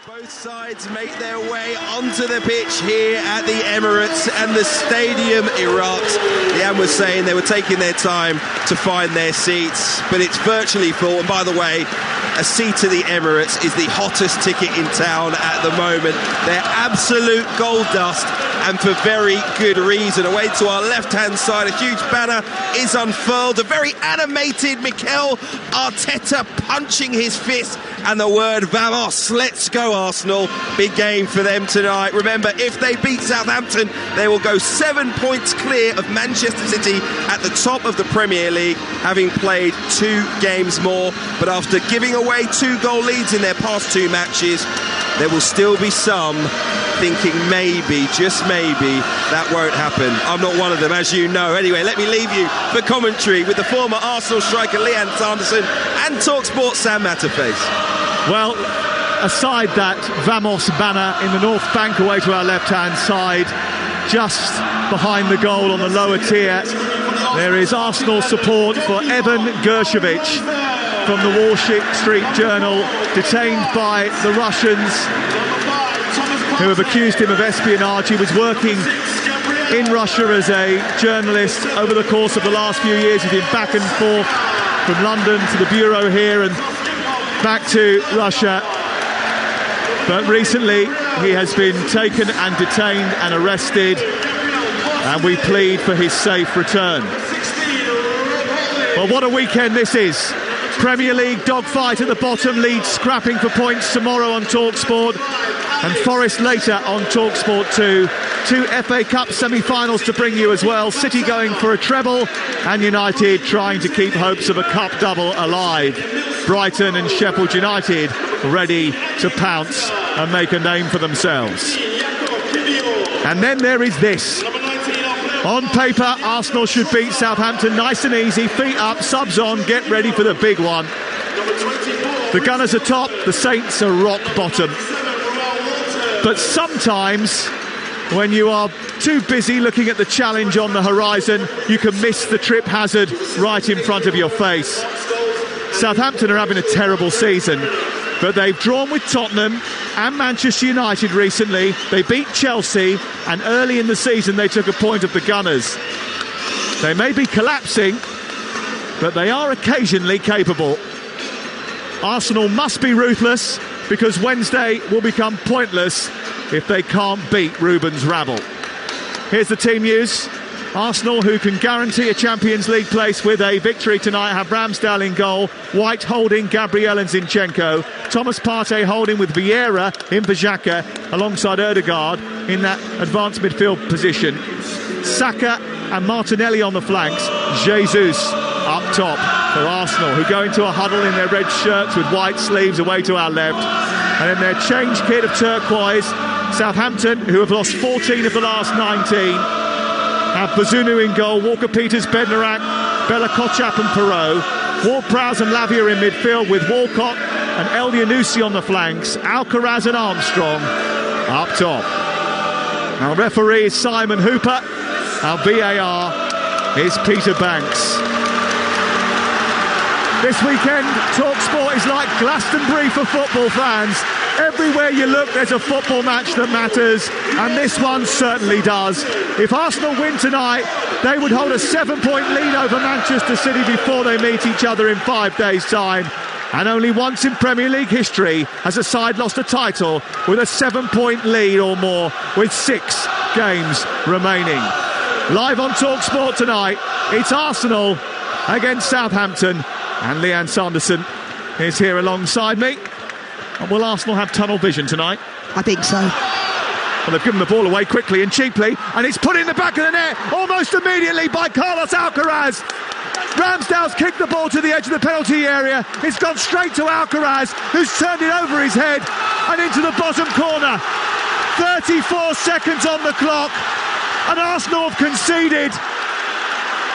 Both sides make their way onto the pitch here at the Emirates and the stadium erupts. Leanne was saying they were taking their time to find their seats, but it's virtually full. And by the way, a seat to the Emirates is the hottest ticket in town at the moment. They're absolute gold dust, and for very good reason. Away to our left-hand side, a huge banner is unfurled. A very animated Mikel Arteta punching his fist, and the word "Vamos!" Let's go Arsenal. Big game for them tonight. Remember, if they beat Southampton, they will go 7 points clear of Manchester City at the top of the Premier League, having played 2 games more. But after giving away 2-goal leads in their past 2 matches, there will still be some thinking maybe, just maybe, that won't happen. I'm not one of them, as you know. Anyway, let me leave you for commentary with the former Arsenal striker Leanne Sanderson and Talksport Sam Matterface. Well, aside that Vamos banner in the North Bank away to our left-hand side, just behind the goal on the lower tier, there is Arsenal support for Evan Gershevich from the Wall Street Journal, detained by the Russians who have accused him of espionage. He was working in Russia as a journalist over the course of the last few years. He's been back and forth from London to the bureau here and back to Russia. But recently he has been taken and detained and arrested, and we plead for his safe return. Well, what a weekend this is. Premier League dogfight at the bottom, Leeds scrapping for points tomorrow on Talksport, and Forest later on Talksport 2. 2 FA Cup semi-finals to bring you as well. City going for a treble, and United trying to keep hopes of a cup double alive. Brighton and Sheffield United ready to pounce and make a name for themselves. And then there is this. On paper, Arsenal should beat Southampton nice and easy, feet up, subs on, get ready for the big one. The Gunners are top, the Saints are rock bottom. But sometimes, when you are too busy looking at the challenge on the horizon, you can miss the trip hazard right in front of your face. Southampton are having a terrible season, but they've drawn with Tottenham and Manchester United recently. They beat Chelsea, and early in the season they took a point of the Gunners. They may be collapsing, but they are occasionally capable. Arsenal must be ruthless, because Wednesday will become pointless if they can't beat Ruben's rabble. Here's the team news. Arsenal, who can guarantee a Champions League place with a victory tonight, have Ramsdale in goal, White holding Gabriel and Zinchenko, Thomas Partey holding with Vieira in Xhaka alongside Ødegaard in that advanced midfield position. Saka and Martinelli on the flanks, Jesus up top for Arsenal, who go into a huddle in their red shirts with white sleeves away to our left. And in their change kit of turquoise, Southampton, who have lost 14 of the last 19, have Bazunu in goal, Walker-Peters, Bednarak, Bella Kotchap and Perot, Ward-Prowse and Lavia in midfield with Walcott and El Yanusi on the flanks, Alcaraz and Armstrong up top. Our referee is Simon Hooper, our VAR is Peter Banks. This weekend, Talksport is like Glastonbury for football fans. Everywhere you look, there's a football match that matters, and this one certainly does. If Arsenal win tonight, they would hold a 7-point lead over Manchester City before they meet each other in 5 days' time. And only once in Premier League history has a side lost a title with a 7-point lead or more with 6 games remaining. Live on Talksport tonight, it's Arsenal against Southampton. And Leanne Sanderson is here alongside me. And will Arsenal have tunnel vision tonight? I think so. Well, they've given the ball away quickly and cheaply, and it's put in the back of the net almost immediately by Carlos Alcaraz. Ramsdale's kicked the ball to the edge of the penalty area. It's gone straight to Alcaraz, who's turned it over his head and into the bottom corner. 34 seconds on the clock, and Arsenal have conceded.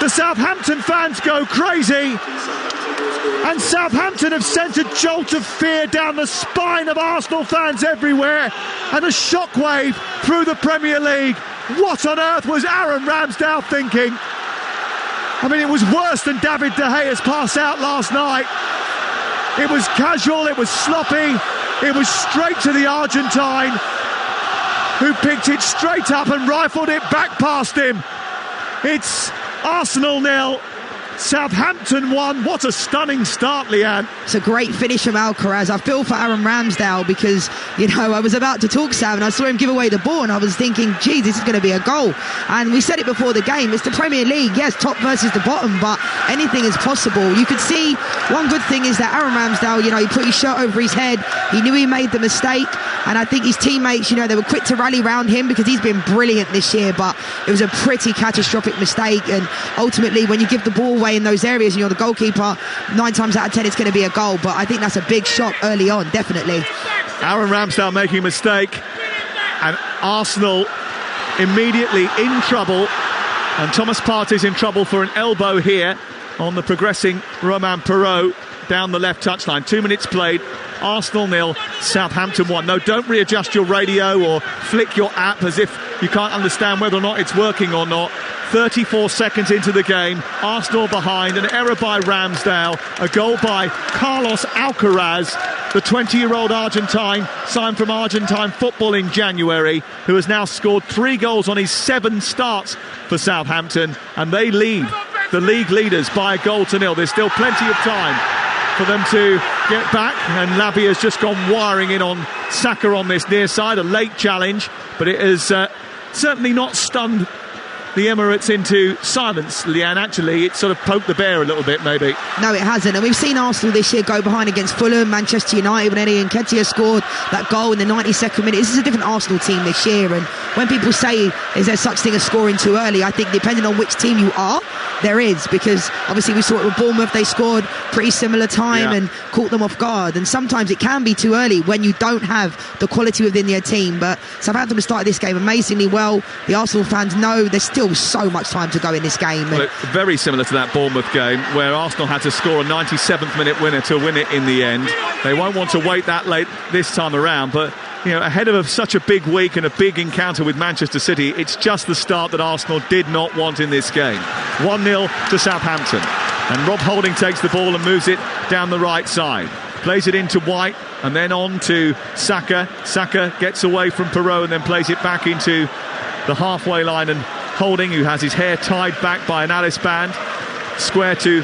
The Southampton fans go crazy, and Southampton have sent a jolt of fear down the spine of Arsenal fans everywhere, and a shockwave through the Premier League. What on earth was Aaron Ramsdale thinking? I mean, it was worse than David De Gea's pass out last night. It was casual, it was sloppy, It was straight to the Argentine, who picked it straight up and rifled it back past him. It's Arsenal 0, Southampton 1. What a stunning start, Leanne. It's a great finish from Alcaraz. I feel for Aaron Ramsdale because, you know, I was about to talk Sam and I saw him give away the ball and I was thinking, geez, this is going to be a goal. And we said it before the game, it's the Premier League. Yes, top versus the bottom, but anything is possible. You could see one good thing is that Aaron Ramsdale, you know, he put his shirt over his head. He knew he made the mistake. And I think his teammates, you know, they were quick to rally around him because he's been brilliant this year, but it was a pretty catastrophic mistake. And ultimately, when you give the ball away in those areas and you're the goalkeeper, 9 times out of 10 it's going to be a goal. But I think that's a big shot early on, definitely. Aaron Ramsdale making a mistake, and Arsenal immediately in trouble, and Thomas Partey's in trouble for an elbow here on the progressing Romain Perraud down the left touchline. 2 minutes played, Arsenal 0, Southampton 1. No, don't readjust your radio or flick your app as if you can't understand whether or not it's working or not. 34 seconds into the game, Arsenal behind, an error by Ramsdale, a goal by Carlos Alcaraz, the 20-year-old Argentine, signed from Argentine football in January, who has now scored 3 goals on his 7 starts for Southampton, and they lead the league leaders by 1-0. There's still plenty of time for them to get back, and Lavia has just gone wiring in on Saka on this near side, a late challenge, but it has certainly not stunned the Emirates into silence, Leanne. Actually, it sort of poked the bear a little bit, maybe. No, it hasn't. And we've seen Arsenal this year go behind against Fulham, Manchester United, when Eddie Nketiah scored that goal in the 92nd minute. This is a different Arsenal team this year. And when people say, is there such thing as scoring too early? I think depending on which team you are, there is. Because obviously we saw it with Bournemouth, they scored pretty similar time and caught them off guard. And sometimes it can be too early when you don't have the quality within your team. But Southampton started this game amazingly well. The Arsenal fans know there's still so much time to go in this game. Well, very similar to that Bournemouth game where Arsenal had to score a 97th minute winner to win it in the end. They won't want to wait that late this time around, but you know, ahead of such a big week and a big encounter with Manchester City, it's just the start that Arsenal did not want in this game. 1-0 to Southampton, and Rob Holding takes the ball and moves it down the right side, plays it into White and then on to Saka. Saka gets away from Perraud and then plays it back into the halfway line, and Holding, who has his hair tied back by an Alice band, square to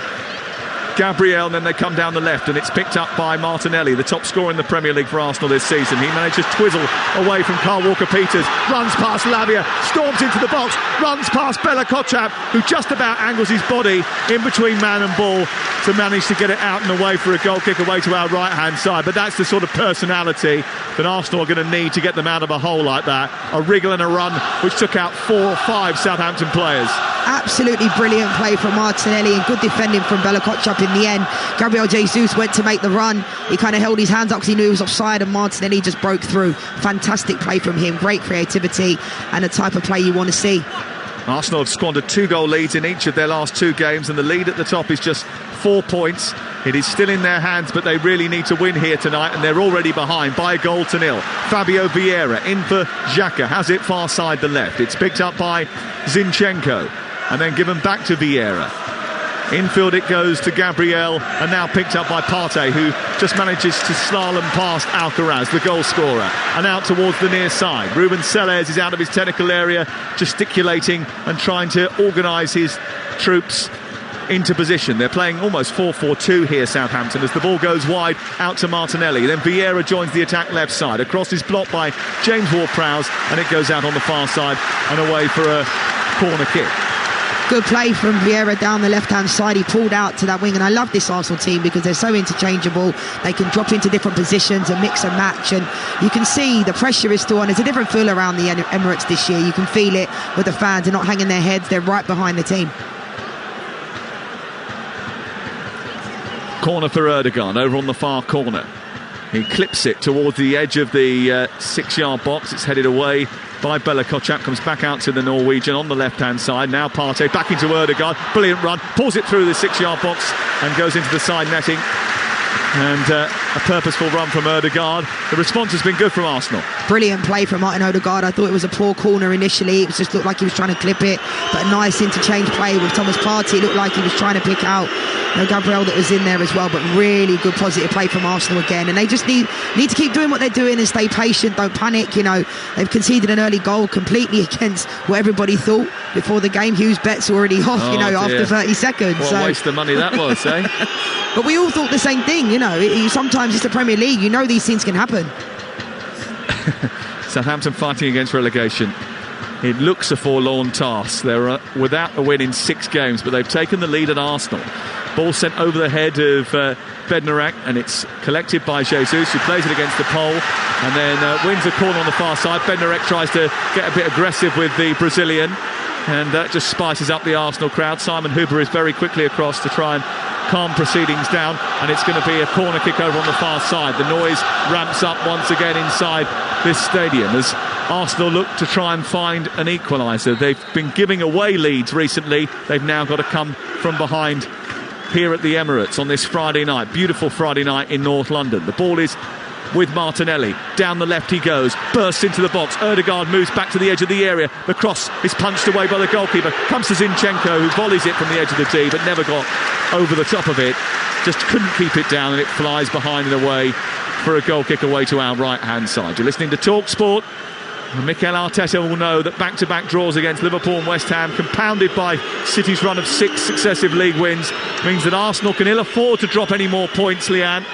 Gabriel, and then they come down the left, and it's picked up by Martinelli, the top scorer in the Premier League for Arsenal this season. He manages to twizzle away from Kyle Walker-Peters, runs past Lavia, storms into the box, runs past Bella Kotchap, who just about angles his body in between man and ball to manage to get it out and away for a goal kick away to our right-hand side. But that's the sort of personality that Arsenal are going to need to get them out of a hole like that. A wriggle and a run which took out 4 or 5 Southampton players. Absolutely brilliant play from Martinelli and good defending from Bella Kotchap in the end. Gabriel Jesus went to make the run. He kind of held his hands up because he knew he was offside, and Martinelli just broke through. Fantastic play from him, great creativity and the type of play you want to see. Arsenal have squandered 2-goal leads in each of their last 2 games, and the lead at the top is just 4 points. It is still in their hands, but they really need to win here tonight, and they're already behind by 1-0. Fabio Vieira in for Xhaka, has it far side the left. It's picked up by Zinchenko and then given back to Vieira. Infield it goes to Gabriel, and now picked up by Partey, who just manages to slalom past Alcaraz, the goal scorer, and out towards the near side. Ruben Sellés is out of his technical area, gesticulating and trying to organise his troops into position. They're playing almost 4-4-2 here, Southampton, as the ball goes wide out to Martinelli. Then Vieira joins the attack left side. Across is blocked by James Ward-Prowse, and it goes out on the far side and away for a corner kick. Good play from Vieira down the left-hand side. He pulled out to that wing, and I love this Arsenal team because they're so interchangeable. They can drop into different positions and mix and match, and you can see the pressure is still on. There's a different feel around the Emirates this year. You can feel it with the fans. They're not hanging their heads. They're right behind the team. Corner for Erdogan over on the far corner. He clips it towards the edge of the 6-yard box. It's headed away by Bella Kotchap, comes back out to the Norwegian on the left-hand side. Now Partey back into Erdogan, brilliant run, pulls it through the 6-yard box and goes into the side netting. And a purposeful run from Erdogan. The response has been good from Arsenal. Brilliant play from Martin Odegaard. I thought it was a poor corner initially. It just looked like he was trying to clip it, but a nice interchange play with Thomas Partey. It looked like he was trying to pick out Gabriel that was in there as well, but really good positive play from Arsenal again, and they just need to keep doing what they're doing and stay patient, don't panic. They've conceded an early goal completely against what everybody thought before the game. Hughes' bet's already off, after 30 seconds. What a waste of money that was, eh? But we all thought the same thing, sometimes it's the Premier League, these things can happen. Southampton fighting against relegation. It looks a forlorn task. They're without a win in 6 games, but they've taken the lead at Arsenal. Ball sent over the head of Bednarek, and it's collected by Jesus, who plays it against the pole and then wins a corner on the far side. Bednarek tries to get a bit aggressive with the Brazilian, and that just spices up the Arsenal crowd. Simon Huber is very quickly across to try and calm proceedings down, and it's going to be a corner kick over on the far side. The noise ramps up once again inside this stadium as Arsenal look to try and find an equaliser. They've been giving away leads recently. They've now got to come from behind here at the Emirates on this Friday night. Beautiful Friday night in North London. The ball is with Martinelli. Down the left he goes, bursts into the box. Ødegaard moves back to the edge of the area. The cross is punched away by the goalkeeper. Comes to Zinchenko, who volleys it from the edge of the tee, but never got over the top of it. Just couldn't keep it down, and it flies behind and away for a goal kick away to our right-hand side. You're listening to Talksport. Mikel Arteta will know that back-to-back draws against Liverpool and West Ham, compounded by City's run of 6 successive league wins, means that Arsenal can ill afford to drop any more points, Leanne.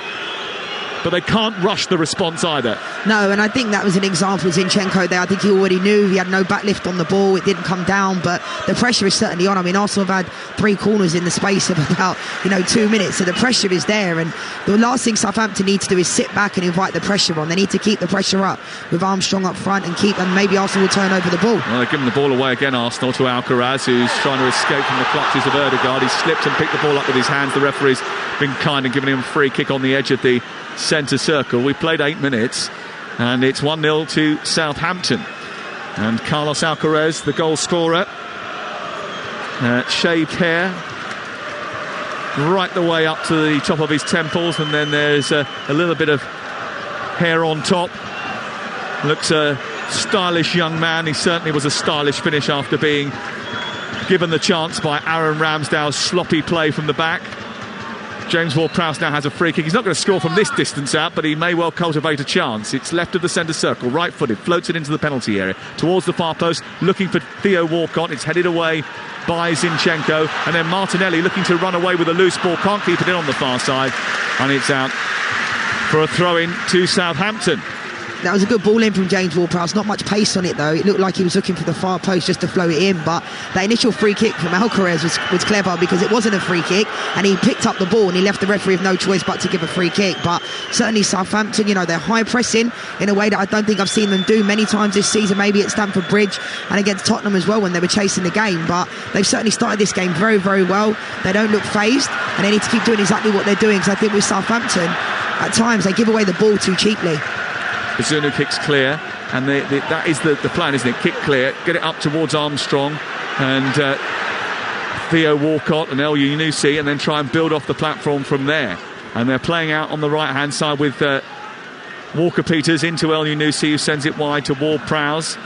But they can't rush the response either. No, and I think that was an example of Zinchenko there. I think he already knew he had no backlift on the ball. It didn't come down, but the pressure is certainly on. I mean, Arsenal have had 3 corners in the space of about 2 minutes, so the pressure is there. And the last thing Southampton need to do is sit back and invite the pressure on. They need to keep the pressure up with Armstrong up front and maybe Arsenal will turn over the ball. Well, they're giving the ball away again, Arsenal, to Alcaraz, who's trying to escape from the clutches of Ødegaard. He slipped and picked the ball up with his hands. The referee's been kind and giving him a free kick on the edge of the centre circle. We played 8 minutes and it's 1-0 to Southampton, and Carlos Alcaraz, the goal scorer, shaved hair right the way up to the top of his temples, and then there's a little bit of hair on top. Looks a stylish young man. He certainly was a stylish finish after being given the chance by Aaron Ramsdale's sloppy play from the back. James Ward-Prowse now has a free kick. He's not going to score from this distance out, but he may well cultivate a chance. It's left of the centre circle, right-footed, floats it into the penalty area, towards the far post, looking for Theo Walcott. It's headed away by Zinchenko, and then Martinelli looking to run away with a loose ball, can't keep it in on the far side, and it's out for a throw-in to Southampton. That was a good ball in from James Ward-Prowse. Not much pace on it though. It looked like he was looking for the far post just to float it in, but that initial free kick from Alcaraz was clever because it wasn't a free kick and he picked up the ball and he left the referee with no choice but to give a free kick. But certainly Southampton, they're high pressing in a way that I don't think I've seen them do many times this season, maybe at Stamford Bridge and against Tottenham as well when they were chasing the game. But they've certainly started this game very, very well. They don't look phased and they need to keep doing exactly what they're doing, because I think with Southampton at times they give away the ball too cheaply. Bazunu kicks clear, and that is the plan, isn't it? Kick clear, get it up towards Armstrong and Theo Walcott and El Yunusi, and then try and build off the platform from there. And they're playing out on the right-hand side with Walker-Peters into El Yunusi, who sends it wide to Ward-Prowse.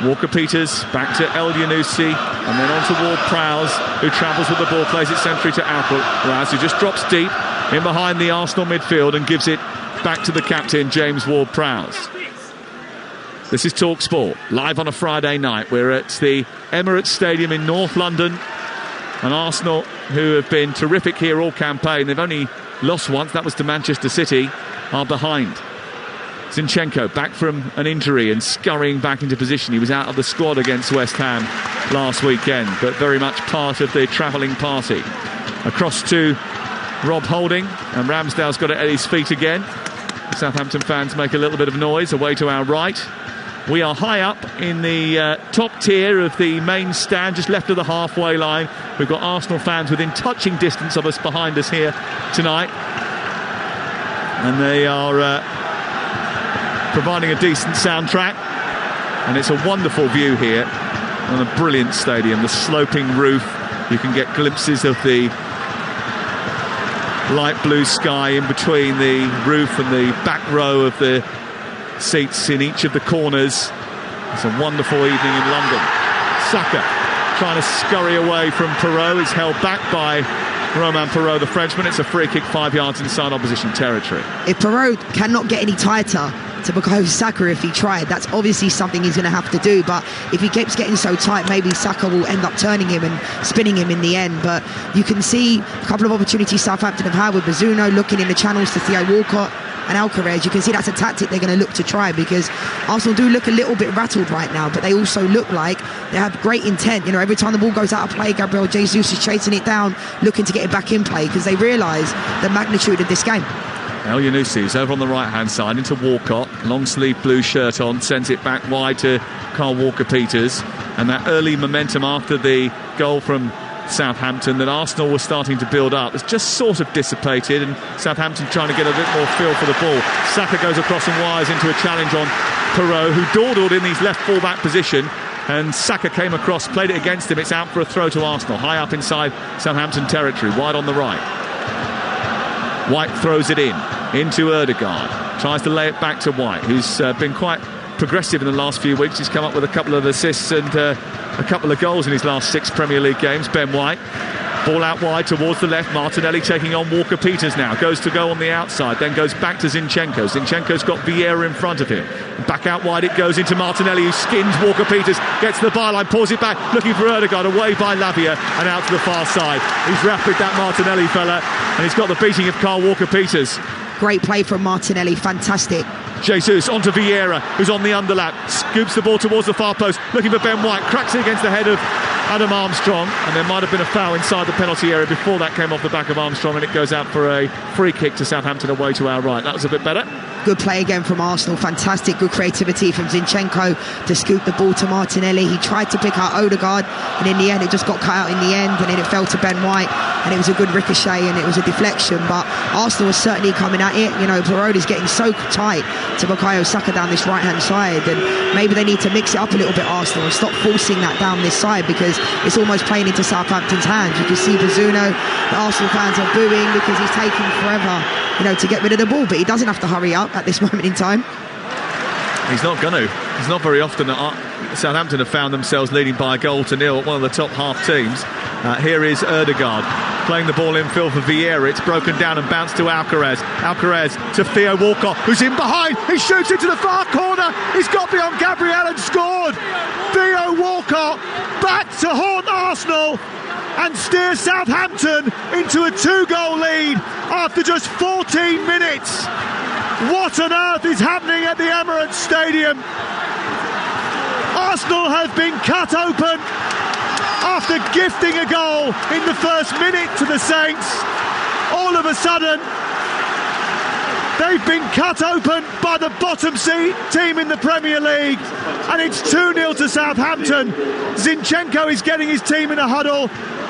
Walker-Peters back to El Yunusi, and then on to Ward-Prowse, who travels with the ball, plays it centrally to Alcaraz, who just drops deep in behind the Arsenal midfield and gives it back to the captain, James Ward-Prowse. This is Talksport, live on a Friday night. We're at the Emirates Stadium in North London, and Arsenal, who have been terrific here all campaign, they've only lost once, that was to Manchester City, are behind. Zinchenko back from an injury and scurrying back into position. He was out of the squad against West Ham last weekend, but very much part of the travelling party. Across to Rob Holding, and Ramsdale's got it at his feet again. Southampton fans make a little bit of noise away to our right. We are high up in the top tier of the main stand, just left of the halfway line. We've got Arsenal fans within touching distance of us behind us here tonight, and they are providing a decent soundtrack, and it's a wonderful view here on a brilliant stadium. The sloping roof, you can get glimpses of the light blue sky in between the roof and the back row of the seats in each of the corners. It's a wonderful evening in London. Saka trying to scurry away from Perrault, is held back by Romain Perraud, the Frenchman. It's a free kick 5 yards inside opposition territory. If Perraud cannot get any tighter to Bukayo Saka if he tried, that's obviously something he's going to have to do. But if he keeps getting so tight, maybe Saka will end up turning him and spinning him in the end. But you can see a couple of opportunities Southampton have had with Bazunu looking in the channels to Theo Walcott and Alcaraz. You can see that's a tactic they're going to look to try, because Arsenal do look a little bit rattled right now, but they also look like they have great intent. You know, every time the ball goes out of play, Gabriel Jesus is chasing it down, looking to get it back in play, because they realise the magnitude of this game. El Yunusi is over on the right-hand side into Walcott, long-sleeve blue shirt on, sends it back wide to Kyle Walker-Peters, and that early momentum after the goal from Southampton that Arsenal was starting to build up has just sort of dissipated, and Southampton trying to get a bit more feel for the ball. Saka goes across and wires into a challenge on Perraud, who dawdled in his left full-back position, and Saka came across, played it against him. It's out for a throw to Arsenal, high up inside Southampton territory, wide on the right. White throws it into Ødegaard, tries to lay it back to White, who's been quite progressive in the last few weeks. He's come up with a couple of assists and a couple of goals in his last 6 Premier League games. Ben White, ball out wide towards the left. Martinelli taking on Walker-Peters now, goes to go on the outside, then goes back to Zinchenko. Zinchenko's got Vieira in front of him. Back out wide it goes into Martinelli, who skins Walker-Peters, gets to the byline, pulls it back, looking for Ødegaard, away by Lavia and out to the far side. He's rapid, that Martinelli fella, and he's got the beating of Kyle Walker-Peters. Great play from Martinelli, fantastic. Jesus onto Vieira, who's on the underlap, scoops the ball towards the far post, looking for Ben White, cracks it against the head of Adam Armstrong, and there might have been a foul inside the penalty area before that came off the back of Armstrong, and it goes out for a free kick to Southampton away to our right. That was a bit better. Good play again from Arsenal, fantastic, good creativity from Zinchenko to scoop the ball to Martinelli. He tried to pick out Ødegaard, and in the end it just got cut out in the end, and then it fell to Ben White, and it was a good ricochet and it was a deflection. But Arsenal was certainly coming at it. You know, Perraud is getting so tight to Bukayo Saka down this right hand side, and maybe they need to mix it up a little bit, Arsenal, and stop forcing that down this side, because it's almost playing into Southampton's hands. You can see Bazunu, the Arsenal fans are booing because he's taking forever, you know, to get rid of the ball, but he doesn't have to hurry up at this moment in time. He's not going to. It's not very often that Southampton have found themselves leading by a goal to nil, one of the top half teams. Here is Ødegaard playing the ball in field for Vieira. It's broken down and bounced to Alcaraz. Alcaraz to Theo Walcott, who's in behind. He shoots into the far corner. He's got beyond Gabriel and scored. Theo Walcott back to haunt Arsenal and steer Southampton into a 2-goal lead after just 14 minutes. What on earth is happening at the Emirates Stadium? Arsenal have been cut open after gifting a goal in the first minute to the Saints. All of a sudden, they've been cut open by the bottom team in the Premier League, and it's 2-0 to Southampton. Zinchenko is getting his team in a huddle.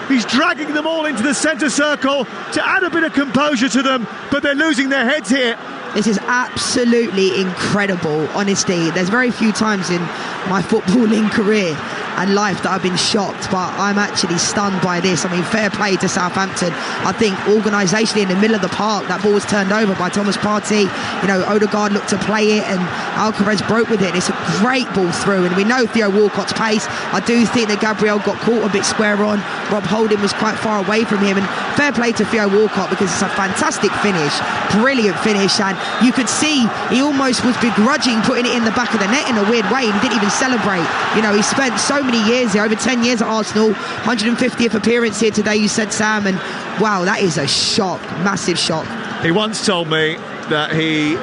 He's dragging them all into the centre circle to add a bit of composure to them, but they're losing their heads here. This is absolutely incredible, honestly. There's very few times in my footballing career and life that I've been shocked, but I'm actually stunned by this. I mean, fair play to Southampton. I think organisationally in the middle of the park, that ball was turned over by Thomas Partey. You know, Ødegaard looked to play it and Alcaraz broke with it. It's a great ball through, and we know Theo Walcott's pace. I do think that Gabriel got caught a bit square on. Rob Holding was quite far away from him, and fair play to Theo Walcott, because it's a fantastic finish, brilliant finish, and you could see he almost was begrudging putting it in the back of the net in a weird way, and he didn't even celebrate. You know, he spent so many years here, over 10 years at Arsenal, 150th appearance here today, you said, Sam, and wow, that is a shock, massive shock. He once told me that he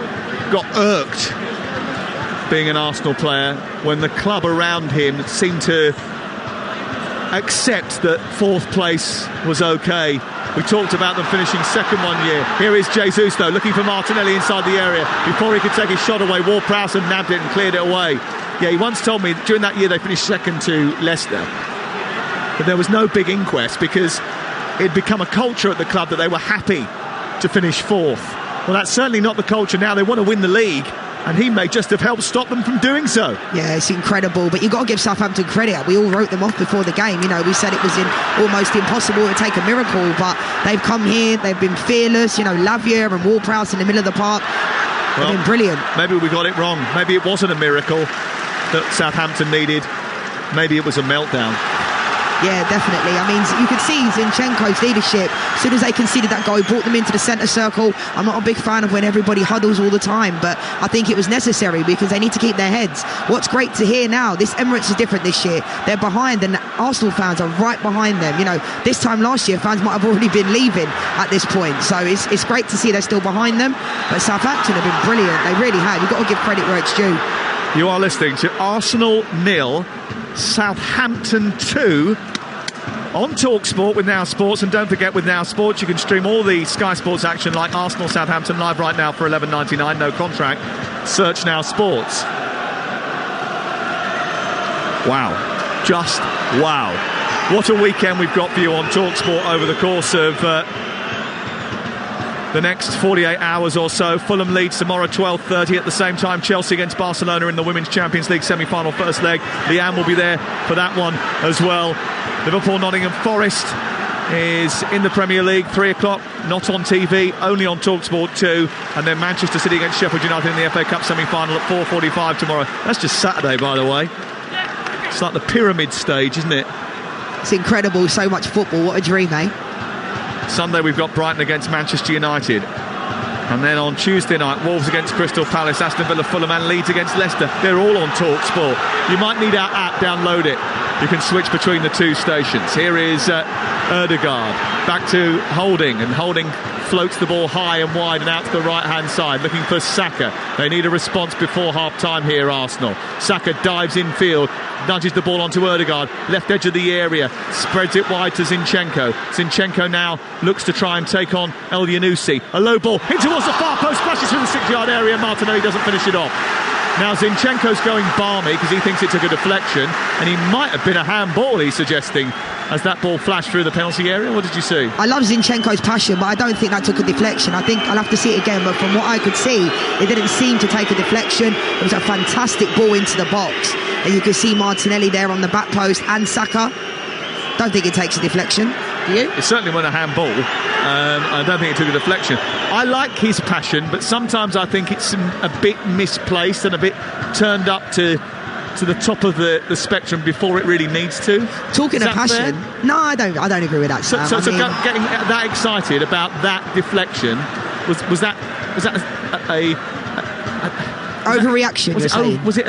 got irked being an Arsenal player when the club around him seemed to accept that 4th place was okay. We talked about them finishing second one year. Here is Jesus, though, looking for Martinelli inside the area. Before he could take his shot away, Ward-Prowse nabbed it and cleared it away. Yeah, he once told me during that year they finished second to Leicester, but there was no big inquest because it'd become a culture at the club that they were happy to finish 4th. Well, that's certainly not the culture now. They want to win the league, and he may just have helped stop them from doing so. Yeah, it's incredible, but you've got to give Southampton credit. We all wrote them off before the game. You know, we said it was almost impossible to take a miracle, but they've come here, they've been fearless. You know, Lavia and Ward-Prowse in the middle of the park, they've been brilliant. Maybe we got it wrong. Maybe it wasn't a miracle that Southampton needed. Maybe it was a meltdown. Yeah, definitely. I mean, you could see Zinchenko's leadership. As soon as they conceded that goal, he brought them into the centre circle. I'm not a big fan of when everybody huddles all the time, but I think it was necessary because they need to keep their heads. What's great to hear now, this Emirates is different this year. They're behind, and Arsenal fans are right behind them. You know, this time last year, fans might have already been leaving at this point. So it's great to see they're still behind them. But Southampton have been brilliant. They really have. You've got to give credit where it's due. You are listening to Arsenal 0, Southampton 2 on Talksport with Now Sports. And don't forget, with Now Sports you can stream all the Sky Sports action like Arsenal Southampton live right now for $11.99, no contract. Search Now Sports. Wow, just wow. What a weekend we've got for you on Talksport over the course of the next 48 hours or so. Fulham leads tomorrow 12:30. At the same time, Chelsea against Barcelona in the Women's Champions League semi-final first leg. Leanne will be there for that one as well. Liverpool Nottingham Forest is in the Premier League, 3 o'clock, not on TV, only on Talksport 2. And then Manchester City against Sheffield United in the FA Cup semi-final at 4:45 tomorrow. That's just Saturday, by the way. It's like the pyramid stage, isn't it? It's incredible, so much football. What a dream, eh? Sunday we've got Brighton against Manchester United, and then on Tuesday night Wolves against Crystal Palace, Aston Villa, Fulham and Leeds against Leicester. They're all on Talksport. You might need our app, download it. You can switch between the two stations. Here is Ødegaard back to Holding, and Holding floats the ball high and wide and out to the right hand side looking for Saka. They need a response before half time here, Arsenal. Saka dives infield, nudges the ball onto Ødegaard, left edge of the area, spreads it wide to Zinchenko. Zinchenko now looks to try and take on El Yunusi. A low ball in towards the far post, flashes through the 6-yard area. Martinelli doesn't finish it off. Now Zinchenko's going balmy because he thinks it took a deflection, and he might have been a handball, he's suggesting, as that ball flashed through the penalty area. What did you see? I love Zinchenko's passion, but I don't think that took a deflection. I think I'll have to see it again, but from what I could see, it didn't seem to take a deflection. It was a fantastic ball into the box, and you could see Martinelli there on the back post and Saka. Don't think it takes a deflection. Do you? It certainly wasn't a handball. I don't think it took a deflection. I like his passion, but sometimes I think it's a bit misplaced and a bit turned up to the top of the spectrum before it really needs to. Talking of passion, fair? No, I don't agree with that. So getting that excited about that deflection was that a overreaction?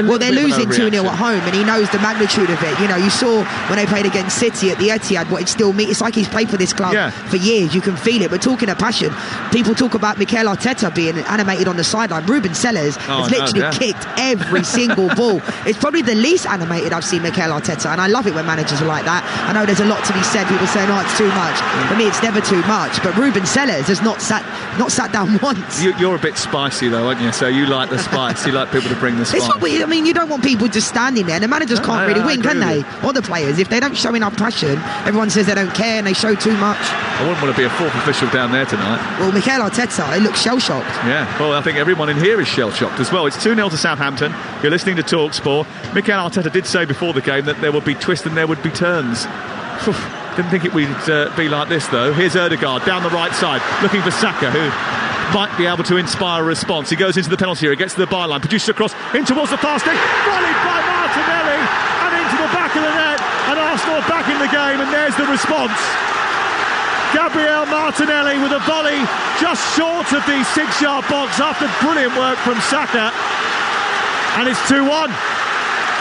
Well, they're losing 2-0 at home, and he knows the magnitude of it. You know, you saw when they played against City at the Etihad what it still means. It's like he's played for this club for years. You can feel it. But talking of passion, people talk about Mikel Arteta being animated on the sideline. Ruben Sellers has literally kicked every single ball. It's probably the least animated I've seen Mikel Arteta, and I love it when managers are like that. I know there's a lot to be said. People saying, "Oh, it's too much." For me, it's never too much. But Ruben Sellers has not sat down once. You're a bit spicy though, aren't you? So you like the spice. You like people to bring the spice. It's not, I mean, you don't want people just standing there. The managers can't really win, can they? Or the players. If they don't show enough passion, everyone says they don't care and they show too much. I wouldn't want to be a fourth official down there tonight. Well, Mikel Arteta, he looks shell-shocked. Yeah, well, I think everyone in here is shell-shocked as well. It's 2-0 to Southampton. You're listening to Talksport. Mikel Arteta did say before the game that there would be twists and there would be turns. Didn't think it would be like this, though. Here's Ødegaard down the right side, looking for Saka, who might be able to inspire a response. He goes into the penalty area, gets to the byline, produces a cross in towards the far stick, volleyed by Martinelli and into the back of the net, and Arsenal back in the game, and there's the response. Gabriel Martinelli with a volley just short of the 6-yard box after brilliant work from Saka, and it's 2-1.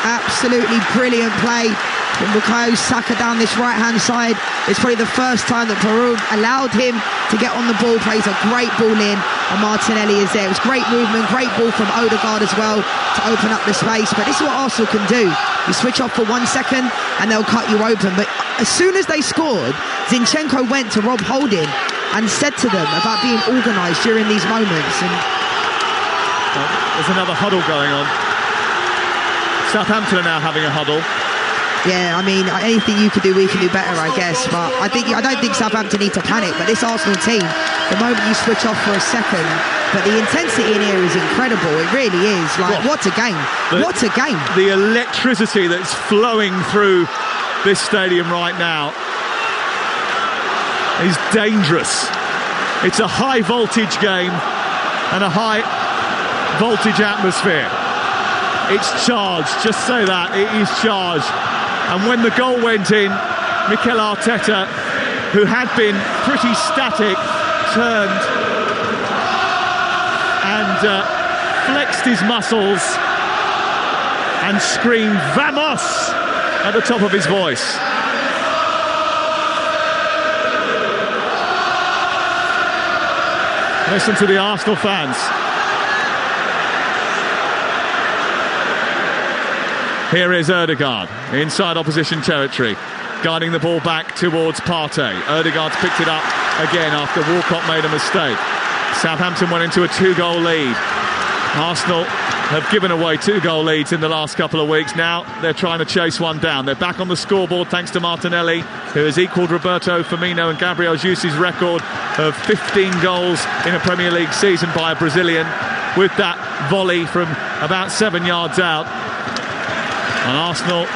Absolutely brilliant play from Bukayo Saka down this right-hand side. It's probably the first time that Peru allowed him to get on the ball, plays a great ball in, and Martinelli is there. It was great movement, great ball from Ødegaard as well to open up the space. But this is what Arsenal can do. You switch off for 1 second and they'll cut you open. But as soon as they scored, Zinchenko went to Rob Holding and said to them about being organised during these moments. And there's another huddle going on. Southampton are now having a huddle. Yeah, I mean, anything you could do, we can do better, I guess. But I don't think Southampton need to panic. But this Arsenal team, the moment you switch off for a second, but the intensity in here is incredible. It really is. Like, what a game! What a game! The electricity that's flowing through this stadium right now is dangerous. It's a high voltage game and a high voltage atmosphere. It's charged. Just say that it is charged. And when the goal went in, Mikel Arteta, who had been pretty static, turned and flexed his muscles and screamed "Vamos" at the top of his voice. Listen to the Arsenal fans. Here is Ødegaard inside opposition territory, guiding the ball back towards Partey. Ødegaard's picked it up again after Walcott made a mistake. Southampton went into a 2-goal lead. Arsenal have given away 2-goal leads in the last couple of weeks. Now they're trying to chase one down. They're back on the scoreboard thanks to Martinelli, who has equalled Roberto Firmino and Gabriel Jesus' record of 15 goals in a Premier League season by a Brazilian, with that volley from about 7 yards out. And Arsenal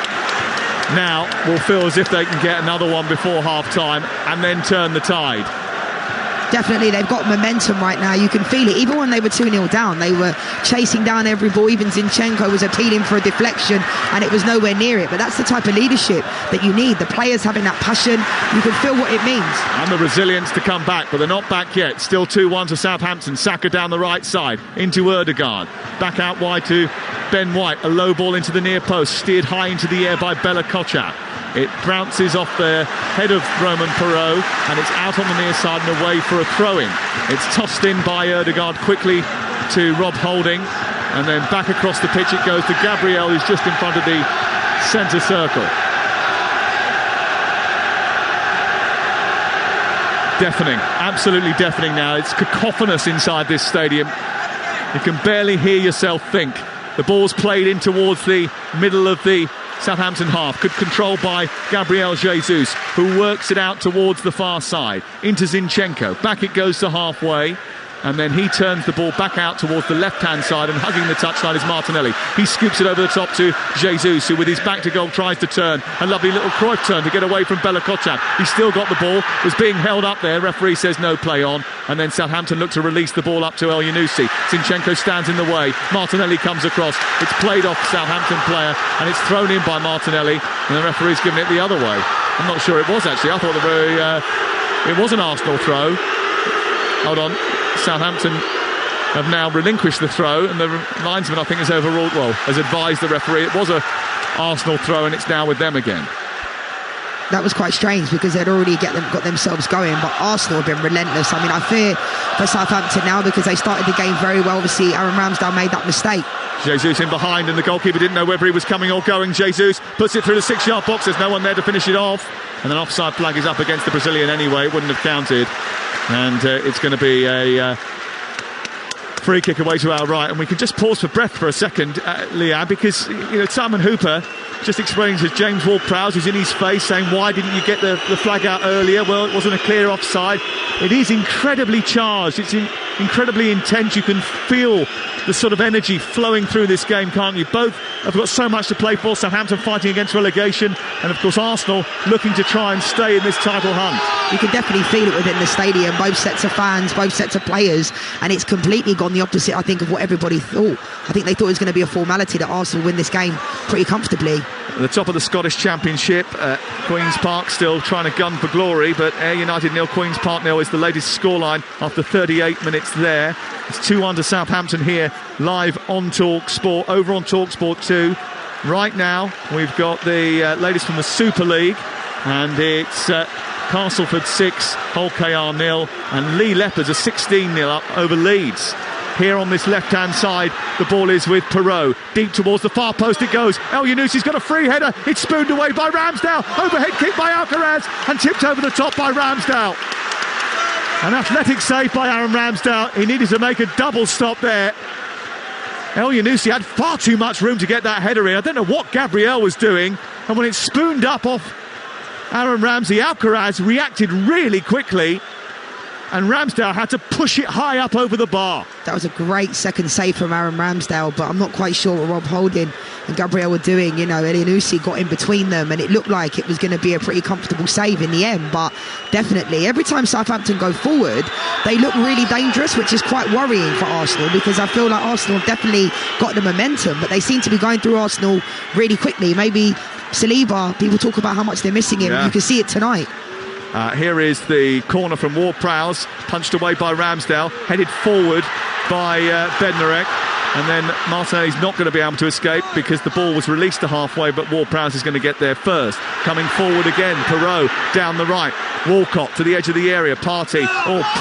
now will feel as if they can get another one before half-time and then turn the tide. Definitely, they've got momentum right now. You can feel it. Even when they were 2-0 down, they were chasing down every ball. Even Zinchenko was appealing for a deflection and it was nowhere near it. But that's the type of leadership that you need. The players having that passion. You can feel what it means. And the resilience to come back, but they're not back yet. Still 2-1 to Southampton. Saka down the right side into Ødegaard. Back out wide to Ben White. A low ball into the near post, steered high into the air by Bella Kotchap. It bounces off the head of Roman Perraud and it's out on the near side and away for a throw-in. It's tossed in by Ødegaard quickly to Rob Holding, and then back across the pitch it goes to Gabriel, who's just in front of the centre circle. Deafening, absolutely deafening now. It's cacophonous inside this stadium. You can barely hear yourself think. The ball's played in towards the middle of the Southampton half, good control by Gabriel Jesus, who works it out towards the far side into Zinchenko. Back it goes to halfway, and then he turns the ball back out towards the left-hand side, and hugging the touchline is Martinelli. He scoops it over the top to Jesus, who with his back to goal tries to turn. A lovely little Cruyff turn to get away from Bella Kotchap. He's still got the ball, was being held up there. Referee says no play on, and then Southampton look to release the ball up to El Yunusi. Zinchenko stands in the way. Martinelli comes across. It's played off Southampton player, and it's thrown in by Martinelli, and the referee's given it the other way. I'm not sure it was actually. I thought it was an Arsenal throw. Hold on. Southampton have now relinquished the throw, and the linesman, I think, has advised the referee it was a Arsenal throw, and it's now with them again. That was quite strange because they'd already got themselves going, but Arsenal have been relentless. I mean, I fear for Southampton now because they started the game very well. Obviously, Aaron Ramsdale made that mistake. Jesus in behind, and the goalkeeper didn't know whether he was coming or going. Jesus puts it through the 6-yard box. There's no one there to finish it off, and an offside flag is up against the Brazilian anyway. It wouldn't have counted, and it's going to be a free kick away to our right. And we can just pause for breath for a second, Leah, because Simon Hooper just explaining to James Ward-Prowse, who's in his face, saying, why didn't you get the flag out earlier? Well, it wasn't a clear offside. It is incredibly charged. It's incredibly intense. You can feel the sort of energy flowing through this game, can't you? Both have got so much to play for. Southampton fighting against relegation, and of course Arsenal looking to try and stay in this title hunt. You can definitely feel it within the stadium, both sets of fans, both sets of players, and it's completely gone the opposite, I think, of what everybody thought. I think they thought it was going to be a formality that Arsenal win this game pretty comfortably. At the top of the Scottish Championship, Queen's Park still trying to gun for glory, but Ayr United 0, Queen's Park 0 is the latest scoreline after 38 minutes there. It's 2-1 to Southampton here, live on Talksport, over on Talksport 2. Right now, we've got the latest from the Super League, and it's Castleford 6, Hull KR 0, and Lee Leopards are 16-0 up over Leeds. Here on this left-hand side, the ball is with Perraud. Deep towards the far post it goes. El Yunusi's got a free header. It's spooned away by Ramsdale. Overhead kick by Alcaraz and tipped over the top by Ramsdale. An athletic save by Aaron Ramsdale. He needed to make a double stop there. El Yunusi had far too much room to get that header in. I don't know what Gabriel was doing. And when it spooned up off Aaron Ramsey, Alcaraz reacted really quickly, and Ramsdale had to push it high up over the bar. That was a great second save from Aaron Ramsdale, but I'm not quite sure what Rob Holding and Gabriel were doing, Elianusi got in between them, and it looked like it was going to be a pretty comfortable save in the end. But definitely, every time Southampton go forward, they look really dangerous, which is quite worrying for Arsenal, because I feel like Arsenal have definitely got the momentum, but they seem to be going through Arsenal really quickly. Maybe Saliba, people talk about how much they're missing him. You can see it tonight. Here is the corner from Ward-Prowse, punched away by Ramsdale, headed forward by Bednarek, and then Martinelli's not going to be able to escape because the ball was released to halfway, but Ward-Prowse is going to get there first. Coming forward again, Perrault down the right, Walcott to the edge of the area, Partey,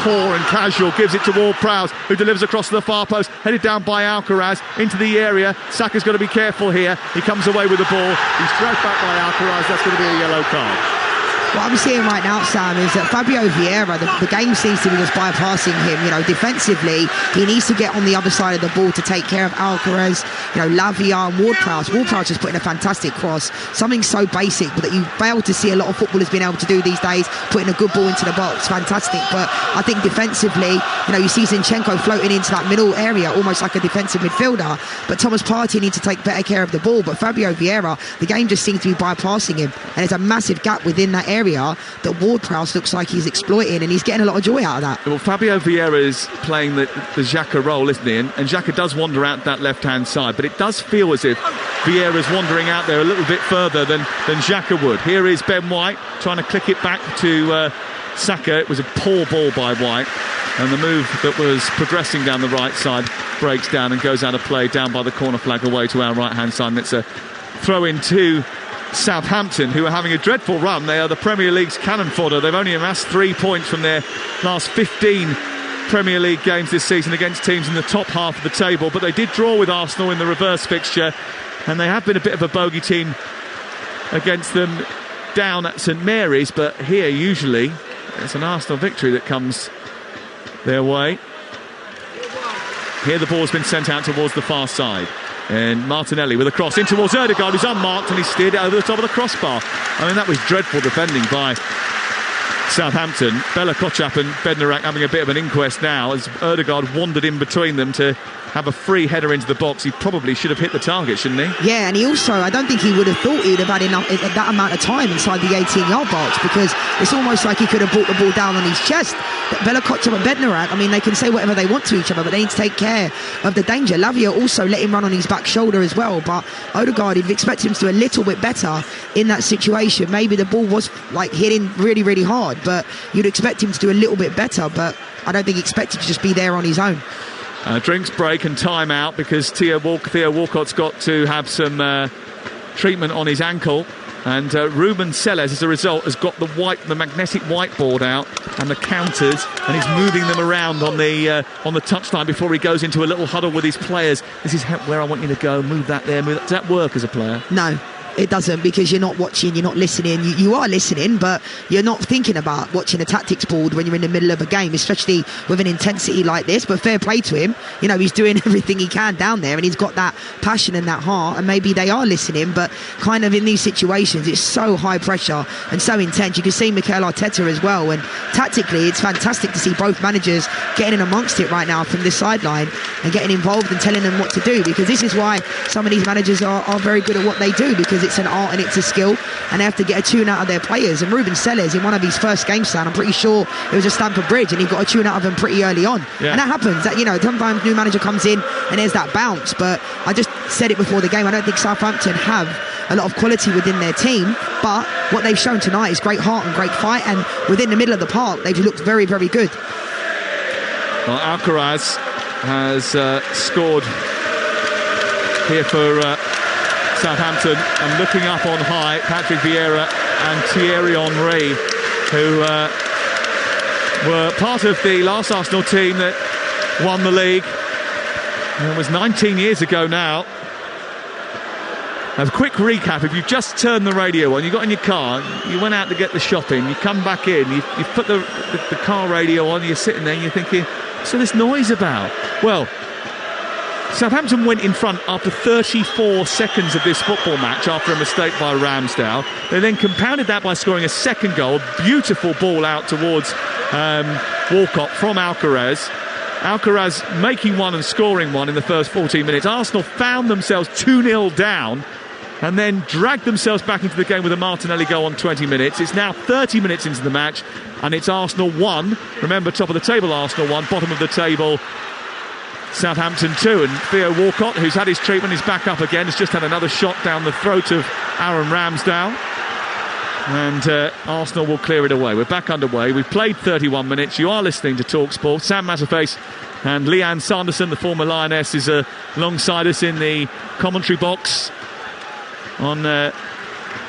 poor and casual, gives it to Ward-Prowse, who delivers across to the far post, headed down by Alcaraz into the area. Saka's got to be careful here. He comes away with the ball, he's dragged back by Alcaraz. That's going to be a yellow card. What I'm seeing right now, Sam, is that Fabio Vieira, the game seems to be just bypassing him. Defensively, he needs to get on the other side of the ball to take care of Alcaraz, Lavia and Ward-Prowse. Ward-Prowse just put in a fantastic cross, something so basic, but that you fail to see a lot of footballers being able to do these days, putting a good ball into the box. Fantastic. But I think defensively, you see Zinchenko floating into that middle area, almost like a defensive midfielder. But Thomas Partey needs to take better care of the ball. But Fabio Vieira, the game just seems to be bypassing him, and there's a massive gap within that area that Ward-Prowse looks like he's exploiting, and he's getting a lot of joy out of that. Well, Fabio Vieira is playing the Xhaka role, isn't he? And Xhaka does wander out that left-hand side, but it does feel as if Vieira's wandering out there a little bit further than Xhaka would. Here is Ben White trying to click it back to Saka. It was a poor ball by White, and the move that was progressing down the right side breaks down and goes out of play down by the corner flag away to our right-hand side, and it's a throw-in to Southampton, who are having a dreadful run. They are the Premier League's cannon fodder. They've only amassed 3 points from their last 15 Premier League games this season against teams in the top half of the table, but they did draw with Arsenal in the reverse fixture, and they have been a bit of a bogey team against them down at St Mary's, but here usually it's an Arsenal victory that comes their way. Here the ball's been sent out towards the far side, and Martinelli with a cross in towards Ødegaard, who's unmarked, and he steered it over the top of the crossbar. I mean, that was dreadful defending by Southampton. Bella Kotchap and Bednarek having a bit of an inquest now as Ødegaard wandered in between them to have a free header into the box. He probably should have hit the target, shouldn't he? Yeah, and he also, I don't think he would have thought he would have had enough that amount of time inside the 18-yard box, because it's almost like he could have brought the ball down on his chest. Bella Kotchap and Bednarek, I mean, they can say whatever they want to each other, but they need to take care of the danger. Lavia also let him run on his back shoulder as well, but Ødegaard, you'd expect him to do a little bit better in that situation. Maybe the ball was like hitting really, really hard, but you'd expect him to do a little bit better, but I don't think he expected to just be there on his own. Drinks break and time out because Theo Walcott's got to have some treatment on his ankle, and Ruben Selles as a result has got the magnetic whiteboard out and the counters, and he's moving them around on the touchline before he goes into a little huddle with his players. This is where I want you to go, move that there, move that. Does that work as a player? No. It doesn't, because you're not watching, you're not listening. You are listening, but you're not thinking about watching a tactics board when you're in the middle of a game, especially with an intensity like this. But fair play to him, he's doing everything he can down there, and he's got that passion and that heart, and maybe they are listening, but kind of in these situations it's so high pressure and so intense. You can see Mikel Arteta as well, and tactically it's fantastic to see both managers getting in amongst it right now from this sideline and getting involved and telling them what to do, because this is why some of these managers are very good at what they do, because it's an art and it's a skill, and they have to get a tune out of their players. And Ruben Selles, in one of his first games, I'm pretty sure it was a Stamford Bridge, and he got a tune out of him pretty early on. Yeah. And that happens, that sometimes new manager comes in and there's that bounce. But I just said it before the game, I don't think Southampton have a lot of quality within their team, but what they've shown tonight is great heart and great fight, and within the middle of the park they've looked very, very good. Well, Alcaraz has scored here for Southampton, and looking up on high, Patrick Vieira and Thierry Henry, who were part of the last Arsenal team that won the league. It was 19 years ago now. A quick recap: if you just turned the radio on, you got in your car, you went out to get the shopping, you come back in, you put the car radio on, you're sitting there and you're thinking, what's all this noise about? Well, Southampton went in front after 34 seconds of this football match after a mistake by Ramsdale. They then compounded that by scoring a second goal. Beautiful ball out towards Walcott from Alcaraz. Alcaraz making one and scoring one in the first 14 minutes. Arsenal found themselves 2-0 down and then dragged themselves back into the game with a Martinelli goal on 20 minutes. It's now 30 minutes into the match and it's Arsenal 1. Remember, top of the table Arsenal 1, bottom of the table Southampton 2. And Theo Walcott, who's had his treatment, is back up again. Has just had another shot down the throat of Aaron Ramsdale. And Arsenal will clear it away. We're back underway. We've played 31 minutes. You are listening to Talksport. Sam Matterface and Leanne Sanderson, the former Lioness, is alongside us in the commentary box on a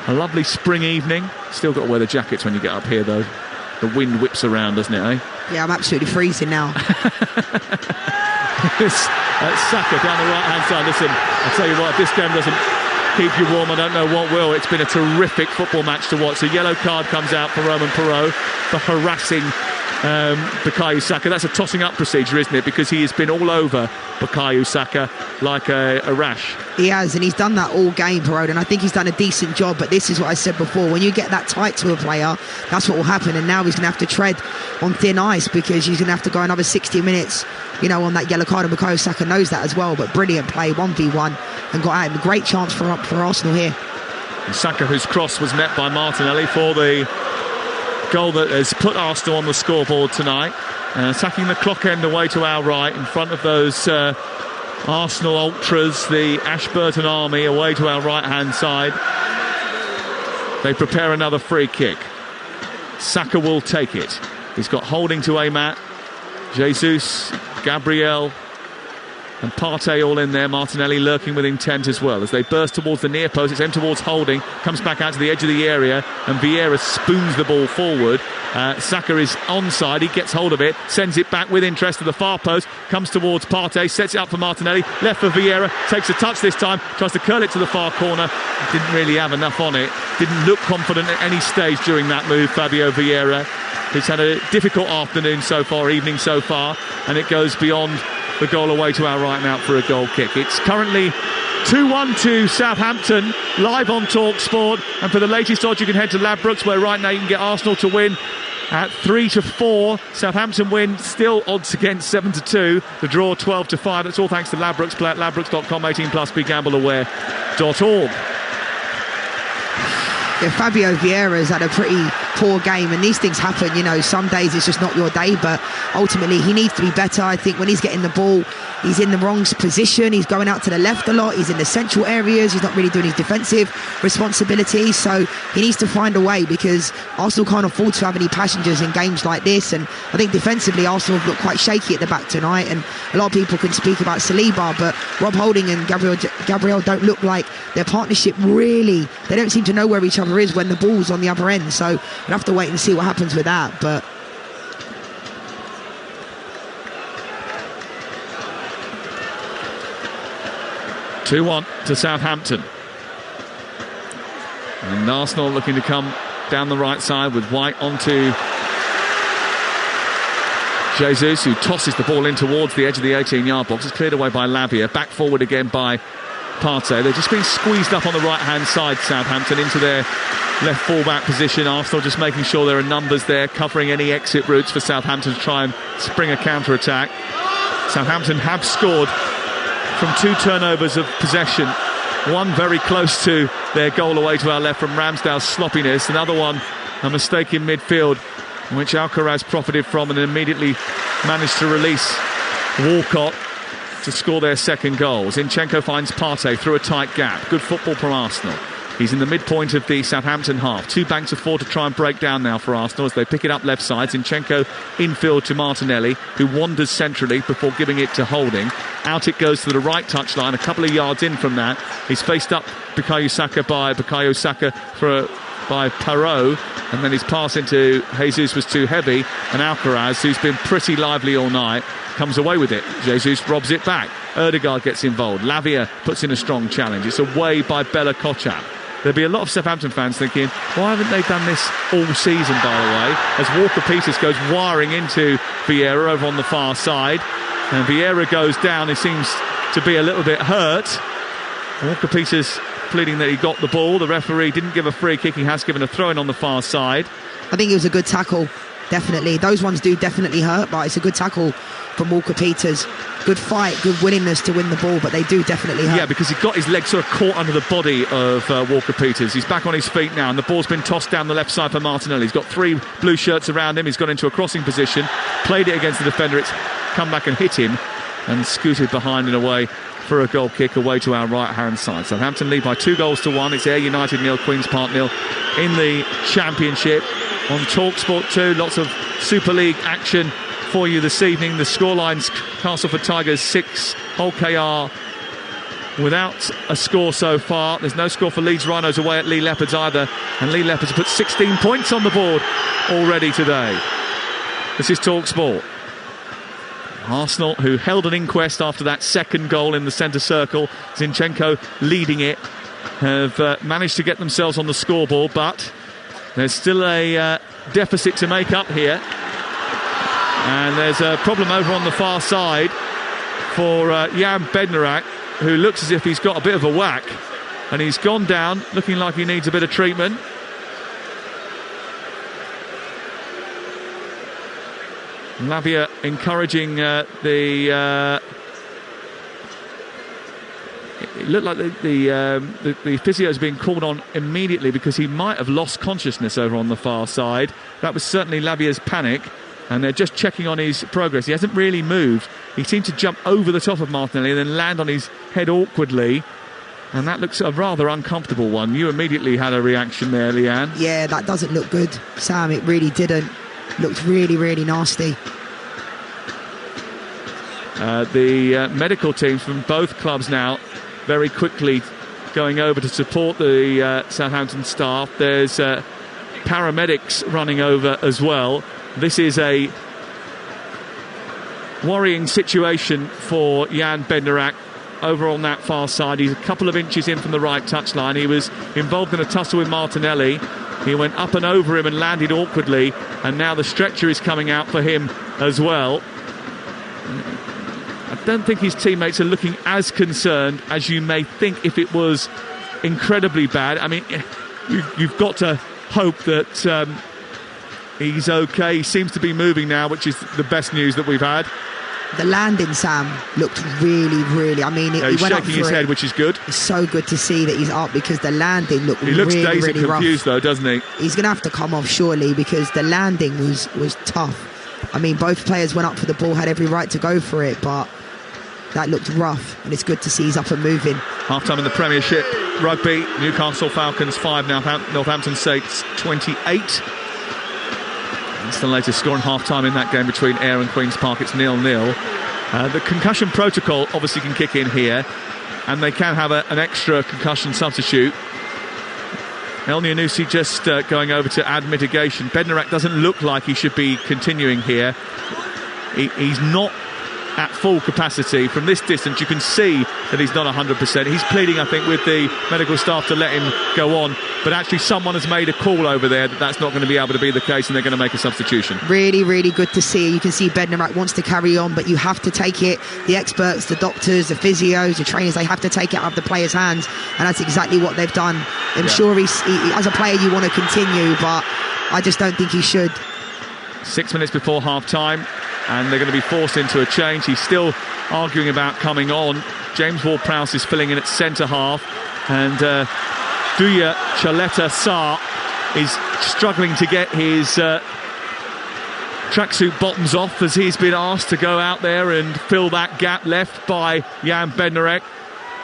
lovely spring evening. Still got to wear the jackets when you get up here, though. The wind whips around, doesn't it, eh? Yeah, I'm absolutely freezing now. Saka down the right-hand side. Listen, I'll tell you what, if this game doesn't keep you warm, I don't know what will. It's been a terrific football match to watch. A yellow card comes out for Roman Perraud for harassing Bukayo Saka. That's a tossing up procedure, isn't it? Because he has been all over Bukayo Saka like a rash. He has, and he's done that all game, Perraud, and I think he's done a decent job. But this is what I said before, when you get that tight to a player, that's what will happen. And now he's going to have to tread on thin ice, because he's going to have to go another 60 minutes, you know, on that yellow card. And Bukayo Saka knows that as well. But brilliant play, 1v1, and got out. A great chance for Arsenal here. And Saka, whose cross was met by Martinelli for the goal that has put Arsenal on the scoreboard tonight. Attacking the clock end away to our right, in front of those Arsenal ultras, the Ashburton army away to our right hand side. They prepare another free kick. Saka will take it. He's got Holding to aim at. Jesus, Gabriel and Partey all in there. Martinelli lurking with intent as well. As they burst towards the near post, it's aimed towards Holding, comes back out to the edge of the area, and Vieira spoons the ball forward. Saka is onside, he gets hold of it, sends it back with interest to the far post, comes towards Partey, sets it up for Martinelli, left for Vieira, takes a touch this time, tries to curl it to the far corner, didn't really have enough on it, didn't look confident at any stage during that move, Fabio Vieira. He's had a difficult afternoon so far, evening so far, and it goes beyond the goal away to our right and out for a goal kick. It's currently 2-1 to Southampton, live on Talksport. And for the latest odds, you can head to Ladbrokes, where right now you can get Arsenal to win at 3-4. Southampton win, still odds against 7-2. The draw 12-5. That's all thanks to Ladbrokes. Play at ladbrokes.com, 18+, begambleaware.org. Yeah, Fabio Vieira's had a pretty poor game, and these things happen, you know. Some days it's just not your day, but ultimately he needs to be better. I think when he's getting the ball, he's in the wrong position, he's going out to the left a lot, he's in the central areas, he's not really doing his defensive responsibilities, so he needs to find a way, because Arsenal can't afford to have any passengers in games like this. And I think defensively Arsenal have looked quite shaky at the back tonight, and a lot of people can speak about Saliba, but Rob Holding and Gabriel don't look like their partnership really, they don't seem to know where each other is when the ball's on the other end. So we'll have to wait and see what happens with that. But (2-1) to Southampton, and Arsenal looking to come down the right side with White onto Jesus, who tosses the ball in towards the edge of the 18-yard box. It's cleared away by Lavia, back forward again by Partey. They're just being squeezed up on the right-hand side, Southampton, into their left full-back position. Arsenal just making sure there are numbers there, covering any exit routes for Southampton to try and spring a counter-attack. Southampton have scored from 2 turnovers of possession. One very close to their goal away to our left from Ramsdale's sloppiness. Another one, a mistake in midfield, in which Alcaraz profited from and immediately managed to release Walcott to score their second goal. Zinchenko finds Partey through a tight gap. Good football from Arsenal. He's in the midpoint of the Southampton half. 2 banks of 4 to try and break down now for Arsenal as they pick it up left side. Zinchenko infield to Martinelli, who wanders centrally before giving it to Holding. Out it goes to the right touchline, a couple of yards in from that. He's faced up Bukayo Saka by Perraud, and then his pass into Jesus was too heavy, and Alcaraz, who's been pretty lively all night, comes away with it. Jesus robs it back. Ødegaard gets involved. Lavia puts in a strong challenge. It's away by Bella Kotchap. There'll be a lot of Southampton fans thinking, why haven't they done this all season, by the way? As Walker-Peters goes wiring into Vieira over on the far side, and Vieira goes down. He seems to be a little bit hurt. Walker-Peters pleading that he got the ball. The referee didn't give a free kick. He has given a throw-in on the far side. I think it was a good tackle. definitely. Those ones do definitely hurt, but it's a good tackle from Walker-Peters. Good fight, good willingness to win the ball, but they do definitely hurt. Yeah, because he got his leg sort of caught under the body of Walker-Peters. He's back on his feet now, and the ball's been tossed down the left side for Martinelli. He's got 3 blue shirts around him. He's gone into a crossing position, played it against the defender. It's come back and hit him and scooted behind and away for a goal kick away to our right-hand side. Southampton lead by 2-1. It's Ayr United 0, Queen's Park 0 in the Championship. On Talksport 2, lots of Super League action for you this evening. The scorelines: Castleford Tigers 6, Hull KR without a score so far. There's no score for Leeds Rhinos away at Lee Leopards either, and Lee Leopards have put 16 points on the board already today. This is Talksport. Arsenal, who held an inquest after that second goal in the centre circle, Zinchenko leading it, have managed to get themselves on the scoreboard, but there's still a deficit to make up here. And there's a problem over on the far side for Jan Bednarak, who looks as if he's got a bit of a whack, and he's gone down looking like he needs a bit of treatment. Lavia encouraging it looked like the physio has been called on immediately because he might have lost consciousness over on the far side. That was certainly Lavia's panic, and they're just checking on his progress. He hasn't really moved. He seemed to jump over the top of Martinelli and then land on his head awkwardly, and that looks a rather uncomfortable one. You immediately had a reaction there, Leanne. Yeah, that doesn't look good, Sam. It really didn't. Looked really, really nasty. The medical teams from both clubs now very quickly going over to support the Southampton staff. There's paramedics running over as well. This is a worrying situation for Jan Bednarak over on that far side. He's a couple of inches in from the right touchline. He was involved in a tussle with Martinelli. He went up and over him and landed awkwardly, and now the stretcher is coming out for him as well. I don't think his teammates are looking as concerned as you may think if it was incredibly bad. I mean, you've got to hope that he's okay. He seems to be moving now, which is the best news that we've had. The landing, Sam, looked really, really... I mean, he's he went shaking his head, which is good. It's so good to see that he's up, because the landing looked really, really rough. He looks dazed and confused, though, doesn't he? He's going to have to come off, surely, because the landing was tough. I mean, both players went up for the ball, had every right to go for it, but that looked rough, and it's good to see he's up and moving. Half-time in the Premiership Rugby. Newcastle Falcons 5, Northampton Saints 28. That's the latest score in half-time in that game between Ayr and Queen's Park. It's 0-0. The concussion protocol obviously can kick in here, and they can have an extra concussion substitute. El Nianusi just going over to add mitigation. Bednarak doesn't look like he should be continuing here. He's not at full capacity. From this distance you can see that he's not 100%. He's pleading, I think, with the medical staff to let him go on, but actually someone has made a call over there that that's not going to be able to be the case, and they're going to make a substitution. Really, really good to see. You can see Bednarak wants to carry on, but you have to take it. The experts, the doctors, the physios, the trainers, they have to take it out of the player's hands, and that's exactly what they've done. I'm sure he, as a player, you want to continue, but I just don't think he should. 6 minutes before half-time, and they're going to be forced into a change. He's still arguing about coming on. James Ward-Prowse is filling in at centre-half, and Duya Chaleta-Sarr is struggling to get his tracksuit bottoms off, as he's been asked to go out there and fill that gap left by Jan Bednarak,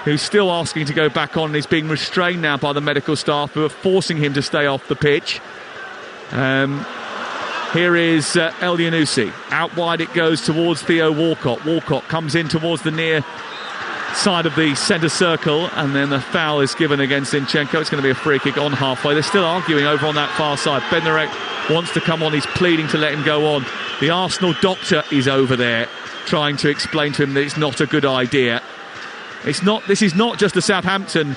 who's still asking to go back on, and is being restrained now by the medical staff, who are forcing him to stay off the pitch. Here is El Nianusi. Out wide it goes towards Theo Walcott. Walcott comes in towards the near side of the centre circle, and then the foul is given against Zinchenko. It's going to be a free kick on halfway. They're still arguing over on that far side. Bednarak wants to come on. He's pleading to let him go on. The Arsenal doctor is over there trying to explain to him that it's not a good idea. This is not just the Southampton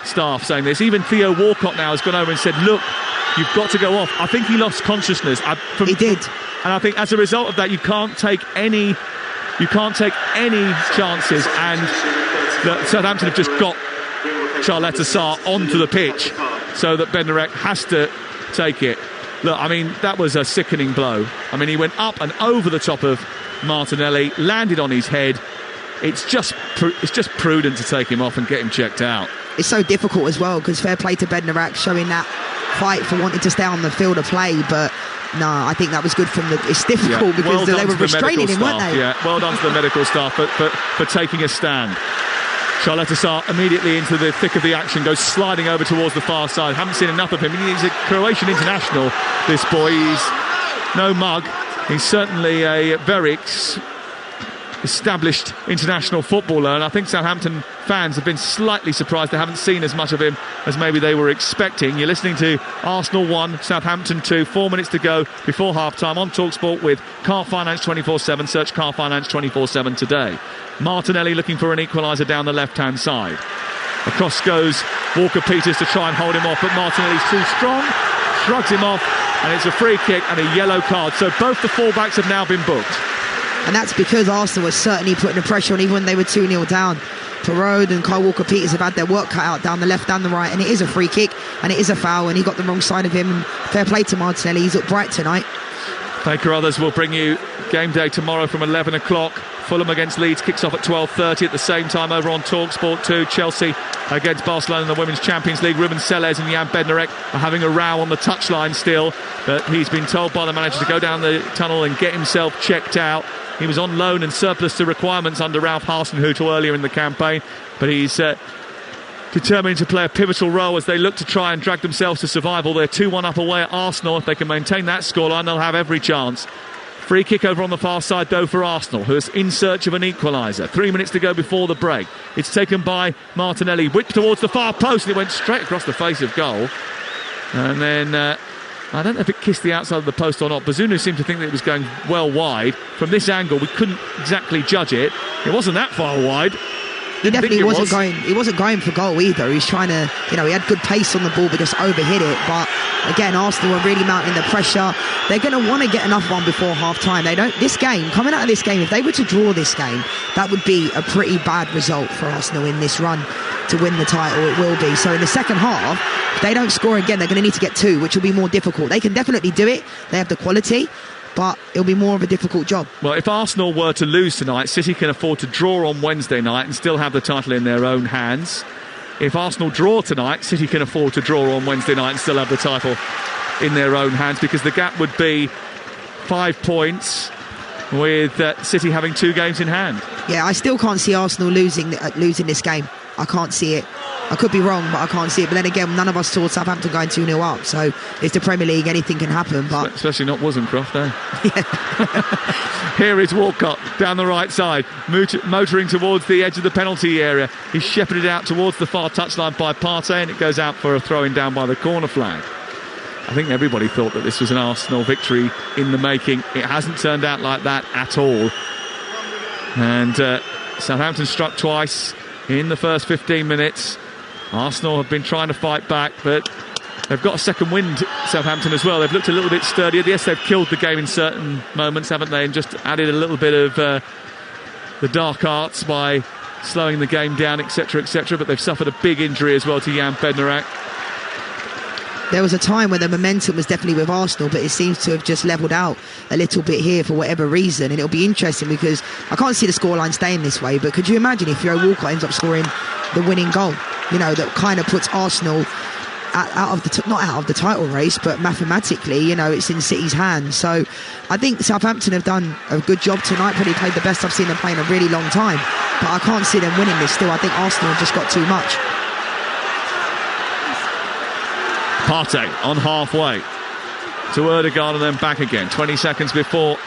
staff saying this. Even Theo Walcott now has gone over and said, look, you've got to go off. I think he lost consciousness. He did. And I think as a result of that, you can't take any chances. And Southampton have just got Charletta Sarr onto the pitch, so that Bednarak has to take it. Look, I mean, that was a sickening blow. I mean, he went up and over the top of Martinelli, landed on his head. It's just prudent to take him off and get him checked out. It's so difficult as well, because fair play to Bednarak showing that fight for wanting to stay on the field of play, but no, I think that was good from the... It's difficult because they were restraining him, weren't they? Yeah, well done to the medical staff for taking a stand. Charlotte Sarr immediately into the thick of the action, goes sliding over towards the far side. Haven't seen enough of him. He's a Croatian international, this boy. He's no mug. He's certainly a very established international footballer, and I think Southampton fans have been slightly surprised they haven't seen as much of him as maybe they were expecting. You're listening to Arsenal 1, Southampton 2, 4 minutes to go before half-time on Talksport with Car Finance 24/7. Search Car Finance 24/7 today. Martinelli looking for an equaliser down the left-hand side. Across goes Walker-Peters to try and hold him off, but Martinelli's too strong, shrugs him off, and it's a free kick and a yellow card. So both the fullbacks have now been booked. And that's because Arsenal was certainly putting the pressure on even when they were 2-0 down. Perraud and Kyle Walker-Peters have had their work cut out down the left and the right, and it is a free kick and it is a foul, and he got the wrong side of him. And fair play to Martinelli, he's looked bright tonight. Baker Others will bring you game day tomorrow from 11 o'clock. Fulham against Leeds kicks off at 12:30. At the same time over on Talksport 2, Chelsea against Barcelona in the Women's Champions League. Ruben Sellés and Jan Bednarek are having a row on the touchline still, but he's been told by the manager to go down the tunnel and get himself checked out. He was on loan and surplus to requirements under Ralph Hasenhüttl earlier in the campaign, but he's determined to play a pivotal role as they look to try and drag themselves to survival. They're 2-1 up away at Arsenal. If they can maintain that scoreline, they'll have every chance. Free kick over on the far side, though, for Arsenal, who is in search of an equaliser. 3 minutes to go before the break. It's taken by Martinelli, whipped towards the far post, and it went straight across the face of goal. And then, I don't know if it kissed the outside of the post or not. Bazunu seemed to think that it was going well wide. From this angle, we couldn't exactly judge it. It wasn't that far wide. He definitely wasn't going. He wasn't going for goal either. He's trying to, he had good pace on the ball, but just overhit it. But again, Arsenal are really mounting the pressure. They're going to want to get another one before half time. They don't. This game, coming out of this game, if they were to draw this game, that would be a pretty bad result for Arsenal in this run to win the title. It will be. So in the second half, if they don't score again, they're going to need to get 2, which will be more difficult. They can definitely do it. They have the quality, but it'll be more of a difficult job. Well, if Arsenal were to lose tonight, City can afford to draw on Wednesday night and still have the title in their own hands. If Arsenal draw tonight, City can afford to draw on Wednesday night and still have the title in their own hands, because the gap would be 5 points with City having 2 games in hand. Yeah, I still can't see Arsenal losing this game. I can't see it. I could be wrong, but I can't see it. But then again, none of us saw Southampton going 2-0 up, so it's the Premier League, anything can happen. But especially not Wozencroft, eh? Yeah. Here is Walcott down the right side, motoring towards the edge of the penalty area. He's shepherded out towards the far touchline by Partey, and it goes out for a throw-in down by the corner flag. I think everybody thought that this was an Arsenal victory in the making. It hasn't turned out like that at all. And Southampton struck twice in the first 15 minutes. Arsenal have been trying to fight back, but they've got a second wind, Southampton, as well. They've looked a little bit sturdier. Yes, they've killed the game in certain moments, haven't they, and just added a little bit of the dark arts by slowing the game down, etc., etc., but they've suffered a big injury as well to Jan Bednarek. There was a time where the momentum was definitely with Arsenal, but it seems to have just levelled out a little bit here for whatever reason. And it'll be interesting because I can't see the scoreline staying this way, but could you imagine if Theo Walcott ends up scoring the winning goal? That kind of puts Arsenal out of the not out of the title race, but mathematically, it's in City's hands. So I think Southampton have done a good job tonight. Probably played the best I've seen them play in a really long time. But I can't see them winning this still. I think Arsenal have just got too much. Partey on halfway to Ødegaard and then back again. 20 seconds before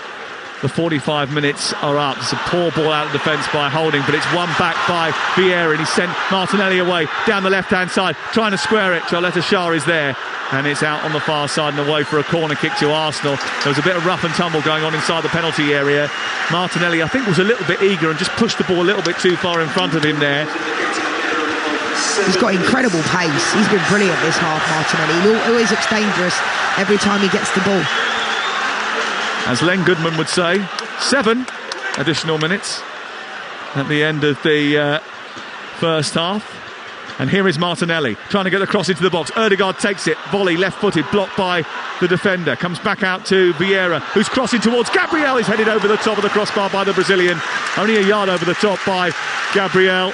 the 45 minutes are up. It's a poor ball out of defence by Holding, but it's won back by Vieira, and he sent Martinelli away down the left-hand side, trying to square it. Charlotte Sarr is there, and it's out on the far side and away for a corner kick to Arsenal. There was a bit of rough and tumble going on inside the penalty area. Martinelli, I think, was a little bit eager and just pushed the ball a little bit too far in front of him there. He's got incredible pace. He's been brilliant this half, Martinelli. He always looks dangerous every time he gets the ball. As Len Goodman would say, 7 additional minutes at the end of the first half. And here is Martinelli trying to get the cross into the box. Ødegaard takes it, volley, left-footed, blocked by the defender. Comes back out to Vieira, who's crossing towards Gabriel. Is headed over the top of the crossbar by the Brazilian. Only a yard over the top by Gabriel,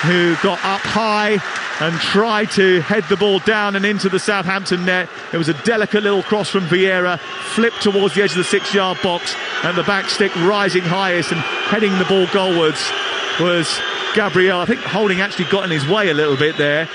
who got up high and tried to head the ball down and into the Southampton net. It was a delicate little cross from Vieira, flipped towards the edge of the 6-yard box, and the back stick rising highest and heading the ball goalwards was Gabriel. I think Holding actually got in his way a little bit there,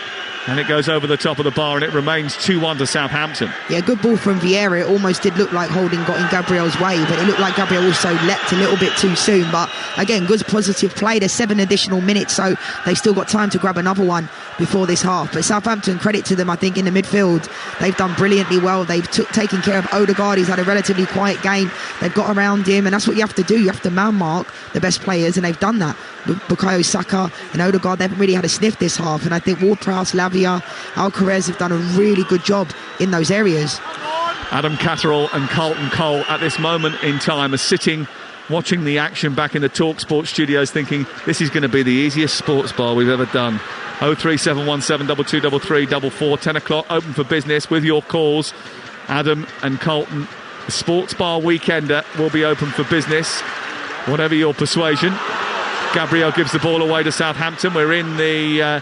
and it goes over the top of the bar, and it remains 2-1 to Southampton. Yeah, good ball from Vieira. It almost did look like Holding got in Gabriel's way, but it looked like Gabriel also leapt a little bit too soon. But again, good positive play. There's 7 additional minutes, so they've still got time to grab another one before this half. But Southampton, credit to them, I think in the midfield they've done brilliantly well. They've taken care of Ødegaard. He's had a relatively quiet game. They've got around him, and that's what you have to do. You have to man mark the best players, and they've done that. Bukayo Saka and Ødegaard, they haven't really had a sniff this half, and I think Ward-Prowse, Lavia, Alcaraz have done a really good job in those areas. Adam Catterall and Carlton Cole at this moment in time are sitting watching the action back in the Talksport studios, thinking this is going to be the easiest sports bar we've ever done. 03717 2233 10 o'clock, open for business with your calls. Adam and Carlton, the sports bar weekender will be open for business, whatever your persuasion. Gabriel gives the ball away to Southampton. We're in the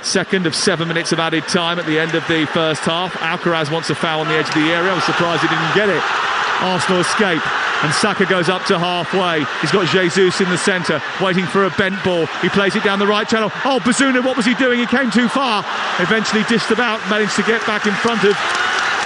second of 7 minutes of added time at the end of the first half. Alcaraz wants a foul on the edge of the area. I was surprised he didn't get it. Arsenal escape, and Saka goes up to halfway. He's got Jesus in the centre, waiting for a bent ball. He plays it down the right channel. Oh, Bazunu, what was he doing? He came too far. Eventually dished about, managed to get back in front of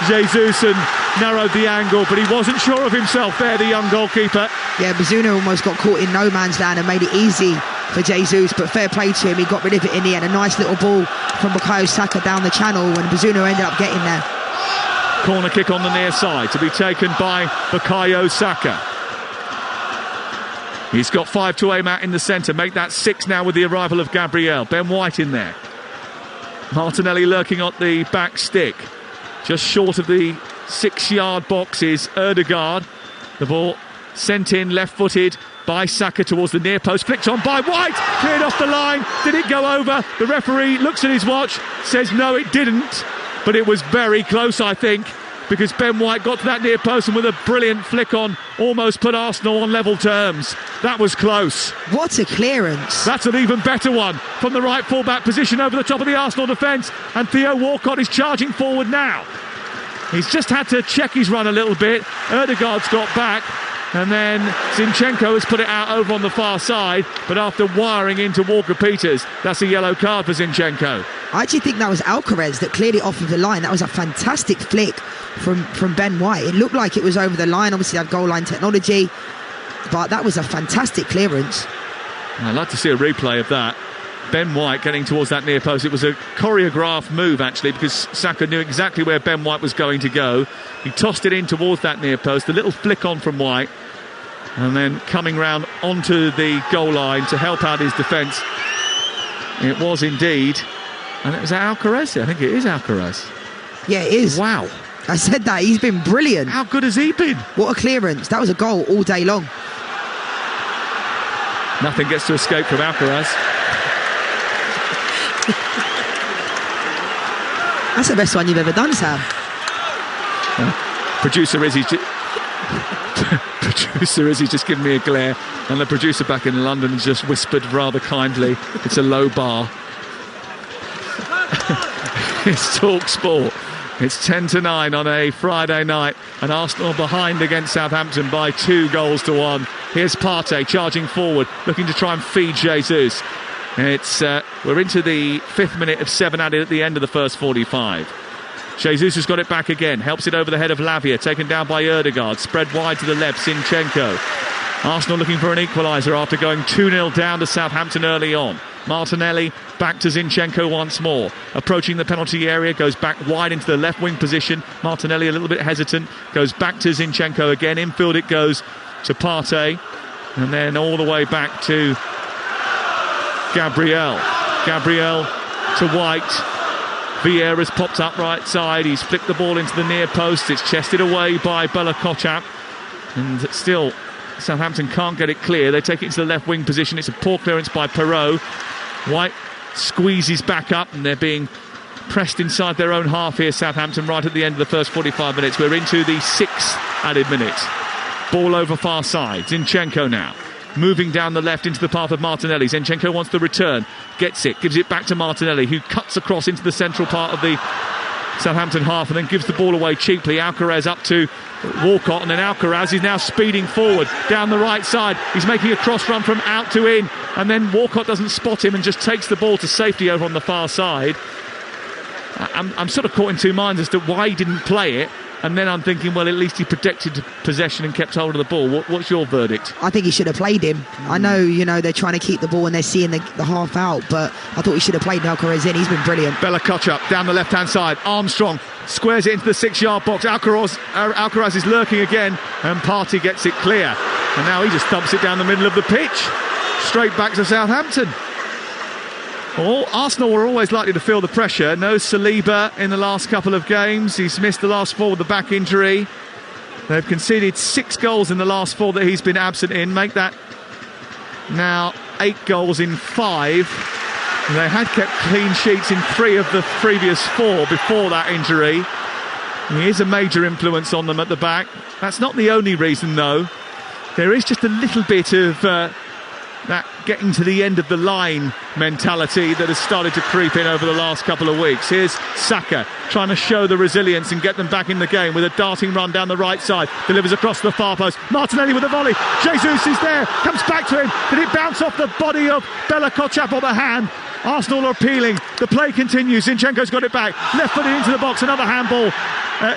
Jesus and narrowed the angle, but he wasn't sure of himself there, the young goalkeeper. Yeah, Bazunu almost got caught in no man's land and made it easy for Jesus, but fair play to him, he got rid of it in the end. A nice little ball from Bukayo Saka down the channel, and Bazunu ended up getting there. Corner kick on the near side to be taken by Bukayo Saka. He's got 5 to aim at in the centre, make that 6 now with the arrival of Gabriel. Ben White in there. Martinelli lurking at the back stick. Just short of the 6-yard box is Ødegaard. The ball sent in left-footed by Saka towards the near post, flicked on by White, cleared off the line. Did it go over? The referee looks at his watch, says no, it didn't, but it was very close, I think, because Ben White got to that near post and with a brilliant flick on almost put Arsenal on level terms. That was close. What a clearance. That's an even better one from the right full-back position over the top of the Arsenal defence, and Theo Walcott is charging forward now. He's just had to check his run a little bit. Ødegaard's got back, and then Zinchenko has put it out over on the far side, but after wiring into Walker-Peters, that's a yellow card for Zinchenko. I actually think that was Alcaraz that cleared it off of the line. That was a fantastic flick from Ben White. It looked like it was over the line. Obviously, they have goal line technology, but that was a fantastic clearance. I'd like to see a replay of that. Ben White getting towards that near post. It was a choreographed move, actually, because Saka knew exactly where Ben White was going to go. He tossed it in towards that near post. A little flick on from White, and then coming round onto the goal line to help out his defence. It was indeed. And it was Alcaraz. I think it is Alcaraz. Yeah, it is. Wow. I said that. He's been brilliant. How good has he been? What a clearance. That was a goal all day long. Nothing gets to escape from Alcaraz. That's the best one you've ever done, Sam. Producer Izzy's just given me a glare, and the producer back in London has just whispered rather kindly, it's a low bar. It's Talksport. It's 10-9 on a Friday night, and Arsenal behind against Southampton by 2-1. Here's Partey charging forward, looking to try and feed Jesus. We're into the 5th minute of 7 added at the end of the first 45. Jesus has got it back again, helps it over the head of Lavia, taken down by Ødegaard, spread wide to the left, Zinchenko. Arsenal looking for an equaliser after going 2-0 down to Southampton early on. Martinelli back to Zinchenko once more, approaching the penalty area, goes back wide into the left wing position. Martinelli a little bit hesitant, goes back to Zinchenko again, infield it goes to Partey, and then all the way back to Gabriel to White. Vieira's popped up right side, he's flicked the ball into the near post, it's chested away by Bella Kotchap, and still Southampton can't get it clear. They take it into the left wing position, it's a poor clearance by Perrault. White squeezes back up, and they're being pressed inside their own half here, Southampton, right at the end of the first 45 minutes. We're into the 6th added minute. Ball over far side. Zinchenko now moving down the left into the path of Martinelli. Zinchenko wants the return, gets it, gives it back to Martinelli, who cuts across into the central part of the Southampton half and then gives the ball away cheaply. Alcaraz up to Walcott, and then Alcaraz is now speeding forward down the right side. He's making a cross run from out to in, and then Walcott doesn't spot him and just takes the ball to safety over on the far side. I'm sort of caught in two minds as to why he didn't play it, and then I'm thinking, well, at least he protected possession and kept hold of the ball. What's your verdict? I think he should have played him. I know, they're trying to keep the ball and they're seeing the half out, but I thought he should have played Alcaraz in. He's been brilliant. Bella Kotchap down the left-hand side. Armstrong squares it into the 6-yard box. Alcaraz is lurking again, and Partey gets it clear. And now he just dumps it down the middle of the pitch, straight back to Southampton. Arsenal were always likely to feel the pressure. No Saliba in the last couple of games. He's missed the last 4 with the back injury. They've conceded 6 goals in the last 4 that he's been absent in. Make that now 8 goals in 5. They had kept clean sheets in 3 of the previous 4 before that injury. He is a major influence on them at the back. That's not the only reason, though. There is just a little bit of that getting to the end of the line mentality that has started to creep in over the last couple of weeks. Here's Saka trying to show the resilience and get them back in the game with a darting run down the right side. Delivers across the far post. Martinelli with a volley. Jesus is there. Comes back to him. Did it bounce off the body of Bella Kotchap or the hand? Arsenal are appealing. The play continues. Zinchenko's got it back. Left-footed into the box. Another handball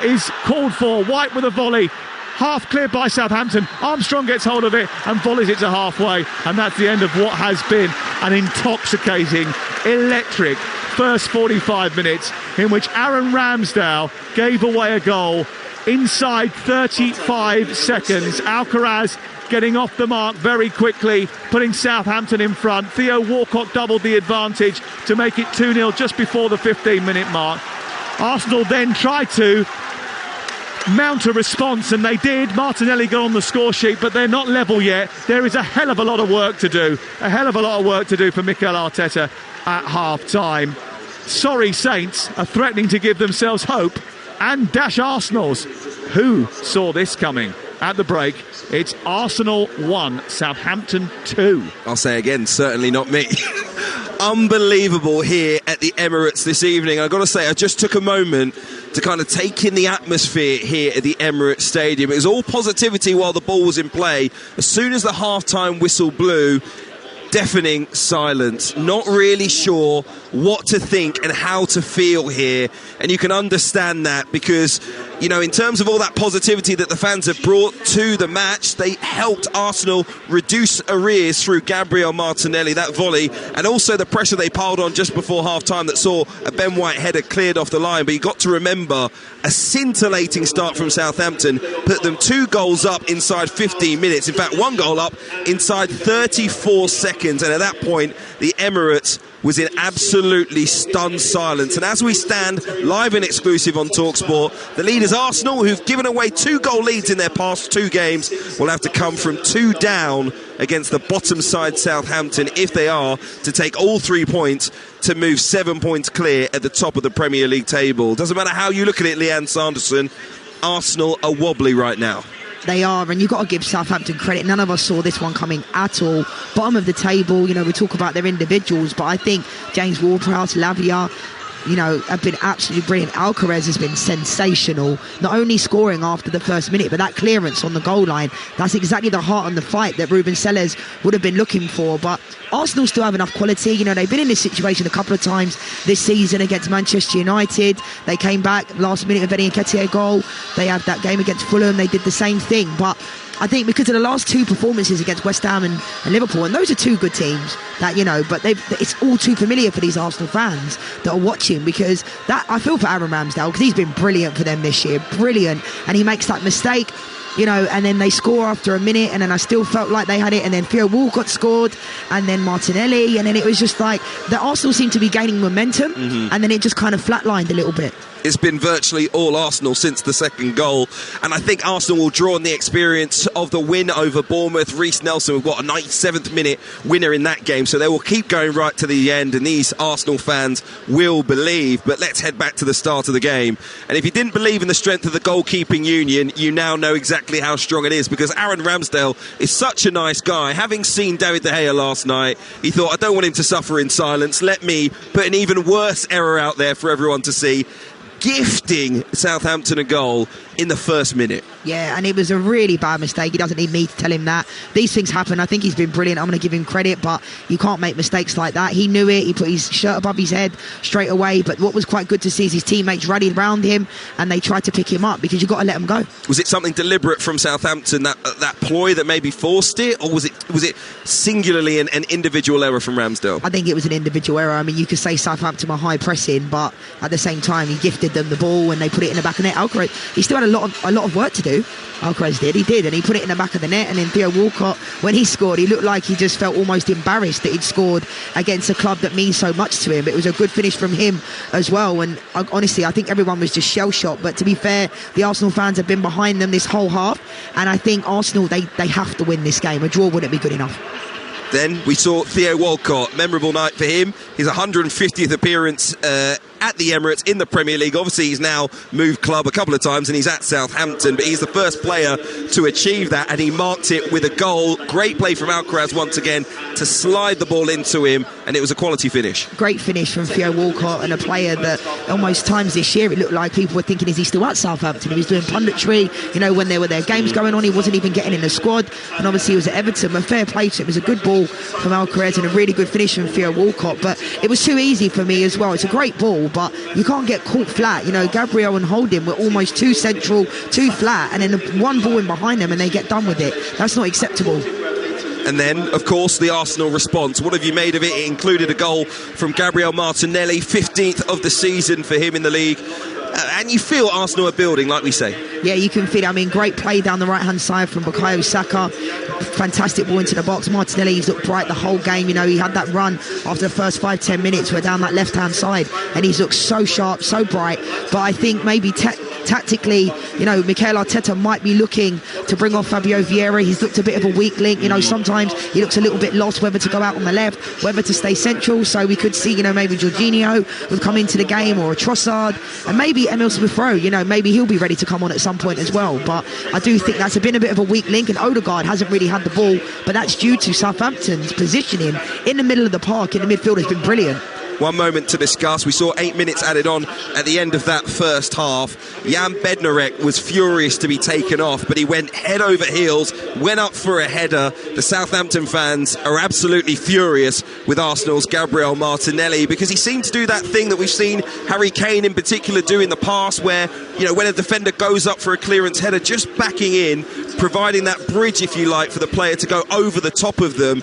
is called for. White with a volley. Half cleared by Southampton. Armstrong gets hold of it and volleys it to halfway, and that's the end of what has been an intoxicating, electric first 45 minutes in which Aaron Ramsdale gave away a goal inside 35 seconds. Alcaraz getting off the mark very quickly, putting Southampton in front. Theo Walcott doubled the advantage to make it 2-0 just before the 15-minute mark. Arsenal then tried to mount a response, and they did. Martinelli got on the score sheet, but they're not level yet. There is a hell of a lot of work to do. A hell of a lot of work to do for Mikel Arteta at half-time. Sorry Saints are threatening to give themselves hope, and dash Arsenal's. Who saw this coming? At the break, it's Arsenal 1, Southampton 2. I'll say again, certainly not me. Unbelievable here at the Emirates this evening. I've got to say, I just took a moment to kind of take in the atmosphere here at the Emirates Stadium. It was all positivity while the ball was in play. As soon as the half-time whistle blew, deafening silence. Not really sure what to think and how to feel here. And you can understand that because, in terms of all that positivity that the fans have brought to the match, they helped Arsenal reduce arrears through Gabriel Martinelli, that volley, and also the pressure they piled on just before half-time that saw a Ben White header cleared off the line. But you got to remember, a scintillating start from Southampton put them 2 goals up inside 15 minutes. In fact, 1 goal up inside 34 seconds. And at that point, the Emirates was in absolutely stunned silence. And as we stand live and exclusive on Talksport, the leaders Arsenal, who've given away 2-goal leads in their past 2 games, will have to come from 2 down against the bottom side Southampton if they are to take all 3 points to move 7 points clear at the top of the Premier League table. Doesn't matter how you look at it, Leanne Sanderson, Arsenal are wobbly right now. They are, and you've got to give Southampton credit. None of us saw this one coming at all. Bottom of the table, we talk about their individuals, but I think James Ward-Prowse, Lavia, have been absolutely brilliant. Alcaraz has been sensational, not only scoring after the first minute, but that clearance on the goal line. That's exactly the heart and the fight that Ruben Sellers would have been looking for. But Arsenal still have enough quality. They've been in this situation a couple of times this season against Manchester United. They came back last minute with Eddie Nketiah goal. They had that game against Fulham. They did the same thing. But I think because of the last 2 performances against West Ham and Liverpool, and those are 2 good teams that, but it's all too familiar for these Arsenal fans that are watching, because that I feel for Aaron Ramsdale, because he's been brilliant for them this year, brilliant, and he makes that mistake, and then they score after a minute, and then I still felt like they had it, and then Theo Walcott scored, and then Martinelli, and then it was just like the Arsenal seemed to be gaining momentum, and then it just kind of flatlined a little bit. It's been virtually all Arsenal since the second goal, and I think Arsenal will draw on the experience of the win over Bournemouth. Reece Nelson, we've got a 97th minute winner in that game, so they will keep going right to the end, and these Arsenal fans will believe. But let's head back to the start of the game, and if you didn't believe in the strength of the goalkeeping union, you now know exactly how strong it is, because Aaron Ramsdale is such a nice guy. Having seen David De Gea last night, he thought, I don't want him to suffer in silence, let me put an even worse error out there for everyone to see, gifting Southampton a goal in the first minute. Yeah, and it was a really bad mistake. He doesn't need me to tell him that. These things happen. I think he's been brilliant. I'm going to give him credit, but you can't make mistakes like that. He knew it. He put his shirt above his head straight away. But what was quite good to see is his teammates rallied around him and they tried to pick him up, because you've got to let him go. Was it something deliberate from Southampton, that ploy that maybe forced it, or was it singularly an individual error from Ramsdale? I think it was an individual error. I mean, you could say Southampton were high pressing, but at the same time, he gifted them the ball and they put it in the back of the net. Alcaraz, he still had a lot of work to do. Alcaraz did, and he put it in the back of the net. And then Theo Walcott, when he scored, he looked like he just felt almost embarrassed that he'd scored against a club that means so much to him. But it was a good finish from him as well, and honestly, I think everyone was just shell-shocked. But to be fair, the Arsenal fans have been behind them this whole half, and I think Arsenal, they have to win this game. A draw wouldn't be good enough. Then we saw Theo Walcott, memorable night for him, his 150th appearance at the Emirates in the Premier League. Obviously he's now moved club a couple of times and he's at Southampton, but he's the first player to achieve that, and he marked it with a goal. Great play from Alcaraz once again to slide the ball into him, and it was a quality finish. Great finish from Theo Walcott, and a player that almost times this year it looked like people were thinking, is he still at Southampton? He was doing punditry, when there were their games going on, he wasn't even getting in the squad, and obviously he was at Everton. A fair play to him. It was a good ball from Alcaraz and a really good finish from Theo Walcott, but it was too easy for me as well. It's a great ball, but you can't get caught flat. Gabriel and Holding were almost too central, too flat, and then one ball in behind them and they get done with it. That's not acceptable. And then, of course, the Arsenal response. What have you made of it? It included a goal from Gabriel Martinelli, 15th of the season for him in the league. And you feel Arsenal are building, like we say. Yeah, you can feel it. I mean, great play down the right-hand side from Bukayo Saka. Fantastic ball into the box. Martinelli's looked bright the whole game. He had that run after the first 5-10 minutes. We're down that left-hand side, and he's looked so sharp, so bright. But I think maybe tactically, Mikel Arteta might be looking to bring off Fabio Vieira. He's looked a bit of a weak link. Sometimes he looks a little bit lost whether to go out on the left, whether to stay central. So we could see, maybe Jorginho would come into the game, or a Trossard, and maybe Emil Smith-Rowe. Maybe he'll be ready to come on at some point as well. But I do think that's been a bit of a weak link, and Odegaard hasn't really had the ball, but that's due to Southampton's positioning in the middle of the park in the midfield has been brilliant. One moment to discuss. We saw 8 minutes added on at the end of that first half. Jan Bednarek was furious to be taken off, but he went head over heels, went up for a header. The Southampton fans are absolutely furious with Arsenal's Gabriel Martinelli, because he seemed to do that thing that we've seen Harry Kane in particular do in the past, where, when a defender goes up for a clearance header, just backing in, providing that bridge, if you like, for the player to go over the top of them.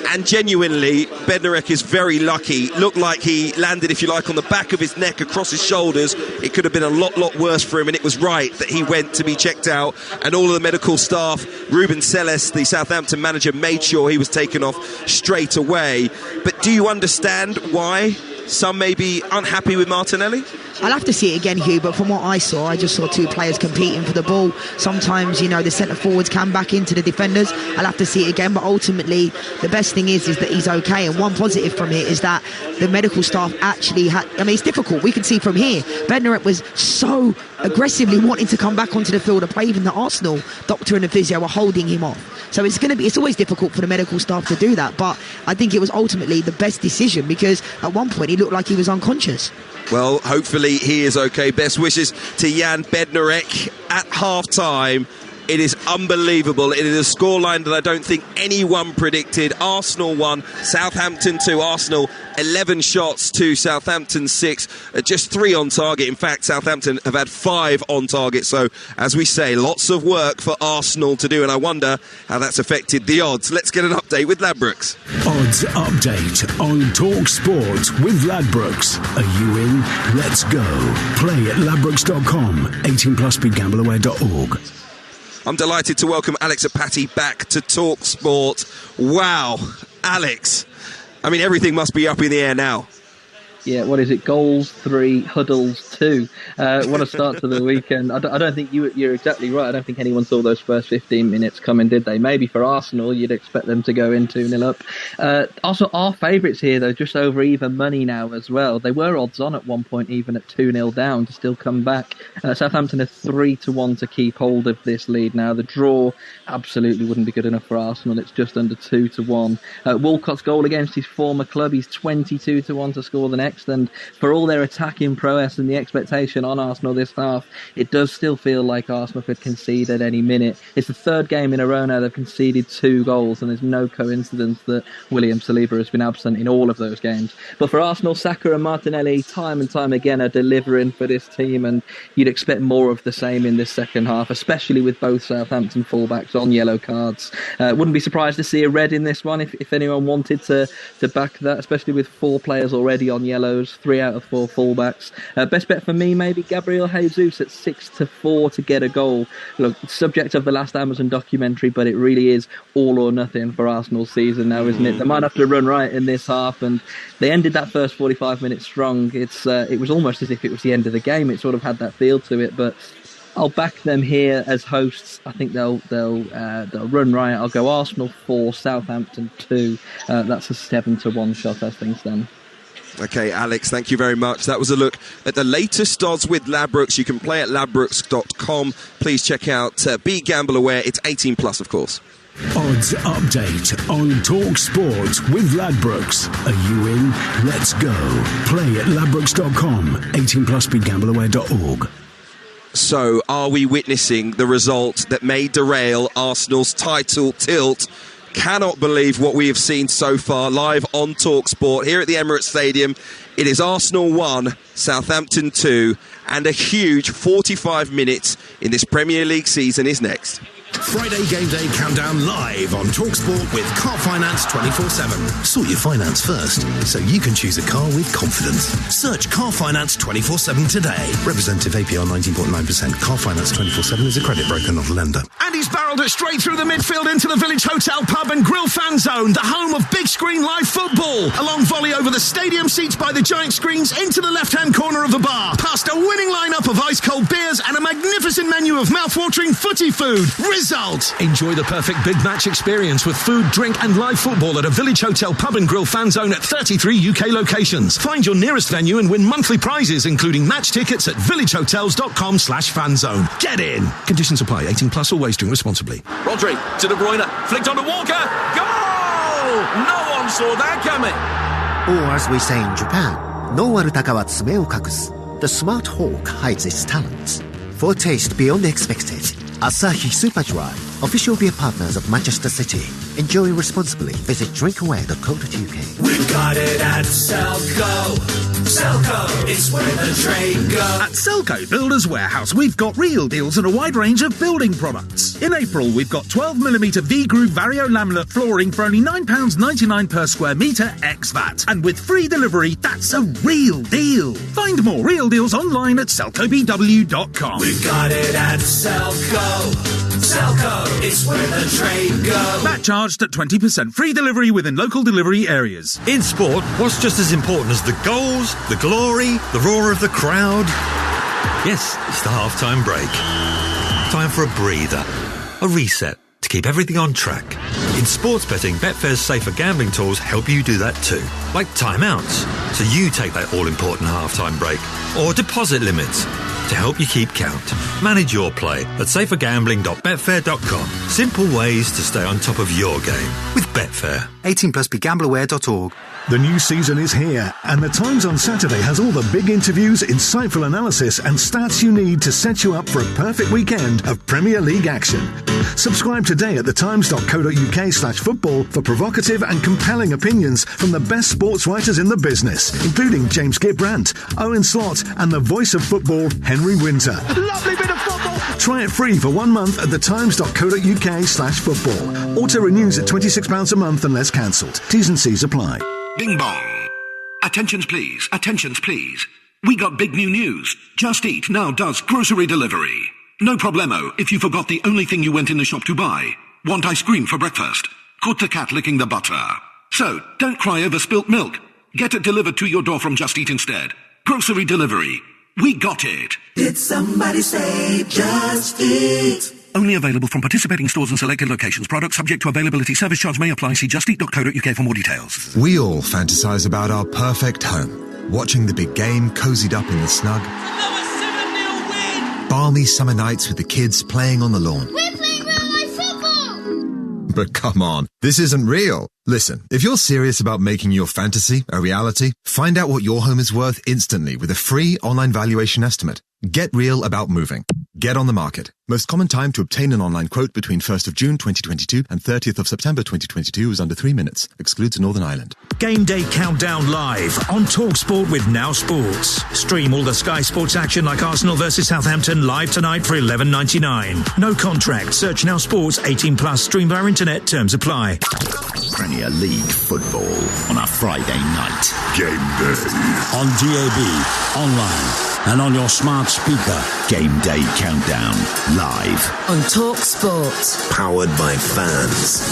And genuinely, Bednarek is very lucky. Looked like he landed, if you like, on the back of his neck, across his shoulders. It could have been a lot worse for him, and it was right that he went to be checked out. And all of the medical staff, Ruben Celes, the Southampton manager, made sure he was taken off straight away. But do you understand why some may be unhappy with Martinelli? I'll have to see it again, Hugh, but from what I saw, I just saw two players competing for the ball. Sometimes, the centre forwards can back into the defenders. I'll have to see it again, but ultimately the best thing is that he's okay. And one positive from it is that the medical staff actually had, it's difficult. We can see from here, Bednarek was so aggressively wanting to come back onto the field of play. Even the Arsenal doctor and the physio were holding him off. So it's always difficult for the medical staff to do that, but I think it was ultimately the best decision, because at one point he looked like he was unconscious. Well, hopefully he is okay. Best wishes to Jan Bednarek at half-time. It is unbelievable. It is a scoreline that I don't think anyone predicted. Arsenal 1, Southampton 2. Arsenal 11 shots to Southampton 6. Just 3 on target. In fact, Southampton have had 5 on target. So, as we say, lots of work for Arsenal to do. And I wonder how that's affected the odds. Let's get an update with Ladbrokes. Odds update on Talksport with Ladbrokes. Are you in? Let's go. Play at ladbrokes.com. 18+ begambleaware.org. I'm delighted to welcome Alex Apati back to Talksport. Wow, Alex. Everything must be up in the air now. what is it? Goals 3, huddles 2. What a start to the weekend. I don't think you're exactly right. I don't think anyone saw those first 15 minutes coming, did they? Maybe for Arsenal, you'd expect them to go in 2-0 up. Also, our favourites here, though, just over even money now as well. They were odds on at one point, even at 2-0 down, to still come back. Southampton are 3-1 to keep hold of this lead now. The draw absolutely wouldn't be good enough for Arsenal. It's just under 2-1. Walcott's goal against his former club, he's 22-1 to score the next, and for all their attacking prowess and the expectation on Arsenal this half, it does still feel like Arsenal could concede at any minute. It's the third game in a row now they've conceded 2 goals, and there's no coincidence that William Saliba has been absent in all of those games. But for Arsenal, Saka and Martinelli time and time again are delivering for this team, and you'd expect more of the same in this second half, especially with both Southampton fullbacks on yellow cards. Wouldn't be surprised to see a red in this one if anyone wanted to back that, especially with 4 players already on yellows, 3 out of 4 fullbacks. Best bet for me, maybe Gabriel Jesus at 6-4 to get a goal. Look, subject of the last Amazon documentary, but it really is all or nothing for Arsenal's season now, isn't it? They might have to run right in this half, and they ended that first 45 minutes strong. It was almost as if it was the end of the game. It sort of had that feel to it, but I'll back them here as hosts. I think they'll run right. I'll go Arsenal 4, Southampton 2. That's a 7-1 shot as things stand. Okay, Alex, thank you very much. That was a look at the latest odds with Ladbrokes. You can play at ladbrokes.com. Please check out Be Gamble Aware. It's 18 plus, of course. Odds update on Talksport with Ladbrokes. Are you in? Let's go. Play at ladbrokes.com. 18 plus. BeGambleAware.org. So, are we witnessing the result that may derail Arsenal's title tilt? Cannot believe what we have seen so far live on Talksport here at the Emirates Stadium. It is Arsenal 1, Southampton 2, and a huge 45 minutes in this Premier League season is next. Friday Game Day Countdown live on Talksport with Car Finance 24/7. Sort your finance first so you can choose a car with confidence. Search Car Finance 24/7 today. Representative APR 19.9%. Car Finance 24/7 is a credit broker, not a lender. And he's barrelled it straight through the midfield into the Village Hotel Pub and Grill Fan Zone, the home of big screen live football. A long volley over the stadium seats by the giant screens into the left-hand corner of the bar, past a winning lineup of ice-cold beers and a magnificent menu of mouth-watering footy food. Result! Enjoy the perfect big match experience with food, drink and live football at a Village Hotel Pub and Grill Fan Zone at 33 UK locations. Find your nearest venue and win monthly prizes, including match tickets at villagehotels.com/fanzone. Get in! Conditions apply. 18 plus. Always drink responsibly. Rodri to De Bruyne. Flicked onto Walker. Goal! No one saw that coming. Or as we say in Japan, no warutaka wa tsume o kakusu. The smart hawk hides its talents. For a taste beyond expected, Asahi Super Dry, official beer partners of Manchester City. Enjoy responsibly. Visit drinkaware.co.uk. We've got it at Selco. Selco, it's where the trade goes. At Selco Builders Warehouse, we've got real deals on a wide range of building products. In April, we've got 12mm V-Groove Vario laminate flooring for only £9.99 per square metre ex-VAT. And with free delivery, that's a real deal. Find more real deals online at selcobw.com. We've got it at Selco. Selco, it's where the trade goes. VAT charged at 20%. Free delivery within local delivery areas. In sport, what's just as important as the goals, the glory, the roar of the crowd? Yes, it's the half-time break. Time for a breather, a reset, to keep everything on track. In sports betting, Betfair's safer gambling tools help you do that too. Like timeouts, so you take that all-important half-time break. Or deposit limits, to help you keep count. Manage your play at safergambling.betfair.com. Simple ways to stay on top of your game with Betfair. 18 plus. BeGambleAware.org. The new season is here, and The Times on Saturday has all the big interviews, insightful analysis, and stats you need to set you up for a perfect weekend of Premier League action. Subscribe today at thetimes.co.uk/football for provocative and compelling opinions from the best sports writers in the business, including James Gibbrandt, Owen Slott, and the voice of football, Henry Winter. Lovely bit of football. Try it free for 1 month at thetimes.co.uk/football. Auto renews at £26 a month unless cancelled. T's and C's apply. Bing bong. Attentions please, attentions please. We got big new news. Just Eat now does grocery delivery. No problemo if you forgot the only thing you went in the shop to buy. Want ice cream for breakfast? Caught the cat licking the butter. So, don't cry over spilt milk. Get it delivered to your door from Just Eat instead. Grocery delivery. We got it. Did somebody say Just Eat? Only available from participating stores and selected locations. Product subject to availability. Service charge may apply. See justeat.co.uk for more details. We all fantasize about our perfect home. Watching the big game cozied up in the snug. Balmy summer nights with the kids playing on the lawn. We're playing real-life football! But come on, this isn't real. Listen, if you're serious about making your fantasy a reality, find out what your home is worth instantly with a free online valuation estimate. Get real about moving. Get on the market. Most common time to obtain an online quote between 1st of June 2022 and 30th of September 2022 is under 3 minutes. Excludes Northern Ireland. Game Day Countdown live on Talksport with Now Sports. Stream all the Sky Sports action like Arsenal versus Southampton live tonight for $11.99. No contract. Search Now Sports 18 plus. Stream via internet. Terms apply. Premier League football on a Friday night. Game Day. On DAB, online, and on your smart speaker. Game Day Countdown live on Talksport. Powered by fans.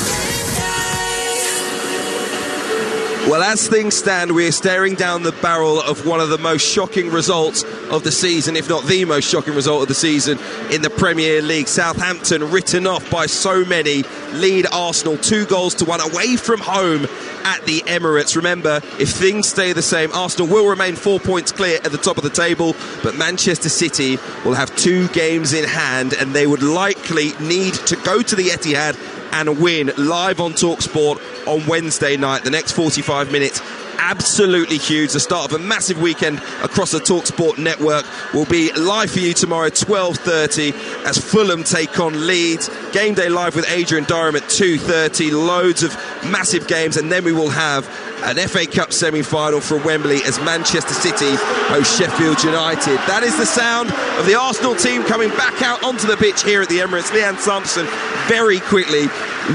Well, as things stand, we're staring down the barrel of one of the most shocking results of the season, if not the most shocking result of the season in the Premier League. Southampton written off by so many, lead Arsenal 2-1 away from home at the Emirates. Remember, if things stay the same, Arsenal will remain 4 points clear at the top of the table, but Manchester City will have 2 games in hand, and they would likely need to go to the Etihad and win. Live on Talksport on Wednesday night. The next 45 minutes, absolutely huge. The start of a massive weekend across the Talksport network. Will be live for you tomorrow, 12:30, as Fulham take on Leeds. Game Day live with Adrian Durham at 2:30. Loads of massive games, and then we will have an FA Cup semi-final from Wembley as Manchester City host Sheffield United. That is the sound of the Arsenal team coming back out onto the pitch here at the Emirates. Leanne Sanderson, very quickly,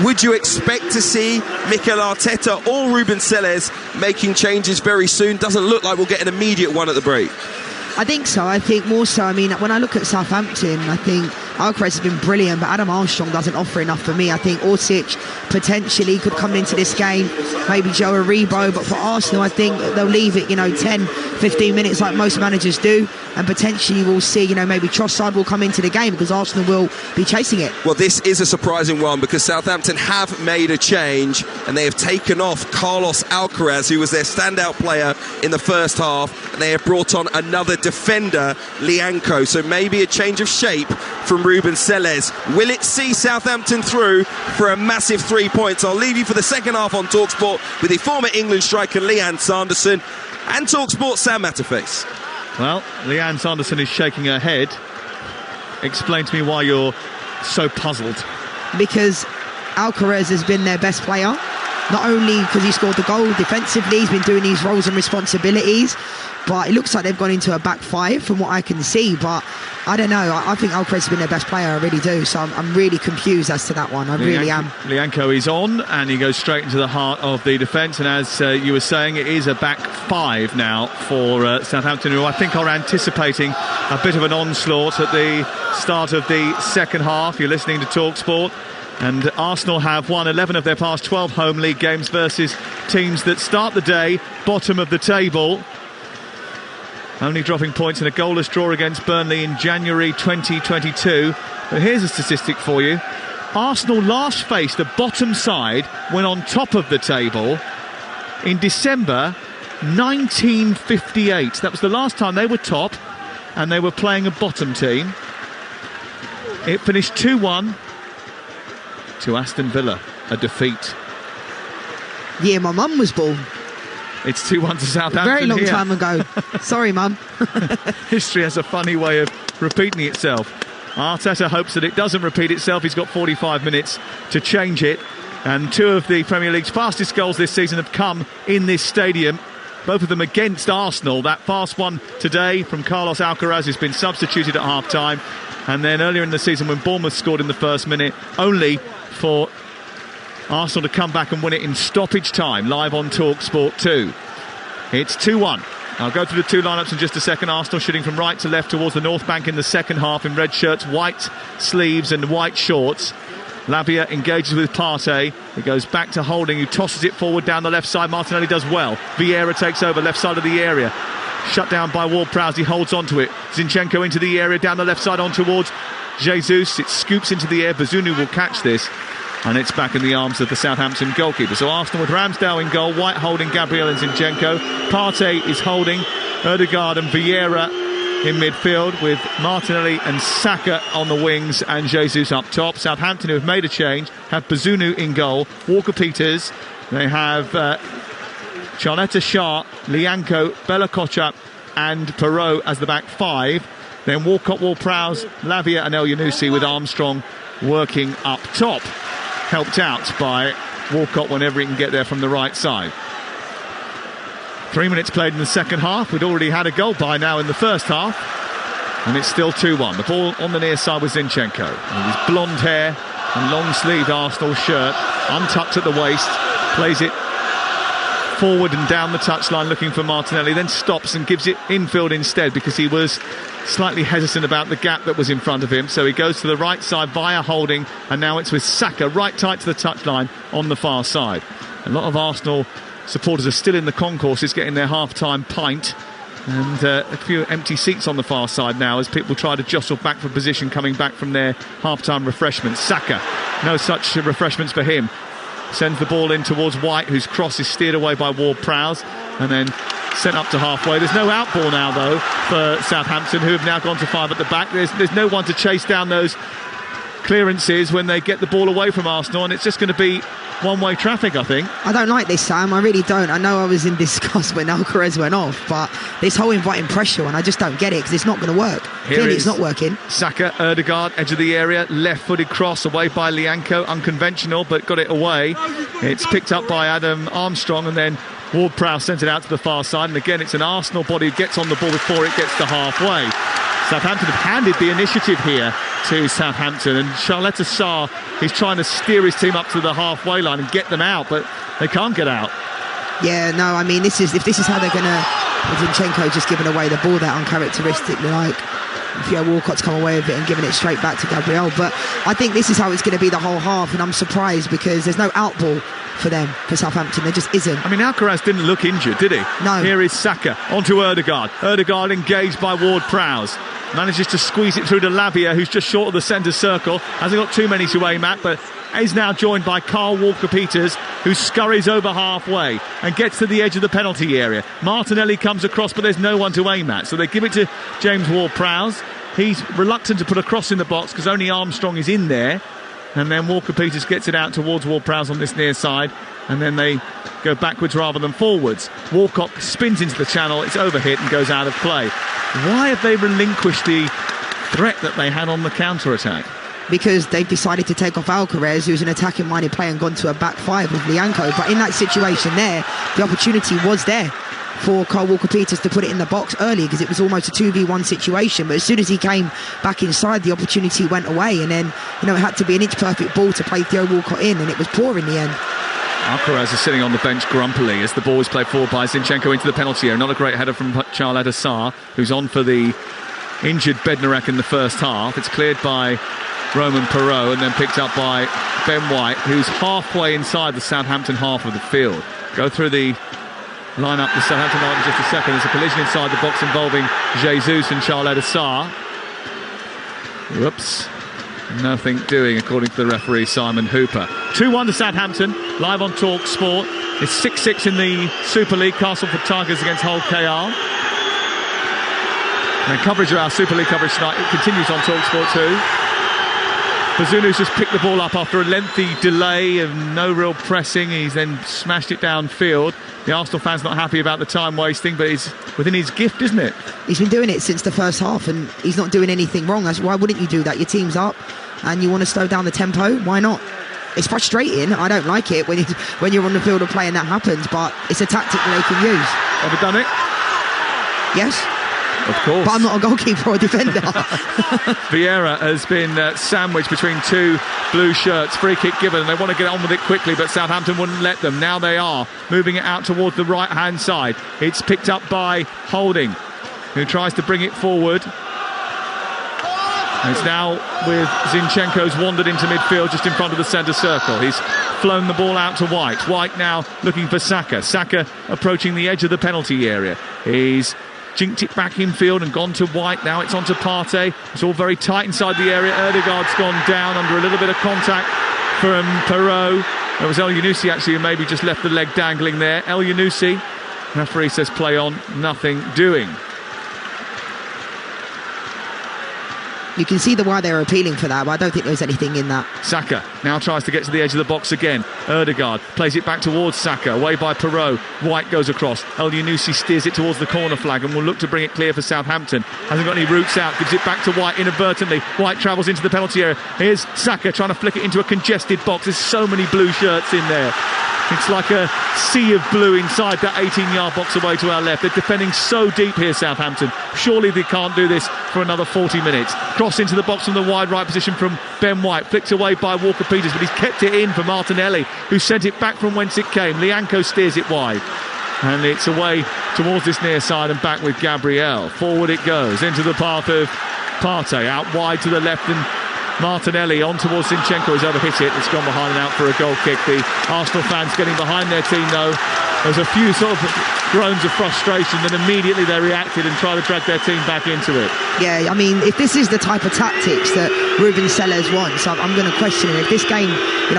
would you expect to see Mikel Arteta or Ruben Selles making changes very soon? Doesn't look like we'll get an immediate one at the break. I think so. I think more so. I mean, when I look at Southampton, I think Alcaraz has been brilliant, but Adam Armstrong doesn't offer enough for me. I think Orsic potentially could come into this game, maybe Joe Aribo, but for Arsenal, I think they'll leave it, 10, 15 minutes like most managers do, and potentially we'll see, maybe Trossard will come into the game because Arsenal will be chasing it. Well, this is a surprising one because Southampton have made a change and they have taken off Carlos Alcaraz, who was their standout player in the first half, and they have brought on another defender, Lianco. So maybe a change of shape from Ruben Selles. Will it see Southampton through for a massive 3 points? I'll leave you for the second half on Talksport with the former England striker Leanne Sanderson and Talksport Sam Matterface. Well, Leanne Sanderson is shaking her head. Explain to me why you're so puzzled. Because Alcaraz has been their best player, not only because he scored the goal defensively, he's been doing these roles and responsibilities, but it looks like they've gone into a back five from what I can see. But I don't know, I think Alcaraz has been their best player, I really do, so I'm really confused as to that one. I really am. Lianco is on and he goes straight into the heart of the defence, and as you were saying, it is a back five now for Southampton, who I think are anticipating a bit of an onslaught at the start of the second half. You're listening to TalkSport, and Arsenal have won 11 of their past 12 home league games versus teams that start the day bottom of the table, only dropping points in a goalless draw against Burnley in January 2022. But here's a statistic for you. Arsenal last faced the bottom side when on top of the table in December 1958. That was the last time they were top and they were playing a bottom team. It finished 2-1 to Aston Villa, a defeat. Yeah, my mum was born. It's 2-1 to Southampton. Very long time ago. Sorry, Mum. History has a funny way of repeating itself. Arteta hopes that it doesn't repeat itself. He's got 45 minutes to change it. And two of the Premier League's fastest goals this season have come in this stadium. Both of them against Arsenal. That fast one today from Carlos Alcaraz has been substituted at half-time. And then earlier in the season when Bournemouth scored in the first minute, only for Arsenal to come back and win it in stoppage time, live on Talksport 2. It's 2-1. I'll go through the two lineups in just a second. Arsenal shooting from right to left towards the North Bank in the second half in red shirts, white sleeves and white shorts. Lavia engages with Partey. It goes back to Holding, who tosses it forward down the left side. Martinelli does well. Vieira takes over, left side of the area. Shut down by Ward-Prowse, he holds onto it. Zinchenko into the area, down the left side on towards Jesus. It scoops into the air. Bazunu will catch this, and it's back in the arms of the Southampton goalkeeper. So Arsenal with Ramsdale in goal, White holding Gabriel and Zinchenko. Partey is holding, Ødegaard and Vieira in midfield, with Martinelli and Saka on the wings and Jesus up top. Southampton, who have made a change, have Bazunu in goal, Walker-Peters. They have Charletta Shah, Lianco, Bella Kochap and Perot as the back five. Then Walcott, Ward-Prowse, Lavia and El Yunusi, with Armstrong working up top, helped out by Walcott whenever he can get there from the right side. 3 minutes played in the second half. We'd already had a goal by now in the first half, and it's still 2-1. The ball on the near side with Zinchenko. And his blonde hair and long-sleeved Arsenal shirt, untucked at the waist, plays it forward and down the touchline looking for Martinelli, then stops and gives it infield instead because he was slightly hesitant about the gap that was in front of him. So he goes to the right side via Holding, and now it's with Saka right tight to the touchline on the far side. A lot of Arsenal supporters are still in the concourses getting their half-time pint, and a few empty seats on the far side now as people try to jostle back for position coming back from their half-time refreshments. Saka, no such refreshments for him. Sends the ball in towards White, whose cross is steered away by Ward-Prowse and then sent up to halfway. There's no out ball now, though, for Southampton, who have now gone to five at the back. There's no one to chase down those clearances when they get the ball away from Arsenal, and it's just going to be one-way traffic, I think. I don't like this, Sam. I really don't. I know I was in disgust when Alcaraz went off, but this whole inviting pressure, and I just don't get it because it's not going to work. Clearly it's not working. Saka, Ødegaard, edge of the area, left-footed cross away by Lianco, unconventional, but got it away. It's picked up by Adam Armstrong, and then Ward-Prowse sent it out to the far side, and again it's an Arsenal body who gets on the ball before it gets to halfway. Southampton have handed the initiative here to Southampton, and Charletta Shah is trying to steer his team up to the halfway line and get them out, but they can't get out. Yeah, no, I mean, if this is how they're going to... Zinchenko just giving away the ball there uncharacteristically, like Theo Walcott's come away with it and giving it straight back to Gabriel. But I think this is how it's going to be the whole half, and I'm surprised because there's no out ball for them, for Southampton. There just isn't. I mean, Alcaraz didn't look injured, did he? No. Here is Saka onto Ødegaard. Ødegaard engaged by Ward-Prowse. Manages to squeeze it through to Lavia, who's just short of the centre circle. Hasn't got too many to aim at, but is now joined by Carl Walker-Peters, who scurries over halfway and gets to the edge of the penalty area. Martinelli comes across, but there's no one to aim at. So they give it to James Ward-Prowse. He's reluctant to put a cross in the box because only Armstrong is in there. And then Walker-Peters gets it out towards Ward-Prowse on this near side. And then they go backwards rather than forwards. Walcott spins into the channel. It's overhit and goes out of play. Why have they relinquished the threat that they had on the counter-attack? Because they've decided to take off Alcaraz, who's an attacking-minded player, and gone to a back five with Lianco. But in that situation there, the opportunity was there for Carl Walker-Peters to put it in the box early because it was almost a 2v1 situation. But as soon as he came back inside, the opportunity went away. And then, it had to be an inch-perfect ball to play Theo Walcott in, and it was poor in the end. Alcaraz is sitting on the bench grumpily as the ball is played forward by Zinchenko into the penalty area. Not a great header from Charletta Shah, who's on for the injured Bednarek in the first half. It's cleared by Roman Perot and then picked up by Ben White, who's halfway inside the Southampton half of the field. Go through the line-up, the Southampton line in just a second. There's a collision inside the box involving Jesus and Charletta Shah. Whoops. Nothing doing, according to the referee, Simon Hooper. 2-1 to Southampton, live on Talksport. It's 6-6 in the Super League, Castleford Tigers against Hull KR. And coverage of our Super League coverage tonight, it continues on Talksport too. Bazunu's just picked the ball up after a lengthy delay and no real pressing. He's then smashed it downfield. The Arsenal fans not happy about the time wasting, but it's within his gift, isn't it? He's been doing it since the first half, and he's not doing anything wrong. Why wouldn't you do that? Your team's up, and you want to slow down the tempo. Why not? It's frustrating. I don't like it when you're on the field of play and that happens, but it's a tactic that they can use. Ever done it? Yes. Of course. But I'm not a goalkeeper or a defender. Vieira has been sandwiched between two blue shirts. Free kick given, and they want to get on with it quickly, but Southampton wouldn't let them. Now they are moving it out towards the right-hand side. It's picked up by Holding, who tries to bring it forward. It's now with Zinchenko's wandered into midfield just in front of the centre circle. He's flown the ball out to White. White now looking for Saka. Saka approaching the edge of the penalty area. He's jinked it back infield and gone to White. Now it's on to Partey. It's all very tight inside the area. Ødegaard's gone down under a little bit of contact from Perrault. It was El Yunusi actually who maybe just left the leg dangling there. El Yunusi, referee says play on, nothing doing. You can see why they were appealing for that, but I don't think there was anything in that. Saka now tries to get to the edge of the box again. Ødegaard plays it back towards Saka, away by Perrault. White goes across. El Yunusi steers it towards the corner flag and will look to bring it clear for Southampton. Hasn't got any routes out, gives it back to White inadvertently. White travels into the penalty area. Here's Saka trying to flick it into a congested box. There's so many blue shirts in there. It's like a sea of blue inside that 18-yard box away to our left. They're defending so deep here, Southampton. Surely they can't do this for another 40 minutes. Cross into the box from the wide right position from Ben White. Flicked away by Walker-Peters, but he's kept it in for Martinelli, who sent it back from whence it came. Lianco steers it wide. And it's away towards this near side and back with Gabriel. Forward it goes into the path of Partey. Out wide to the left and Martinelli on towards Zinchenko. He's overhit it. It's gone behind and out for a goal kick. The Arsenal fans getting behind their team though. There's a few sort of groans of frustration, then immediately they reacted and tried to drag their team back into it. Yeah, I mean, if this is the type of tactics that Ruben Sellers wants, I'm going to question him. If this game,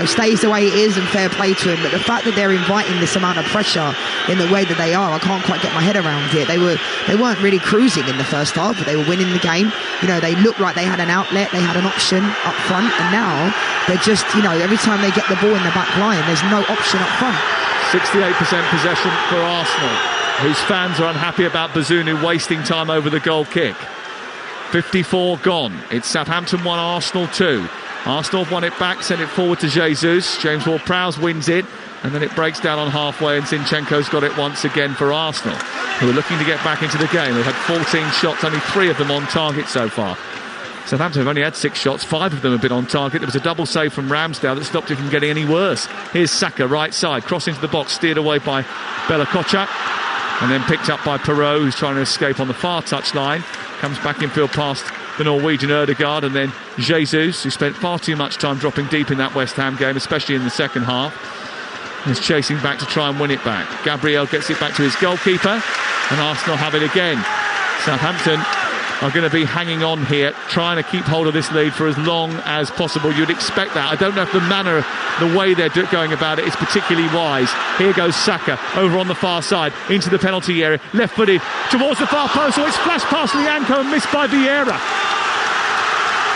stays the way it is, and fair play to him, but the fact that they're inviting this amount of pressure in the way that they are, I can't quite get my head around it. They weren't really cruising in the first half, but they were winning the game. They looked like they had an outlet, they had an option up front, and now they're just, every time they get the ball in the back line, there's no option up front. 68% possession for Arsenal, whose fans are unhappy about Bazunu wasting time over the goal kick. 54 gone. It's Southampton 1, Arsenal 2. Arsenal won it back, sent it forward to Jesus. James Ward-Prowse wins it, and then it breaks down on halfway, and Zinchenko's got it once again for Arsenal, who are looking to get back into the game. They've had 14 shots, only 3 of them on target so far. Southampton have only had 6 shots, 5 of them have been on target. There was a double save from Ramsdale that stopped it from getting any worse. Here's Saka, right side, cross into the box, steered away by Bella Kotchap, and then picked up by Perrault, who's trying to escape on the far touchline. Comes back infield past the Norwegian Ødegaard, and then Jesus, who spent far too much time dropping deep in that West Ham game, especially in the second half, is chasing back to try and win it back. Gabriel gets it back to his goalkeeper, and Arsenal have it again. Southampton are going to be hanging on here, trying to keep hold of this lead for as long as possible. You'd expect that. I don't know if the way they're going about it is particularly wise. Here goes Saka over on the far side into the penalty area, left-footed towards the far post. Oh, it's flashed past Lianco and missed by Vieira.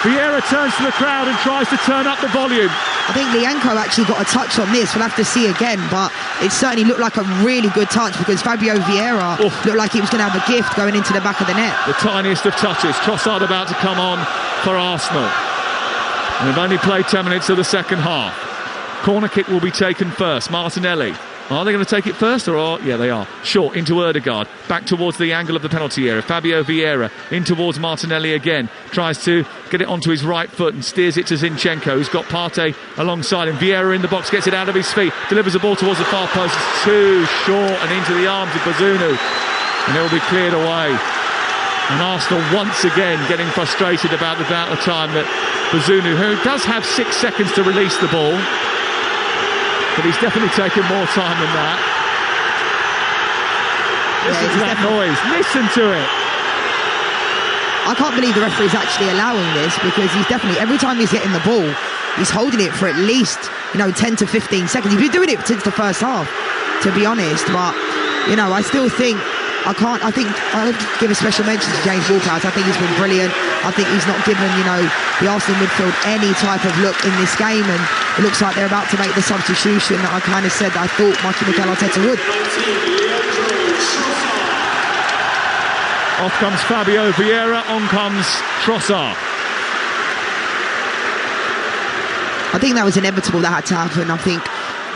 Vieira turns to the crowd and tries to turn up the volume. I think Lianco actually got a touch on this. We'll have to see again, but it certainly looked like a really good touch, because Fabio Vieira looked like he was going to have a gift going into the back of the net. The tiniest of touches. Trossard about to come on for Arsenal. And they've only played 10 minutes of the second half. Corner kick will be taken first. Martinelli. Are they going to take it first? Yeah, they are. Short into Ødegaard. Back towards the angle of the penalty area. Fabio Vieira in towards Martinelli again. Tries to get it onto his right foot and steers it to Zinchenko, who's got Partey alongside him. Vieira in the box, gets it out of his feet. Delivers the ball towards the far post. It's too short and into the arms of Bazunu. And it will be cleared away. And Arsenal once again getting frustrated about the amount of time that Bazunu, who does have 6 seconds to release the ball, but he's definitely taken more time than that. Listen to that noise. Listen to it. I can't believe the referee's actually allowing this, because he's definitely, every time he's getting the ball, he's holding it for at least 10 to 15 seconds. He's been doing it since the first half, to be honest. But I still think I think I'll give a special mention to James Ward-Prowse. I think he's been brilliant. I think he's not given, the Arsenal midfield any type of look in this game, and it looks like they're about to make the substitution that I kind of said that I thought Mikel Arteta would. Off comes Fabio Vieira, on comes Trossard. I think that was inevitable, that had to happen. I think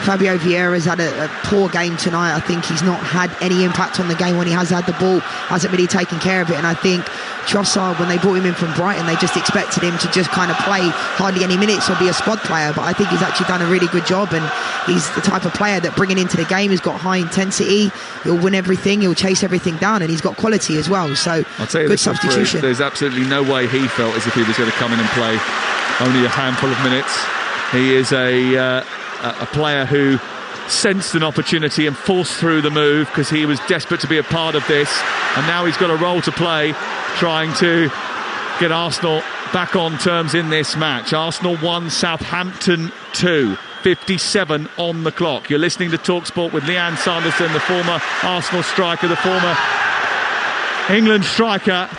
Fabio Vieira's had a poor game tonight. I think he's not had any impact on the game when he has had the ball, hasn't really taken care of it. And I think Trossard, when they brought him in from Brighton, they just expected him to just kind of play hardly any minutes or be a squad player, but I think he's actually done a really good job, and he's the type of player that bringing into the game, he's got high intensity, he'll win everything, he'll chase everything down, and he's got quality as well, so I'll tell you, good substitution. There's absolutely no way he felt as if he was going to come in and play only a handful of minutes. He is a player who sensed an opportunity and forced through the move because he was desperate to be a part of this, and now he's got a role to play trying to get Arsenal back on terms in this match. Arsenal 1, Southampton 2. 57 on the clock. You're listening to Talksport with Leanne Sanderson, the former Arsenal striker, the former England striker,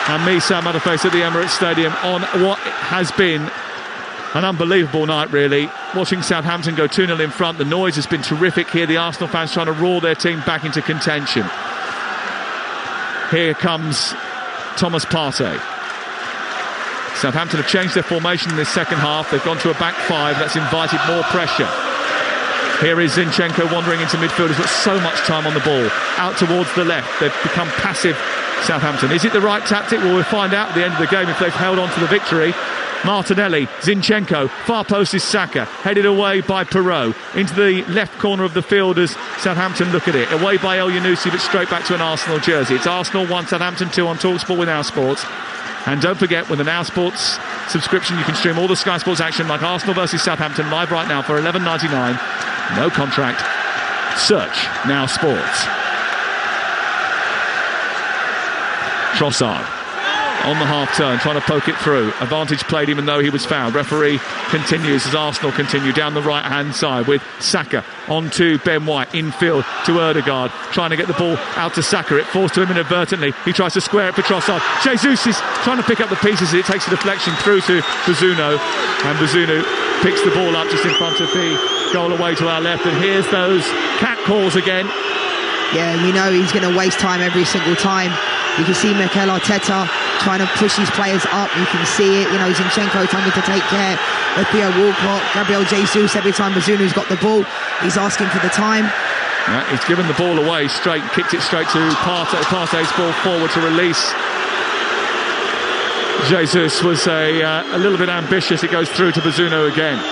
and me, Sam Motherface, at the Emirates Stadium on what has been an unbelievable night, really. Watching Southampton go 2-0 in front. The noise has been terrific here. The Arsenal fans trying to roar their team back into contention. Here comes Thomas Partey. Southampton have changed their formation in this second half. They've gone to a back five. That's invited more pressure. Here is Zinchenko wandering into midfield. He's got so much time on the ball. Out towards the left. They've become passive, Southampton. Is it the right tactic? Well, we'll find out at the end of the game if they've held on to the victory. Martinelli, Zinchenko, far post is Saka, headed away by Perrault, into the left corner of the field as Southampton look at it, away by El Yunusi, but straight back to an Arsenal jersey. It's Arsenal 1, Southampton 2 on Talksport with Now Sports. And don't forget, with the Now Sports subscription, you can stream all the Sky Sports action like Arsenal versus Southampton live right now for $11.99. No contract. Search Now Sports. Trossard on the half-turn, trying to poke it through. Advantage played even though he was fouled. Referee continues as Arsenal continue down the right-hand side with Saka on to Ben White, infield to Ødegaard, trying to get the ball out to Saka. It falls to him inadvertently. He tries to square it for Trossard. Jesus is trying to pick up the pieces. It takes a deflection through to Bazunu, and Bazunu picks the ball up just in front of the goal away to our left. And here's those cat calls again. Yeah, we know he's going to waste time every single time. You can see Mikel Arteta trying to push his players up. You can see it. You know, Zinchenko having to take care of Theo Walcott, Gabriel Jesus. Every time Bazunu's got the ball, he's asking for the time. Yeah, he's given the ball away straight, kicked it straight to Partey. Partey's ball forward to release. Jesus was a little bit ambitious. It goes through to Bazunu again.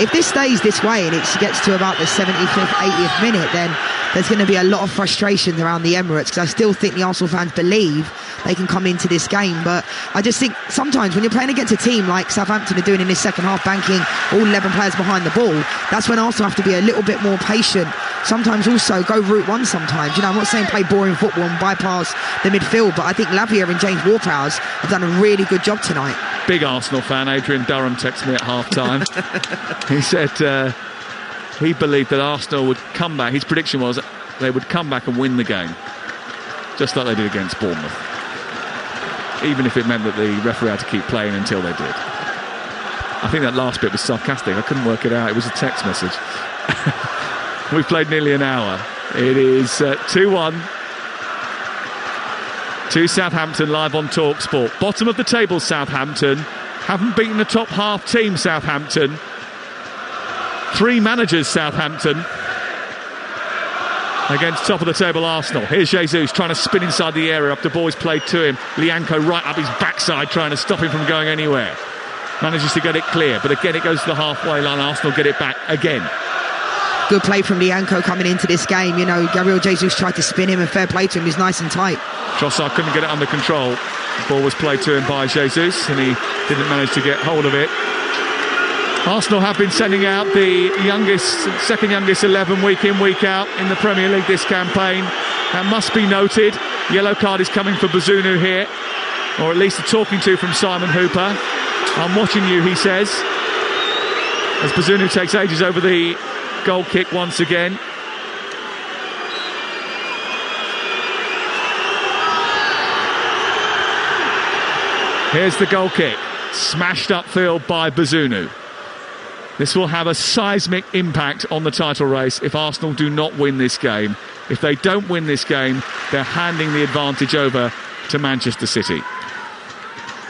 If this stays this way and it gets to about the 75th, 80th minute, then there's going to be a lot of frustration around the Emirates, because I still think the Arsenal fans believe they can come into this game. But I just think sometimes when you're playing against a team like Southampton are doing in this second half, banking all 11 players behind the ball, that's when Arsenal have to be a little bit more patient. Sometimes also go route one sometimes. You know, I'm not saying play boring football and bypass the midfield, but I think Lavia and James Ward-Prowse have done a really good job tonight. Big Arsenal fan, Adrian Durham, texted me at half-time. He said he believed that Arsenal would come back. His prediction was they would come back and win the game, just like they did against Bournemouth, even if it meant that the referee had to keep playing until they did. I think that last bit was sarcastic. I couldn't work it out. It was a text message. We've played nearly an hour. It is 2-1 to Southampton live on Talksport. Bottom of the table, Southampton. Haven't beaten a top half team, Southampton. 3 managers, Southampton, against top of the table Arsenal. Here's Jesus trying to spin inside the area after the ball is played to him. Lianco right up his backside trying to stop him from going anywhere. Manages to get it clear, but again it goes to the halfway line. Arsenal get it back again. Good play from Lianco coming into this game. You know, Gabriel Jesus tried to spin him, and fair play to him. He's nice and tight. Trossard couldn't get it under control. The ball was played to him by Jesus, and he didn't manage to get hold of it. Arsenal have been sending out the second youngest 11 week in, week out in the Premier League this campaign. That must be noted. Yellow card is coming for Bazunu here, or at least a talking to from Simon Hooper. I'm watching you, he says, as Bazunu takes ages over the goal kick once again. Here's the goal kick, smashed upfield by Bazunu. This will have a seismic impact on the title race if Arsenal do not win this game. If they don't win this game, they're handing the advantage over to Manchester City.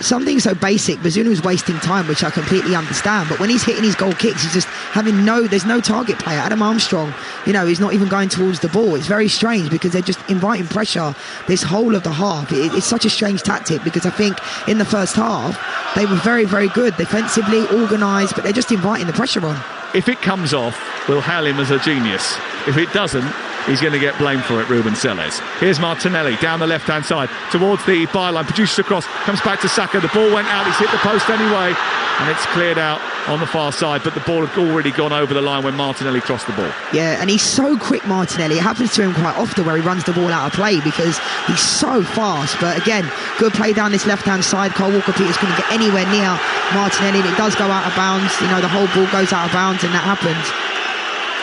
something so basic. Bazunu's wasting time, which I completely understand, but when he's hitting his goal kicks, he's just having there's no target player. Adam Armstrong, he's not even going towards the ball. It's very strange because they're just inviting pressure this whole of the half. It's such a strange tactic because I think in the first half they were very, very good defensively, organised, but they're just inviting the pressure on. If it comes off, we'll hail him as a genius. If it doesn't, he's going to get blamed for it, Ruben Selles. Here's Martinelli down the left-hand side towards the byline, produces a cross, comes back to Saka. The ball went out, he's hit the post anyway, and it's cleared out on the far side, but the ball had already gone over the line when Martinelli crossed the ball. Yeah, and he's so quick, Martinelli. It happens to him quite often where he runs the ball out of play because he's so fast. But again, good play down this left-hand side. Kyle Walker-Peters couldn't get anywhere near Martinelli, and it does go out of bounds. The whole ball goes out of bounds, and that happens.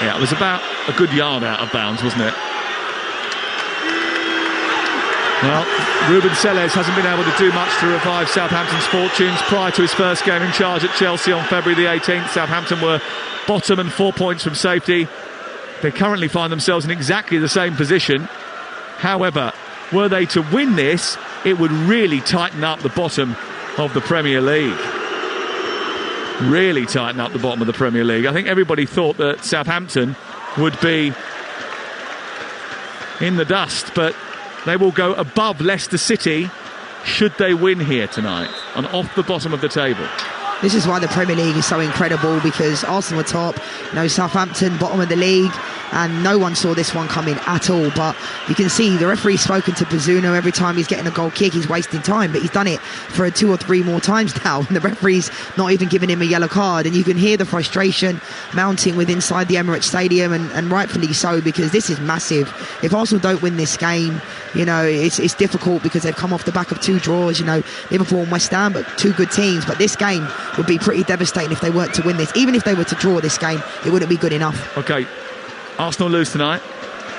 Yeah, it was about a good yard out of bounds, wasn't it? Well, Ruben Selles hasn't been able to do much to revive Southampton's fortunes. Prior to his first game in charge at Chelsea on February the 18th, Southampton were bottom and 4 points from safety. They currently find themselves in exactly the same position. However, were they to win this, it would really tighten up the bottom of the Premier League. Really tighten up the bottom of the Premier League. I think everybody thought that Southampton would be in the dust, but they will go above Leicester City should they win here tonight and off the bottom of the table. This is why the Premier League is so incredible, because Arsenal are top, Southampton bottom of the league, and no one saw this one coming at all. But you can see the referee's spoken to Bazunu. Every time he's getting a goal kick, he's wasting time, but he's done it for 2 or 3 more times now, and the referee's not even giving him a yellow card. And you can hear the frustration mounting with inside the Emirates Stadium, and rightfully so, because this is massive. If Arsenal don't win this game, it's difficult because they've come off the back of 2 draws, Liverpool and West Ham, but 2 good teams. But this game would be pretty devastating if they weren't to win this. Even if they were to draw this game, it wouldn't be good enough. Okay, Arsenal lose tonight.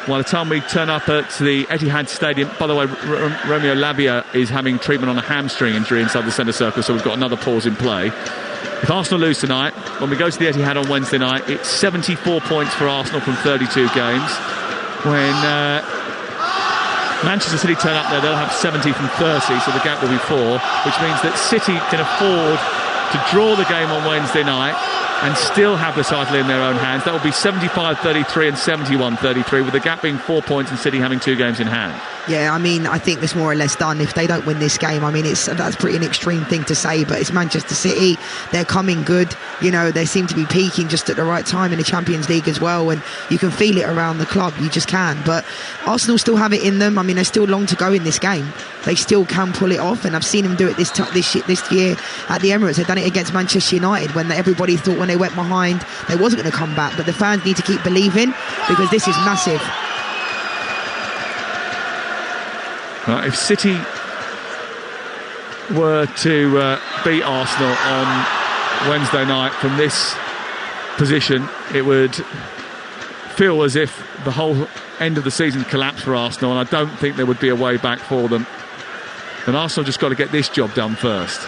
By the time we turn up at the Etihad Stadium, by the way, Romeo Lavia is having treatment on a hamstring injury inside the centre circle, so we've got another pause in play. If Arsenal lose tonight, when we go to the Etihad on Wednesday night, it's 74 points for Arsenal from 32 games. When Manchester City turn up there, they'll have 70 from 30, so the gap will be 4, which means that City can afford to draw the game on Wednesday night and still have the title in their own hands. That will be 75-33 and 71-33, with the gap being 4 points and City having 2 games in hand. Yeah, I think it's more or less done if they don't win this game. That's pretty an extreme thing to say, but it's Manchester City. They're coming good. They seem to be peaking just at the right time in the Champions League as well, and you can feel it around the club. You just can. But Arsenal still have it in them. There's still long to go in this game. They still can pull it off, and I've seen them do it this year at the Emirates. They've done it against Manchester United when everybody thought when they went behind they wasn't going to come back. But the fans need to keep believing, because this is massive. If City were to beat Arsenal on Wednesday night from this position, it would feel as if the whole end of the season collapsed for Arsenal, and I don't think there would be a way back for them. And Arsenal just got to get this job done first.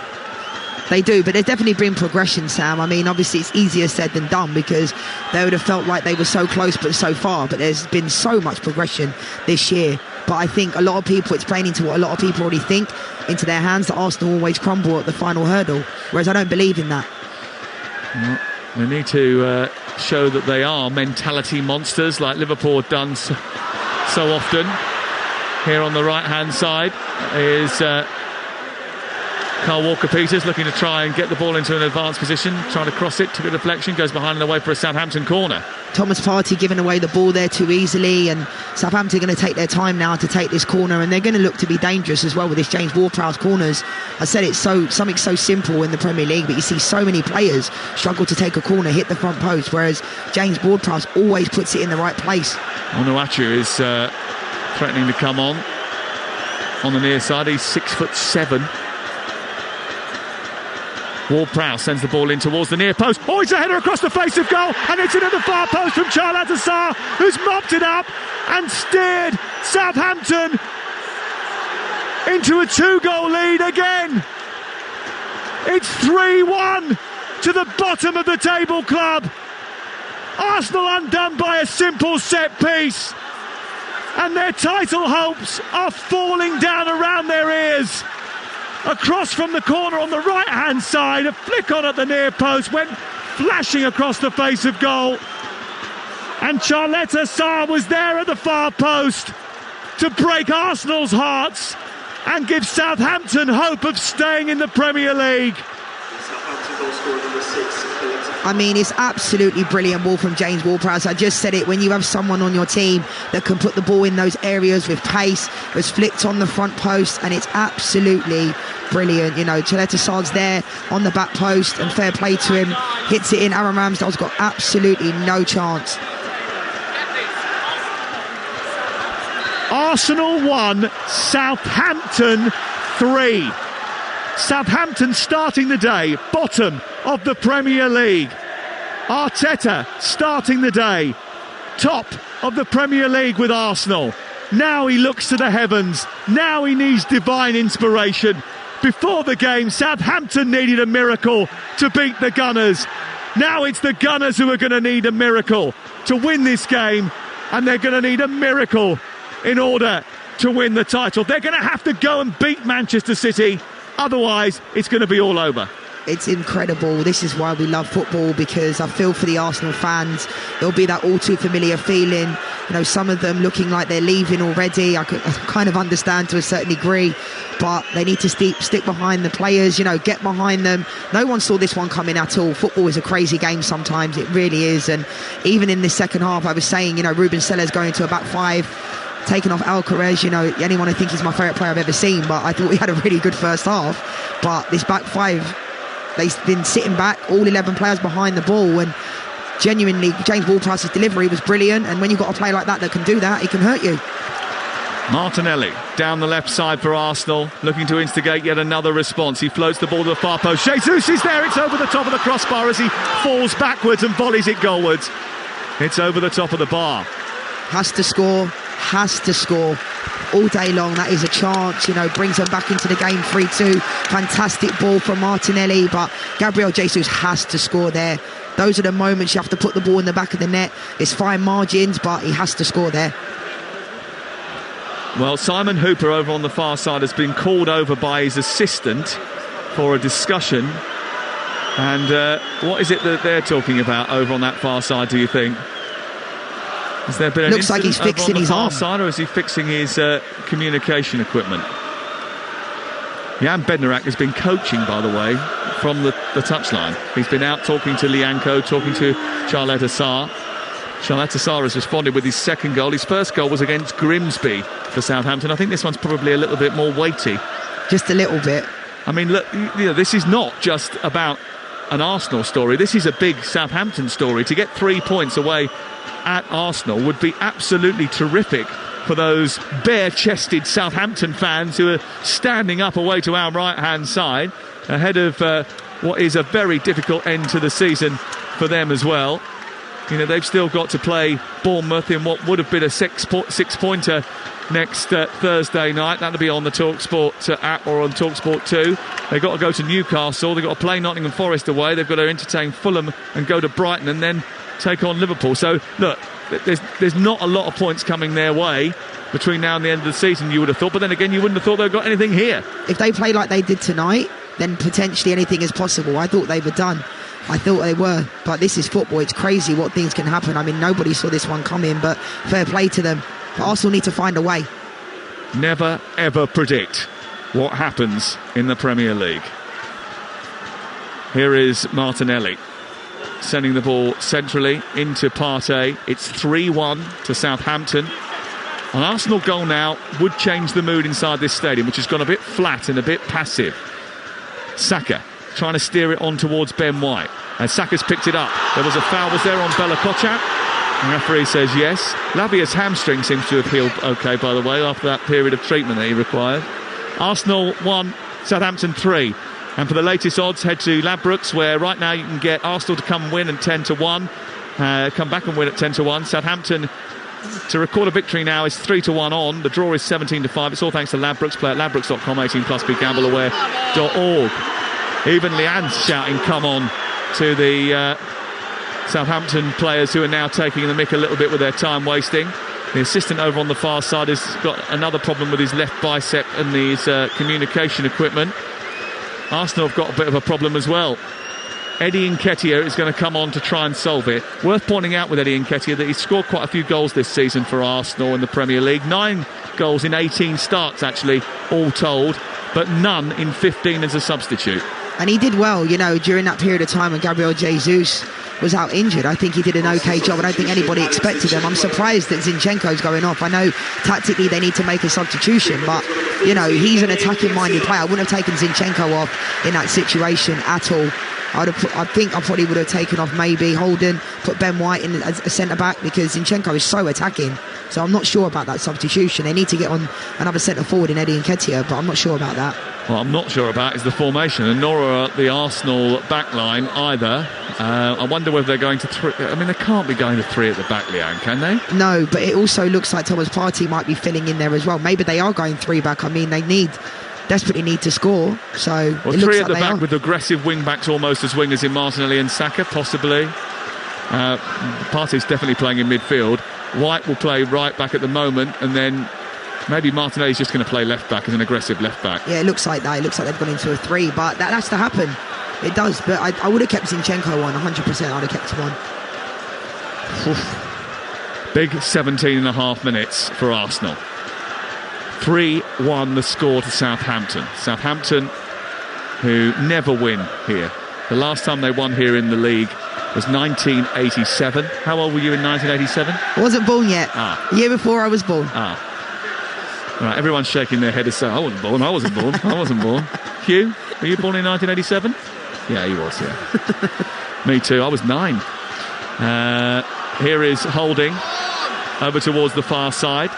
They do, but there's definitely been progression, Sam. Obviously it's easier said than done, because they would have felt like they were so close but so far, but there's been so much progression this year. But I think a lot of people, it's playing into what a lot of people already think into their hands, that Arsenal always crumble at the final hurdle, whereas I don't believe in that. Well, they need to show that they are mentality monsters, like Liverpool have done so often. Here on the right hand side is Kyle Walker-Peters looking to try and get the ball into an advanced position, trying to cross it, took a deflection, goes behind and away for a Southampton corner. Thomas Partey giving away the ball there too easily, and Southampton are going to take their time now to take this corner, and they're going to look to be dangerous as well with this James Ward-Prowse corners. I said it's something so simple in the Premier League, but you see so many players struggle to take a corner, hit the front post, whereas James Ward-Prowse always puts it in the right place. Onuachu is threatening to come on the near side. He's 6'7". Ward-Prowse sends the ball in towards the near post. Oh, it's a header across the face of goal, and it's into the far post from Charles Attessar, who's mopped it up and steered Southampton into a 2-goal lead again. It's 3-1 to the bottom of the table club. Arsenal undone by a simple set piece, and their title hopes are falling down around their ears. across from the corner on the right-hand side, a flick on at the near post, went flashing across the face of goal. And Charletta Sarr was there at the far post to break Arsenal's hearts and give Southampton hope of staying in the Premier League. I mean, it's absolutely brilliant ball from James Ward-Prowse. I just said it, when you have someone on your team that can put the ball in those areas with pace, was flicked on the front post, and it's absolutely brilliant. You know, Charletta Sarr's there on the back post, and fair play to him, hits it in. Aaron Ramsdale's got absolutely no chance. Arsenal 1, Southampton 3. Southampton starting the day bottom of the Premier League. Arteta starting the day top of the Premier League with Arsenal. Now he looks to the heavens. Now he needs divine inspiration. Before the game, Southampton needed a miracle to beat the Gunners. Now it's the Gunners who are going to need a miracle to win this game, and they're going to need a miracle in order to win the title. They're going to have to go and beat Manchester City. Otherwise, it's going to be all over. It's incredible. This is why we love football, because I feel for the Arsenal fans. There'll be that all too familiar feeling. You know, some of them looking like they're leaving already. I kind of understand to a certain degree, but they need to stick behind the players, you know, get behind them. No one saw this one coming at all. Football is a crazy game sometimes. It really is. And even in the second half, I was saying, you know, Ruben Sellers going to a back five, taking off Alcaraz. You know, anyone I think he's my favourite player I've ever seen, but I thought we had a really good first half. But this back five, they've been sitting back, all 11 players behind the ball, and genuinely James Ward-Prowse's delivery was brilliant, and when you've got a player like that can do that, it can hurt you. Martinelli down the left side for Arsenal, looking to instigate yet another response. He floats the ball to the far post. Jesus is there, it's over the top of the crossbar as he falls backwards and volleys it goalwards. It's over the top of the bar. Has to score all day long. That is a chance, you know, brings them back into the game 3-2. Fantastic ball from Martinelli, but Gabriel Jesus has to score there. Those are the moments you have to put the ball in the back of the net. It's fine margins, but he has to score there. Well, Simon Hooper over on the far side has been called over by his assistant for a discussion. And what is it that they're talking about over on that far side, do you think? Has there been an Looks like he's fixing his arm side, or is he fixing his communication equipment? Jan Bednarak has been coaching, by the way, from the touchline. He's been out talking to Lianco, talking to Charletta Sarr. Charletta Sarr has responded with his second goal. His first goal was against Grimsby for Southampton. I think this one's probably a little bit more weighty. Just a little bit. I mean, look, you know, this is not just about an Arsenal story. This is a big Southampton story. To get 3 points away at Arsenal would be absolutely terrific for those bare-chested Southampton fans who are standing up away to our right-hand side ahead of what is a very difficult end to the season for them as well. You know, they've still got to play Bournemouth in what would have been a six-pointer next Thursday night. That'll be on the Talksport app or on Talksport 2. They've got to go to Newcastle. They've got to play Nottingham Forest away. They've got to entertain Fulham and go to Brighton and then take on Liverpool. So, look, there's not a lot of points coming their way between now and the end of the season, you would have thought. But then again, you wouldn't have thought they've got anything here. If they play like they did tonight, then potentially anything is possible. I thought they were done. I thought they were. But this is football. It's crazy what things can happen. I mean, nobody saw this one coming, but fair play to them. But Arsenal need to find a way. Never, ever predict what happens in the Premier League. Here is Martinelli sending the ball centrally into Partey. It's 3-1 to Southampton. An Arsenal goal now would change the mood inside this stadium, which has gone a bit flat and a bit passive. Saka trying to steer it on towards Ben White, and Saka's picked it up. There was a foul, was there, on Bella Kotchap? The referee says yes. Lavia's hamstring seems to have healed okay, by the way, after that period of treatment that he required. Arsenal 1, Southampton 3. And for the latest odds, head to Ladbrokes, where right now you can get Arsenal to come and win at 10-1, come back and win at 10-1. Southampton to record a victory now is 3-1 on. The draw is 17-5. It's all thanks to Ladbrokes. Play at ladbrokes.com, 18+, begambleaware.org. Even Leanne's shouting come on to the Southampton players, who are now taking the mick a little bit with their time wasting. The assistant over on the far side has got another problem with his left bicep and his communication equipment. Arsenal have got a bit of a problem as well. Eddie Nketiah is going to come on to try and solve it. Worth pointing out with Eddie Nketiah that he's scored quite a few goals this season for Arsenal in the Premier League. 9 goals in 18 starts, actually, all told, but none in 15 as a substitute. And he did well, during that period of time when Gabriel Jesus was out injured. I think he did an okay job. I don't think anybody expected him. I'm surprised that Zinchenko's going off. I know tactically they need to make a substitution, but, he's an attacking-minded player. I wouldn't have taken Zinchenko off in that situation at all. I think I probably would have taken off maybe Holden, put Ben White in as a centre-back, because Zinchenko is so attacking. So I'm not sure about that substitution. They need to get on another centre-forward in Eddie Nketiah, but I'm not sure about that. What I'm not sure about is the formation, and nor are the Arsenal backline either. I wonder whether they're going to three. I mean, they can't be going to 3 at the back, Leanne, can they? No, but it also looks like Thomas Partey might be filling in there as well. Maybe they are going 3 back. I mean, they desperately need to score. So well, it 3 looks at like the they back are. with aggressive wing backs almost as wingers in Martinelli and Saka, possibly. Partey's definitely playing in midfield. White will play right back at the moment, and then maybe Martinelli's just going to play left back as an aggressive left back. Yeah, it looks like that. It looks like they've gone into a 3, but that has to happen. It does, but I would have kept Zinchenko on, 100%. I'd have kept him on. Oof. Big 17.5 minutes for Arsenal. 3-1 the score to Southampton. Southampton, who never win here. The last time they won here in the league was 1987. How old were you in 1987? I wasn't born yet. Year before I was born. Right, everyone's shaking their head and saying, I wasn't born. Hugh, were you born in 1987? Yeah, he was, yeah. Me too, I was 9. Here is Holding over towards the far side.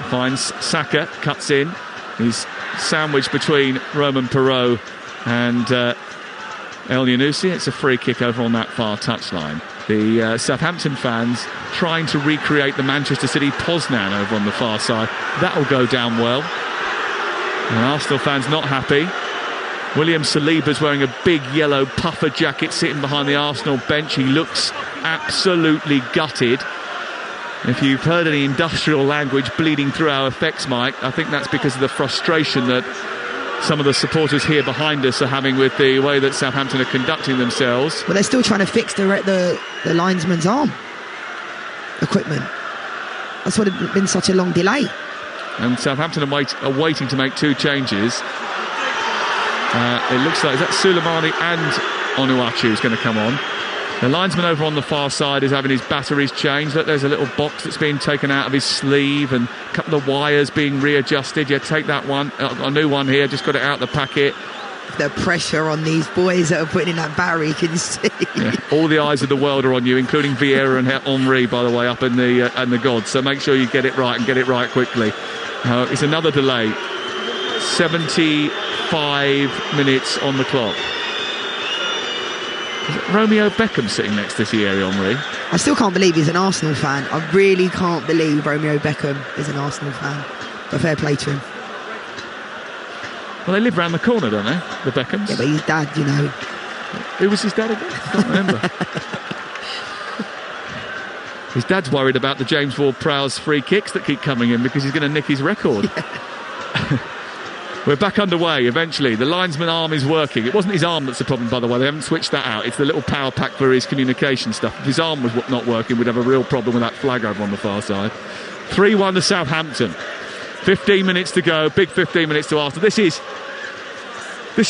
Finds Saka, cuts in. He's sandwiched between Roman Perraud and El Yunusi. It's a free kick over on that far touchline. The Southampton fans trying to recreate the Manchester City Poznan over on the far side. That'll go down well. And Arsenal fans not happy. William Saliba's wearing a big yellow puffer jacket sitting behind the Arsenal bench. He looks absolutely gutted. If you've heard any industrial language bleeding through our effects mic, I think that's because of the frustration that some of the supporters here behind us are having with the way that Southampton are conducting themselves. Well, they're still trying to fix the linesman's arm equipment. That's what it's been such a long delay. And Southampton are waiting to make 2 changes. It looks like, is that Suleimani and Onuachu is going to come on. The linesman over on the far side is having his batteries changed. Look, there's a little box that's being taken out of his sleeve and a couple of wires being readjusted. Yeah, take that one. A new one here, just got it out of the packet. The pressure on these boys that are putting in that barrier, you can see. Yeah, all the eyes of the world are on you, including Vieira and Henry, by the way, up in the gods. So make sure you get it right and get it right quickly. It's another delay. 75 minutes on the clock. Is it Romeo Beckham sitting next to Thierry Henry? I still can't believe he's an Arsenal fan. I really can't believe Romeo Beckham is an Arsenal fan. But fair play to him. Well, they live round the corner, don't they? The Beckhams. Yeah, but his dad, Who was his dad again? I can't remember. His dad's worried about the James Ward-Prowse free kicks that keep coming in because he's going to nick his record. Yeah. We're back underway eventually. The linesman arm is working. It wasn't his arm that's the problem, by the way. They haven't switched that out. It's the little power pack for his communication stuff. If his arm was not working, we'd have a real problem with that flag over on the far side. 3-1 to Southampton. 15 minutes to go. Big 15 minutes to Arsenal. This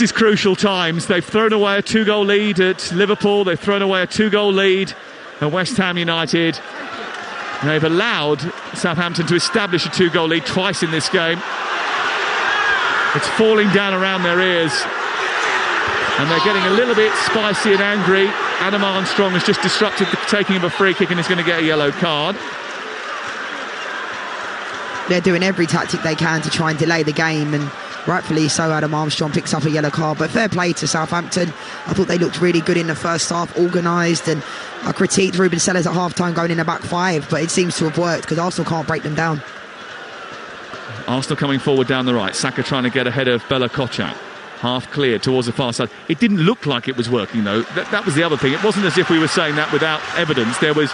is crucial times. They've thrown away a 2-goal lead at Liverpool. They've thrown away a 2-goal lead at West Ham United. They've allowed Southampton to establish a 2-goal lead twice in this game. It's falling down around their ears. And they're getting a little bit spicy and angry. Adam Armstrong has just disrupted the taking of a free kick and is going to get a yellow card. They're doing every tactic they can to try and delay the game, and rightfully so. Adam Armstrong picks up a yellow card, but fair play to Southampton. I thought they looked really good in the first half, organised, and I critiqued Ruben Sellers at half-time going in the back 5, but it seems to have worked because Arsenal can't break them down. Arsenal coming forward down the right. Saka trying to get ahead of Bella Kotchap. Half clear towards the far side. It didn't look like it was working, though. That was the other thing. It wasn't as if we were saying that without evidence. There was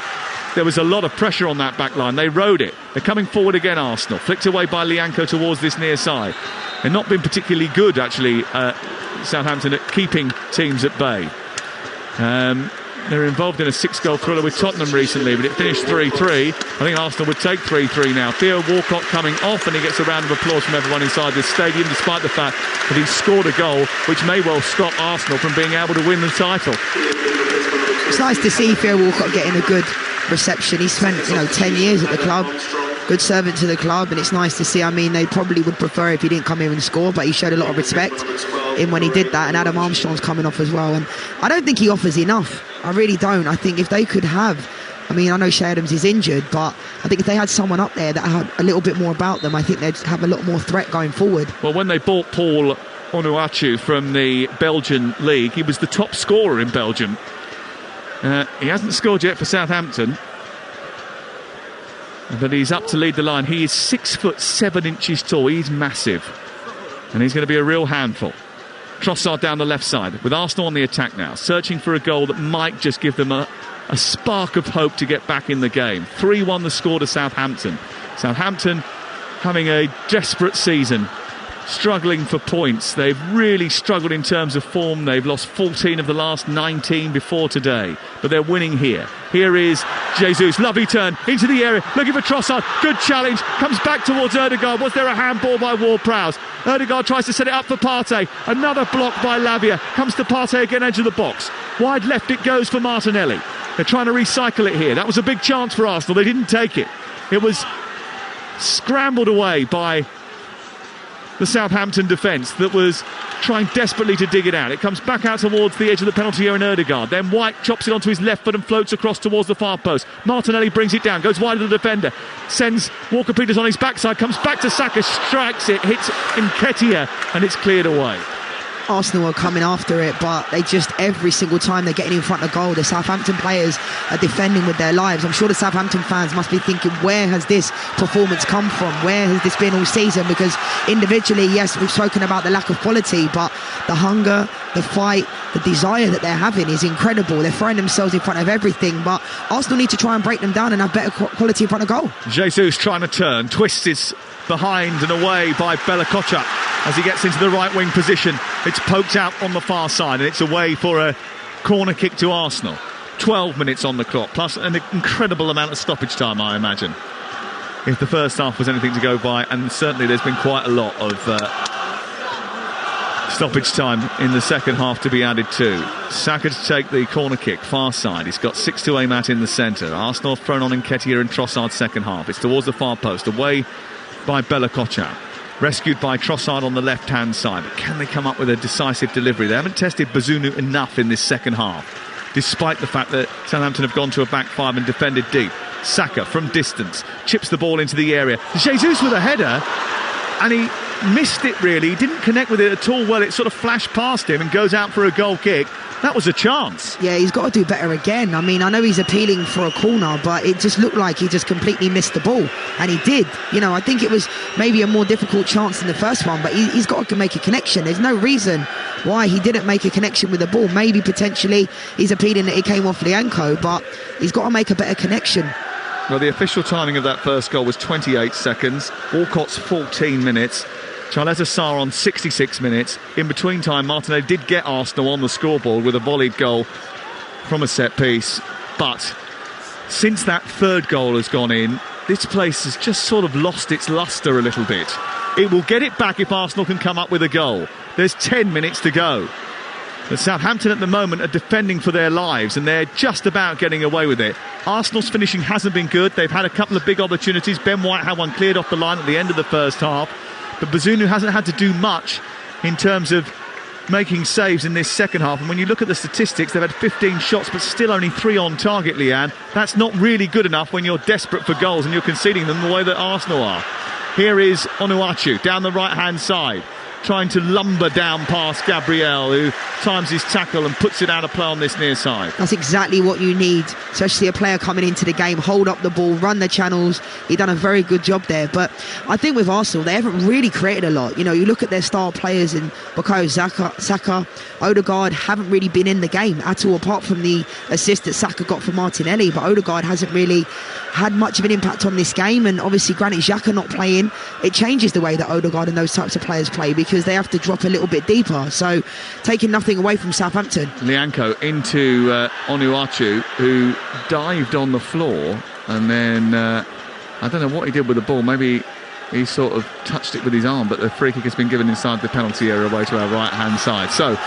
there was a lot of pressure on that back line. They rode it. They're coming forward again, Arsenal. Flicked away by Lianco towards this near side. They've not been particularly good, actually, Southampton, at keeping teams at bay. They're involved in a 6-goal thriller with Tottenham recently, but it finished 3-3. I think Arsenal would take 3-3 now. Theo Walcott coming off, and he gets a round of applause from everyone inside the stadium, despite the fact that he's scored a goal which may well stop Arsenal from being able to win the title. It's nice to see Theo Walcott getting a good reception. He spent 10 years at the club, good servant to the club, and it's nice to see. I mean, they probably would prefer if he didn't come here and score, but he showed a lot of respect in when he did that. And Adam Armstrong's coming off as well, and I don't think he offers enough. I really don't. I think if they could have, I know Shea Adams is injured, but I think if they had someone up there that had a little bit more about them, I think they'd have a lot more threat going forward. Well, when they bought Paul Onuachu from the Belgian league, he was the top scorer in Belgium. He hasn't scored yet for Southampton, but he's up to lead the line. He is 6'7" tall. He's massive, and he's going to be a real handful. Trossard down the left side with Arsenal on the attack now, searching for a goal that might just give them a spark of hope to get back in the game. 3-1 the score to Southampton. Southampton having a desperate season, struggling for points. They've really struggled in terms of form. They've lost 14 of the last 19 before today, but they're winning here. Here is Jesus, lovely turn into the area, looking for Trossard. Good challenge, comes back towards Ødegaard. Was there a handball by Ward-Prowse? Ødegaard tries to set it up for Partey. Another block by Lavia. Comes to Partey again, edge of the box. Wide left it goes for Martinelli. They're trying to recycle it here. That was a big chance for Arsenal. They didn't take it. It was scrambled away by the Southampton defence that was trying desperately to dig it out. It comes back out towards the edge of the penalty area in Ødegaard. Then White chops it onto his left foot and floats across towards the far post. Martinelli brings it down, goes wide of the defender, sends Walker-Peters on his backside, comes back to Saka, strikes it, hits Nketiah, and it's cleared away. Arsenal are coming after it, but they just, every single time they're getting in front of goal, the Southampton players are defending with their lives. I'm sure the Southampton fans must be thinking, where has this performance come from? Where has this been all season? Because individually, yes, we've spoken about the lack of quality, but the hunger, the fight, the desire that they're having is incredible. They're throwing themselves in front of everything, but Arsenal need to try and break them down and have better quality in front of goal. Jesus trying to turn, twists his behind and away by Bella Kotchap as he gets into the right wing position. It's poked out on the far side, and it's away for a corner kick to Arsenal. 12 minutes on the clock, plus an incredible amount of stoppage time, I imagine, if the first half was anything to go by, and certainly there's been quite a lot of stoppage time in the second half to be added to. Saka to take the corner kick, far side. He's got 6 to aim at in the centre. Arsenal have thrown on Nketiah and Trossard second half. It's towards the far post, away by Bella Kotchap. Rescued by Trossard on the left-hand side. But can they come up with a decisive delivery? They haven't tested Bazunu enough in this second half, despite the fact that Southampton have gone to a back five and defended deep. Saka from distance chips the ball into the area. Jesus with a header, and he missed it really. He didn't connect with it at all well. It sort of flashed past him and goes out for a goal kick. That was a chance. Yeah, he's got to do better again. I mean, I know he's appealing for a corner, but it just looked like he just completely missed the ball. And he did. I think it was maybe a more difficult chance than the first one, but he's got to make a connection. There's no reason why he didn't make a connection with the ball. Maybe potentially he's appealing that it came off Lianco, but he's got to make a better connection. Well, the official timing of that first goal was 28 seconds. Walcott's 14 minutes. Charles Sarr on 66 minutes. In between time, Martinelli did get Arsenal on the scoreboard with a volleyed goal from a set piece. But since that third goal has gone in, this place has just sort of lost its lustre a little bit. It will get it back if Arsenal can come up with a goal. There's 10 minutes to go. The Southampton at the moment are defending for their lives, and they're just about getting away with it. Arsenal's finishing hasn't been good. They've had a couple of big opportunities. Ben White had one cleared off the line at the end of the first half. But Bazunu hasn't had to do much in terms of making saves in this second half. And when you look at the statistics, they've had 15 shots, but still only 3 on target, Leanne. That's not really good enough when you're desperate for goals and you're conceding them the way that Arsenal are. Here is Onuachu down the right-hand side. trying to lumber down past Gabriel, who times his tackle and puts it out of play on this near side. That's exactly what you need, especially a player coming into the game, hold up the ball, run the channels. He's done a very good job there. But I think with Arsenal, they haven't really created a lot. You know, you look at their star players in Bukayo Saka, Odegaard haven't really been in the game at all, apart from the assist that Saka got for Martinelli. But Odegaard hasn't really had much of an impact on this game, and obviously Granit Xhaka not playing, it changes the way that Odegaard and those types of players play, because they have to drop a little bit deeper. So taking nothing away from Southampton. Lianco into Onuachu, who dived on the floor, and then I don't know what he did with the ball. Maybe he sort of touched it with his arm, but the free kick has been given inside the penalty area away to our right hand side. So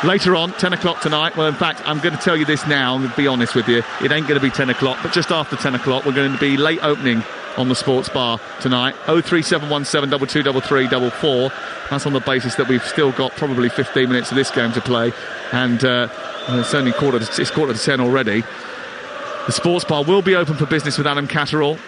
later on, 10 o'clock tonight, well, in fact, I'm going to tell you this now, I'm going to be honest with you, it ain't going to be 10 o'clock, but just after 10 o'clock we're going to be late opening on the Sports Bar tonight. 03717 223344. That's on the basis that we've still got probably 15 minutes of this game to play, and it's only quarter to 10 already. The Sports Bar will be open for business with Adam Catterall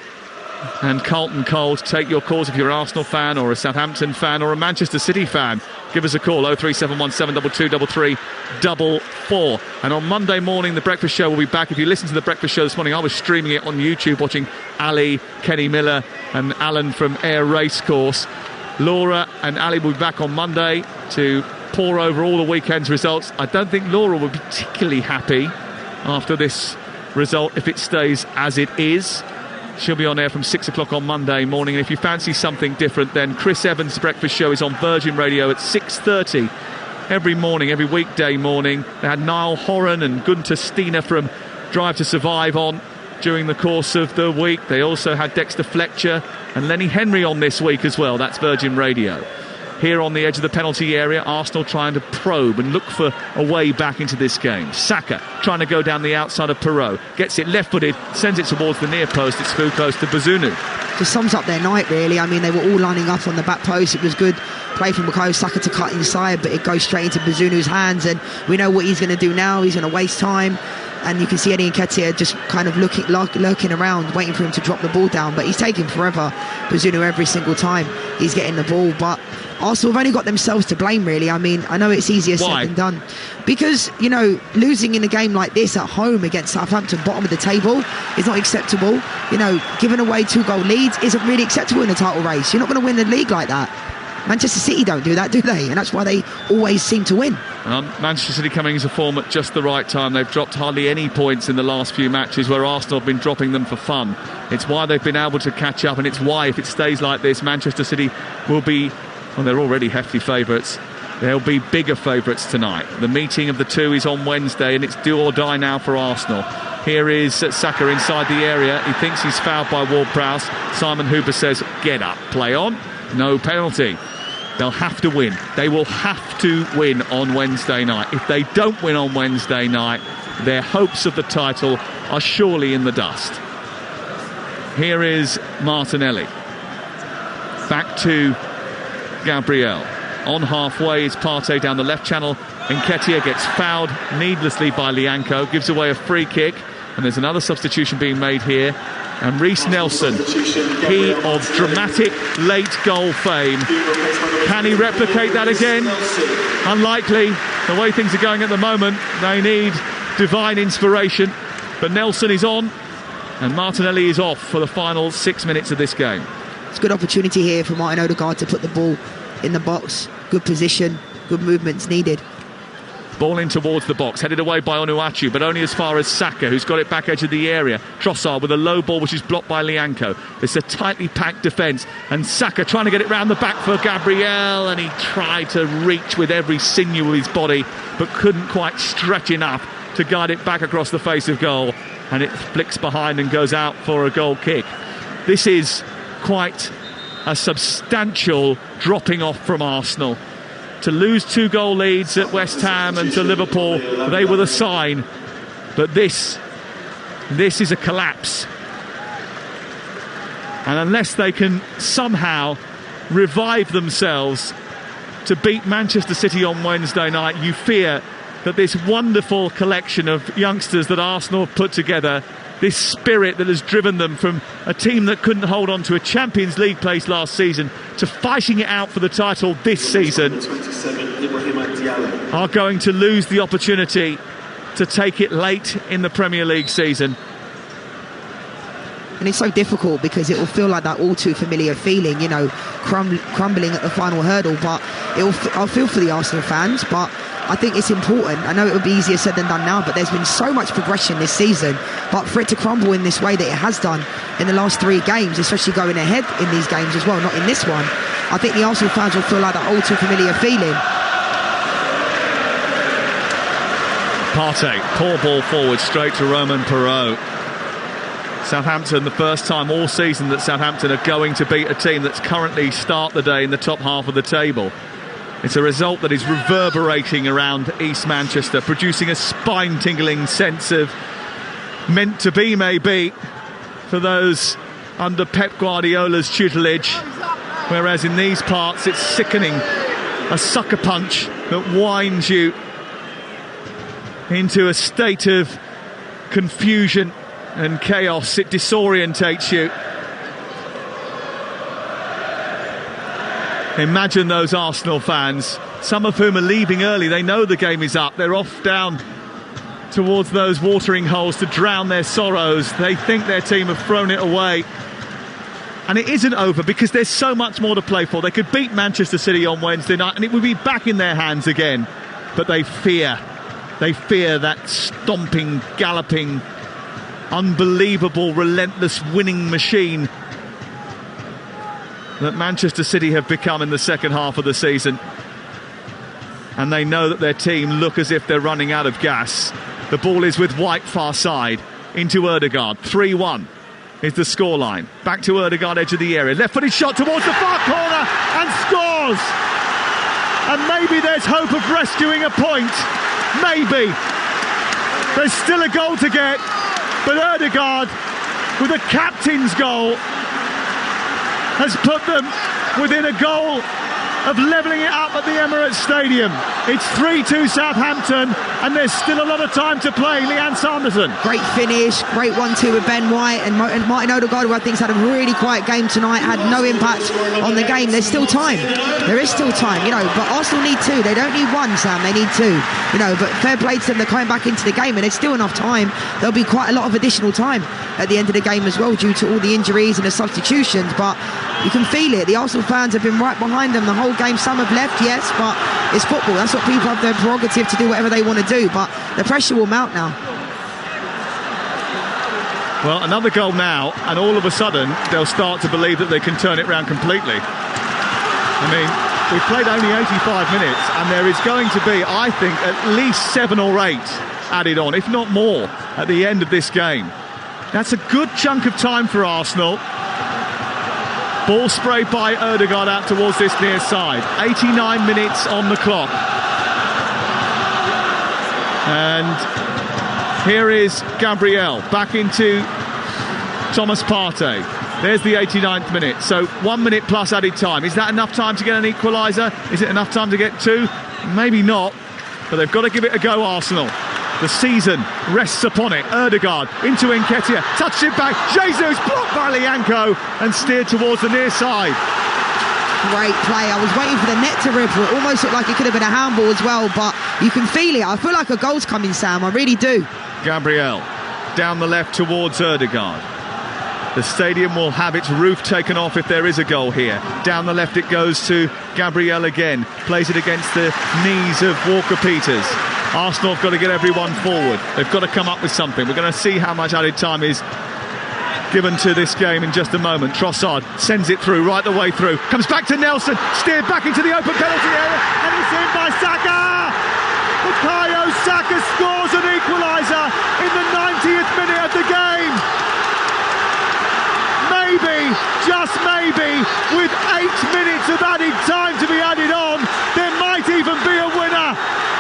and Carlton Cole. Take your calls if you're an Arsenal fan or a Southampton fan or a Manchester City fan. Give us a call, 03717 223344. And on Monday morning, the Breakfast Show will be back. If you listen to the Breakfast Show this morning, I was streaming it on YouTube, watching Ali, Kenny Miller and Alan from Ayr Racecourse. Laura and Ali will be back on Monday to pour over all the weekend's results. I don't think Laura will be particularly happy after this result if it stays as it is. She'll be on air from 6 o'clock on Monday morning. And if you fancy something different, then Chris Evans' Breakfast Show is on Virgin Radio at 6:30 every morning, every weekday morning. They had Niall Horan and Gunter Steiner from Drive to Survive on during the course of the week. They also had Dexter Fletcher and Lenny Henry on this week as well. That's Virgin Radio. Here on the edge of the penalty area, Arsenal trying to probe and look for a way back into this game. Saka trying to go down the outside of Perot. Gets it left-footed, sends it towards the near post. It's too close to Bazunu. Just sums up their night, really. I mean, they were all lining up on the back post. It was good play from Bukayo Saka to cut inside, but it goes straight into Bazunu's hands, and we know what he's going to do now. He's going to waste time. And you can see Eddie Nketiah just kind of lurking around, waiting for him to drop the ball down. But he's taking forever, Bazunu, every single time he's getting the ball. But Arsenal have only got themselves to blame, really. I mean, I know it's easier said than done. Because, you know, losing in a game like this at home against Southampton, bottom of the table, is not acceptable. You know, giving away 2-goal leads isn't really acceptable in a title race. You're not going to win the league like that. Manchester City don't do that, do they? And that's why they always seem to win. Manchester City coming into form at just the right time. They've dropped hardly any points in the last few matches, where Arsenal have been dropping them for fun. It's why they've been able to catch up, and it's why, if it stays like this, Manchester City will be, well, they're already hefty favourites. They'll be bigger favourites tonight. The meeting of the two is on Wednesday, and it's do or die now for Arsenal. Here is Saka inside the area. He thinks he's fouled by Ward-Prowse. Simon Hooper says, get up, play on. No penalty. They'll have to win. They will have to win on Wednesday night. If they don't win on Wednesday night, their hopes of the title are surely in the dust. Here is Martinelli. Back to Gabriel. On halfway is Partey down the left channel. Nketiah gets fouled needlessly by Lianco, gives away a free kick, and there's another substitution being made here. And Reece Nelson, he of dramatic late goal fame. Can he replicate that again? Unlikely. The way things are going at the moment, they need divine inspiration. But Nelson is on, and Martinelli is off for the final 6 minutes of this game. It's a good opportunity here for Martin Odegaard to put the ball in the box. Good position, good movements needed. Ball in towards the box, headed away by Onuachu, but only as far as Saka, who's got it back edge of the area. Trossard with a low ball, which is blocked by Lianco. It's a tightly packed defence, and Saka trying to get it round the back for Gabriel, and he tried to reach with every sinew of his body, but couldn't quite stretch enough to guide it back across the face of goal, and it flicks behind and goes out for a goal kick. This is quite a substantial dropping off from Arsenal. To lose 2-goal leads at West Ham and to Liverpool, they were the sign. But this is a collapse. And unless they can somehow revive themselves to beat Manchester City on Wednesday night, you fear that this wonderful collection of youngsters that Arsenal have put together this spirit that has driven them from a team that couldn't hold on to a Champions League place last season to fighting it out for the title this season, are going to lose the opportunity to take it late in the Premier League season. And it's so difficult because it will feel like that all too familiar feeling, you know, crumbling at the final hurdle. But I'll feel for the Arsenal fans, but I think it's important. I know it would be easier said than done now, but there's been so much progression this season. But for it to crumble in this way that it has done in the last 3 games, especially going ahead in these games as well, not in this one, I think the Arsenal fans will feel like that all too familiar feeling. Partey, poor ball forward straight to Romain Perraud. Southampton, the first time all season that Southampton are going to beat a team that's currently start the day in the top half of the table. It's a result that is reverberating around East Manchester, producing a spine-tingling sense of meant to be, maybe, for those under Pep Guardiola's tutelage. Whereas in these parts, it's sickening. A sucker punch that winds you into a state of confusion and chaos. It disorientates you. Imagine those Arsenal fans, some of whom are leaving early. They know the game is up. They're off down towards those watering holes to drown their sorrows. They think their team have thrown it away. And it isn't over because there's so much more to play for. They could beat Manchester City on Wednesday night and it would be back in their hands again. But they fear that stomping, galloping, unbelievable, relentless winning machine that Manchester City have become in the second half of the season. And they know that their team look as if they're running out of gas. The ball is with White far side into Ødegaard. 3-1 is the scoreline. Back to Ødegaard, edge of the area. Left-footed shot towards the far corner and scores! And maybe there's hope of rescuing a point. Maybe. There's still a goal to get. But Ødegaard, with a captain's goal, has put them within a goal of levelling it up at the Emirates Stadium. It's 3-2 Southampton, and there's still a lot of time to play. Leanne Sanderson. Great finish, great 1-2 with Ben White and Martin Ødegaard, who I think's had a really quiet game tonight, had no impact on the game. There's still time. There is still time, you know, but Arsenal need 2. They don't need 1, Sam, they need 2. You know, but fair play to them, they're coming back into the game, and there's still enough time. There'll be quite a lot of additional time at the end of the game as well, due to all the injuries and the substitutions, but you can feel it. The Arsenal fans have been right behind them the whole game. Some have left, yes, but it's football. That's what people have their prerogative to do whatever they want to do, but the pressure will mount now. Well, another goal now, and all of a sudden they'll start to believe that they can turn it round completely. I mean, we've played only 85 minutes, and there is going to be, I think, at least 7 or 8 added on, if not more, at the end of this game. That's a good chunk of time for Arsenal. Ball sprayed by Ødegaard out towards this near side. 89 minutes on the clock. And here is Gabriel back into Thomas Partey. There's the 89th minute. So 1 minute plus added time. Is that enough time to get an equaliser? Is it enough time to get 2? Maybe not. But they've got to give it a go, Arsenal. The season rests upon it. Ødegaard into Nketiah, touched it back. Jesus blocked by Lianco and steered towards the near side. Great play. I was waiting for the net to ripple. It almost looked like it could have been a handball as well, but you can feel it. I feel like a goal's coming, Sam. I really do. Gabriel down the left towards Ødegaard. The stadium will have its roof taken off if there is a goal here. Down the left it goes to Gabriel again. Plays it against the knees of Walker-Peters. Arsenal have got to get everyone forward. They've got to come up with something. We're going to see how much added time is given to this game in just a moment. Trossard sends it through, right the way through. Comes back to Nelson, steered back into the open penalty area, and it's in by Saka! Bukayo Saka scores an equaliser in the 90th minute of the game. Maybe, just maybe, with 8 minutes of added time to be added on, there might even be a winner.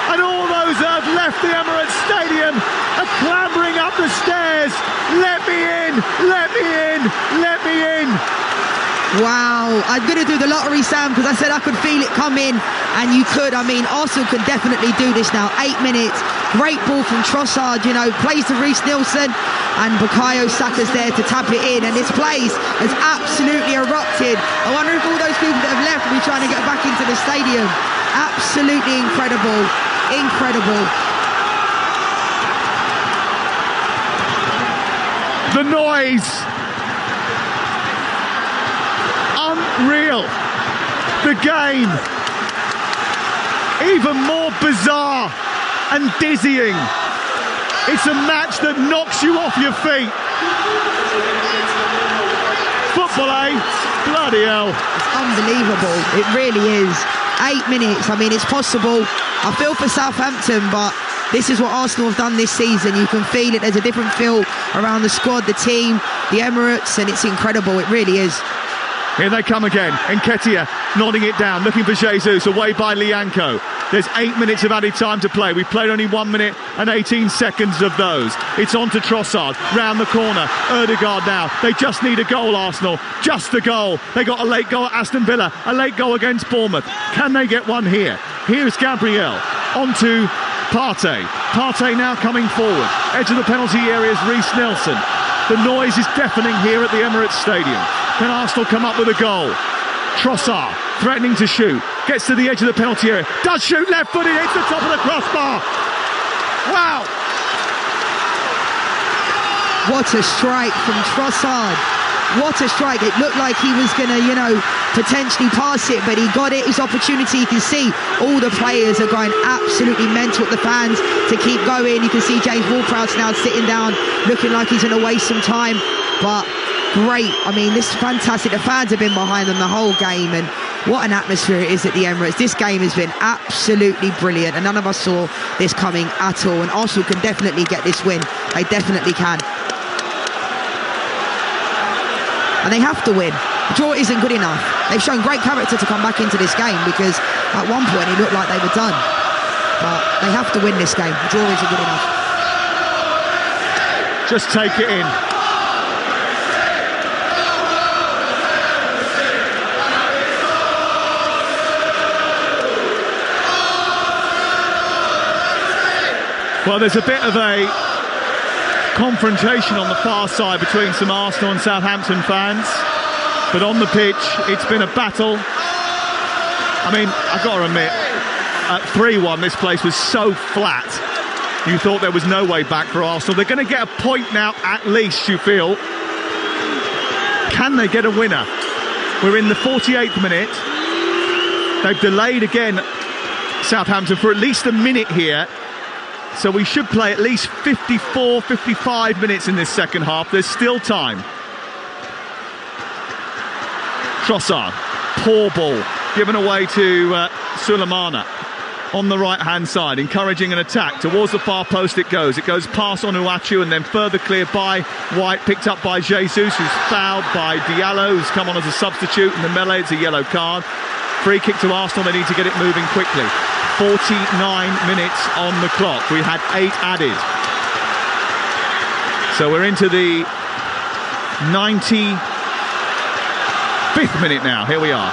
And all those that have left the Emirates Stadium are clambering up the stairs. Let me in, let me in, let me in. Wow, I'm going to do the lottery, Sam, because I said I could feel it come in, and you could. I mean, Arsenal can definitely do this now. 8 minutes, great ball from Trossard, you know, plays to Reece Nelson. and Bukayo Saka's there to tap it in, and this place has absolutely erupted. I wonder if all those people that have left will be trying to get back into the stadium. Absolutely incredible. Incredible. The noise. Unreal. The game. Even more bizarre and dizzying. It's a match that knocks you off your feet. Football, eh? Bloody hell. It's unbelievable. It really is. 8 minutes. I mean, it's possible. I feel for Southampton, but this is what Arsenal have done this season. You can feel it. There's a different feel around the squad, the team, the Emirates, and it's incredible. It really is. Here they come again. Nketiah nodding it down, looking for Jesus, away by Lianco. There's 8 minutes of added time to play. We've played only 1 minute and 18 seconds of those. It's on to Trossard, round the corner. Ødegaard now. They just need a goal, Arsenal. Just a goal. They got a late goal at Aston Villa, a late goal against Bournemouth. Can they get one here? Here's Gabriel. On to Partey. Partey now coming forward. Edge of the penalty area is Reece Nelson. The noise is deafening here at the Emirates Stadium. Can Arsenal come up with a goal? Trossard threatening to shoot. Gets to the edge of the penalty area. Does shoot left-footed. Hits the top of the crossbar. Wow. What a strike from Trossard. What a strike. It looked like he was going to, potentially pass it, but he got it. His opportunity. You can see all the players are going absolutely mental at the fans to keep going. You can see James Ward-Prowse now sitting down, looking like he's going to waste some time. But great. I mean, this is fantastic. The fans have been behind them the whole game, and what an atmosphere it is at the Emirates. This game has been absolutely brilliant, and none of us saw this coming at all. And Arsenal can definitely get this win. They definitely can. And they have to win. The draw isn't good enough. They've shown great character to come back into this game, because at one point it looked like they were done. But they have to win this game. The draw isn't good enough. Just take it in. Well, there's a bit of a confrontation on the far side between some Arsenal and Southampton fans, but on the pitch it's been a battle. I mean, I've got to admit, at 3-1 this place was so flat you thought there was no way back for Arsenal. They're going to get a point now at least, you feel. Can they get a winner? We're in the 48th minute. They've delayed again, Southampton, for at least a minute here. So we should play at least 54, 55 minutes in this second half. There's still time. Trossard, poor ball, given away to Sulemana on the right-hand side, encouraging an attack. Towards the far post it goes. It goes past Onuachu and then further cleared by White, picked up by Jesus, who's fouled by Diallo, who's come on as a substitute. In the melee, it's a yellow card. Free kick to Arsenal. They need to get it moving quickly. 49 minutes on the clock. We had 8 added. So we're into the 95th minute now. Here we are.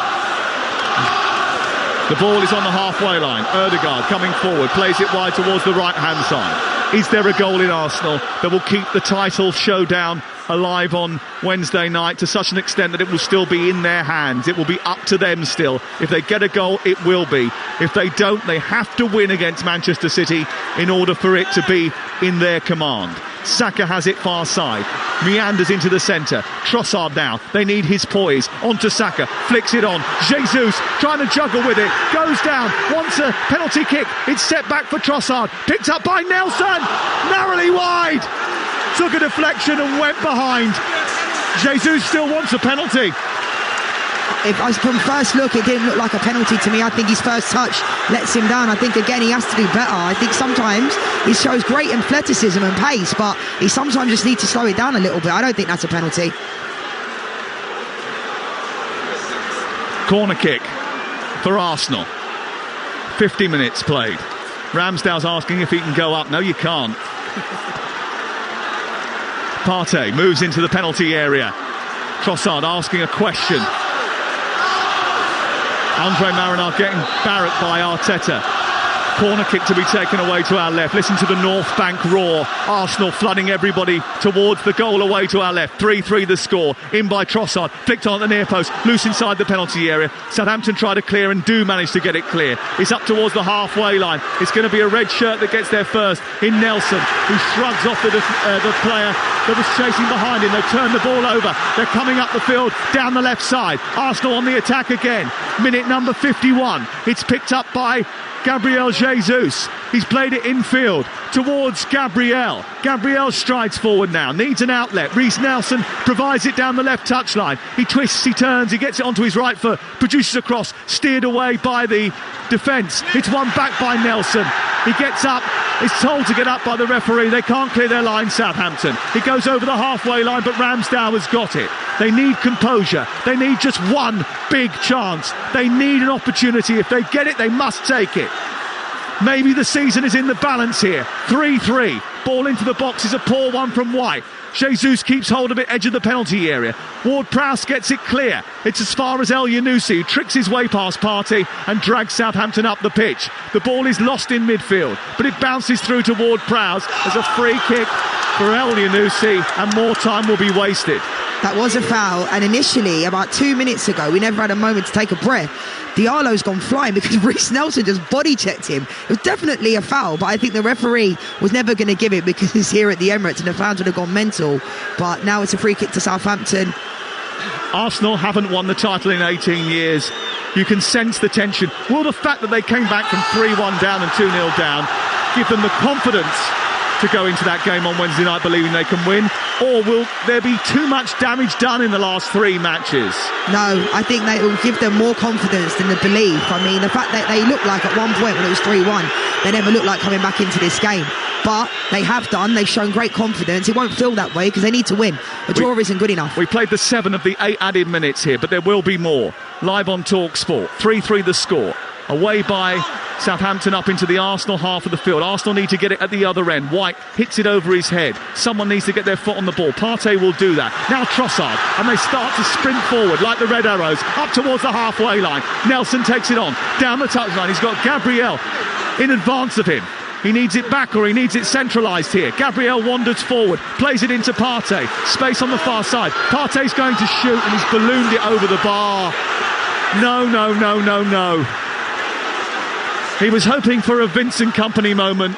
The ball is on the halfway line. Ødegaard coming forward, plays it wide towards the right-hand side. Is there a goal in Arsenal that will keep the title showdown alive on Wednesday night to such an extent that it will still be in their hands? It will be up to them still. If they get a goal, it will be. If they don't, they have to win against Manchester City in order for it to be in their command. Saka has it far side, meanders into the centre. Trossard now, they need his poise. Onto Saka, flicks it on. Jesus trying to juggle with it, goes down, wants a penalty kick. It's set back for Trossard, picked up by Nelson, narrowly wide. Took a deflection and went behind. Jesus still wants a penalty. From first look, it didn't look like a penalty to me. I think his first touch lets him down. I think, again, he has to do better. I think sometimes he shows great athleticism and pace, but he sometimes just needs to slow it down a little bit. I don't think that's a penalty. Corner kick for Arsenal. 50 minutes played. Ramsdale's asking if he can go up. No, you can't. Partey moves into the penalty area. Trossard asking a question. Andre Marinard getting barracked by Arteta. Corner kick to be taken away to our left. Listen to the North Bank roar. Arsenal flooding everybody towards the goal away to our left. 3-3 the score. In by Trossard. Flicked on at the near post. Loose inside the penalty area. Southampton try to clear and do manage to get it clear. It's up towards the halfway line. It's going to be a red shirt that gets there first in Nelson, who shrugs off the player that was chasing behind him. They've turned the ball over. They're coming up the field down the left side. Arsenal on the attack again. Minute number 51. It's picked up by Gabriel Jesus. He's played it infield towards Gabriel. Gabriel strides forward now, needs an outlet. Reece Nelson provides it down the left touchline. He twists, he turns, he gets it onto his right foot, produces a cross, steered away by the defence. It's won back by Nelson. He gets up, is told to get up by the referee. They can't clear their line, Southampton. He goes over the halfway line, but Ramsdale has got it. They need composure. They need just one big chance. They need an opportunity. If they get it, they must take it. Maybe the season is in the balance here. 3-3. Ball into the box is a poor one from White. Jesus keeps hold of it, edge of the penalty area. Ward-Prowse gets it clear. It's as far as El Yunusi, who tricks his way past Partey and drags Southampton up the pitch. The ball is lost in midfield, but it bounces through to Ward-Prowse as a free kick for El Yunusi, and more time will be wasted. That was a foul, and initially, about 2 minutes ago, we never had a moment to take a breath. Diallo's gone flying because Reece Nelson just body checked him. It was definitely a foul, but I think the referee was never going to give it because he's here at the Emirates and the fans would have gone mental. But now it's a free kick to Southampton. Arsenal haven't won the title in 18 years. You can sense the tension. Will the fact that they came back from 3-1 down and 2-0 down give them the confidence to go into that game on Wednesday night believing they can win, or will there be too much damage done in the last 3 matches? No, I think they will give them more confidence than the belief. I mean, the fact that they looked like at one point when it was 3-1, they never looked like coming back into this game, but they have done. They've shown great confidence. It won't feel that way because they need to win. A draw isn't good enough. We played the 7 of the 8 added minutes here, but there will be more. Live on Talksport. 3-3 the score. Away by Southampton up into the Arsenal half of the field. Arsenal need to get it at the other end. White hits it over his head. Someone needs to get their foot on the ball. Partey will do that. Now Trossard, and they start to sprint forward like the Red Arrows up towards the halfway line. Nelson takes it on down the touchline. He's got Gabriel in advance of him. He needs it back or he needs it centralised here. Gabriel wanders forward, plays it into Partey. Space on the far side. Partey's going to shoot and he's ballooned it over the bar. No. He was hoping for a Vincent Kompany moment,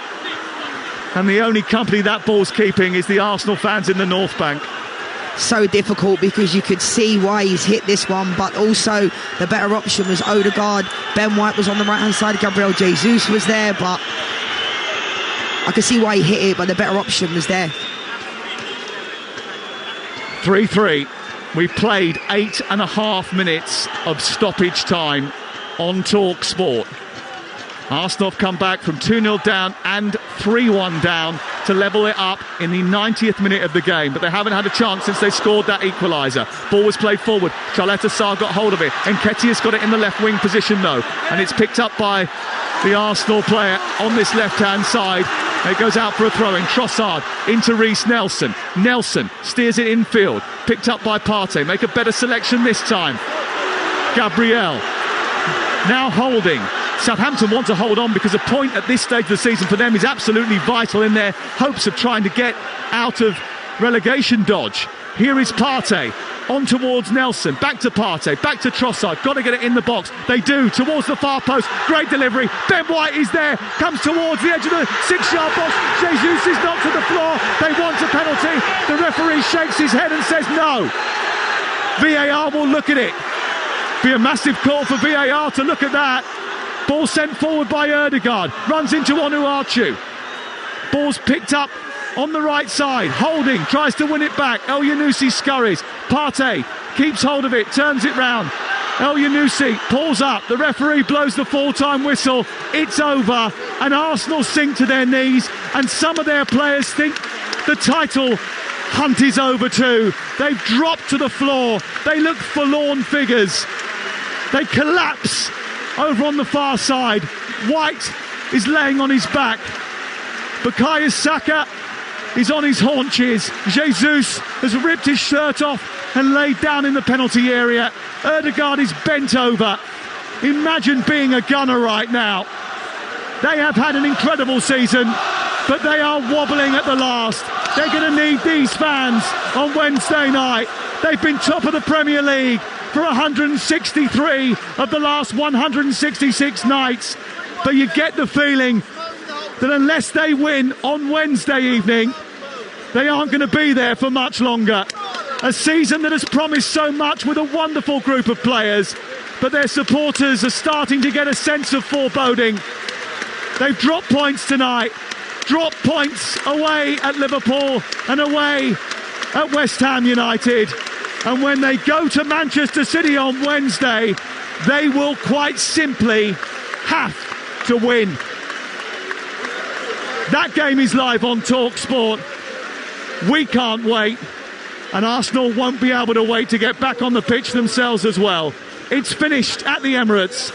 and the only company that ball's keeping is the Arsenal fans in the North Bank. So difficult because you could see why he's hit this one, but also the better option was Odegaard. Ben White was on the right hand side, Gabriel Jesus was there, but I could see why he hit it, but the better option was there. 3-3. We played 8.5 minutes of stoppage time on Talksport. Arsenal have come back from 2-0 down and 3-1 down to level it up in the 90th minute of the game, but they haven't had a chance since they scored that equaliser. Ball was played forward. Charletta Sarr got hold of it. Nketiah's got it in the left wing position though, and it's picked up by the Arsenal player on this left-hand side. It goes out for a throw-in. Trossard into Reece Nelson. Nelson steers it infield. Picked up by Partey. Make a better selection this time. Gabriel now holding. Southampton want to hold on because a point at this stage of the season for them is absolutely vital in their hopes of trying to get out of relegation dodge. Here is Partey on towards Nelson, back to Partey, back to Trossard, got to get it in the box. They do, towards the far post, great delivery. Ben White is there, comes towards the edge of the 6-yard box. Jesus is knocked to the floor. They want a penalty. The referee shakes his head and says no. VAR will look at it. Be a massive call for VAR to look at that. Ball sent forward by Odegaard, runs into Onuachu. Ball's picked up on the right side. Holding, tries to win it back. El Yunusi scurries. Partey keeps hold of it, turns it round. El Yunusi pulls up. The referee blows the full-time whistle. It's over, and Arsenal sink to their knees, and some of their players think the title hunt is over too. They've dropped to the floor. They look forlorn figures. They collapse over on the far side. White is laying on his back. Bukayo Saka is on his haunches. Jesus has ripped his shirt off and laid down in the penalty area. Odegaard is bent over. Imagine being a gunner right now. They have had an incredible season, but they are wobbling at the last. They're going to need these fans on Wednesday night. They've been top of the Premier League for 163 of the last 166 nights. But you get the feeling that unless they win on Wednesday evening, they aren't going to be there for much longer. A season that has promised so much with a wonderful group of players, but their supporters are starting to get a sense of foreboding. They've dropped points tonight, dropped points away at Liverpool and away at West Ham United. And when they go to Manchester City on Wednesday, they will quite simply have to win. That game is live on Talksport. We can't wait, and Arsenal won't be able to wait to get back on the pitch themselves as well. It's finished at the Emirates.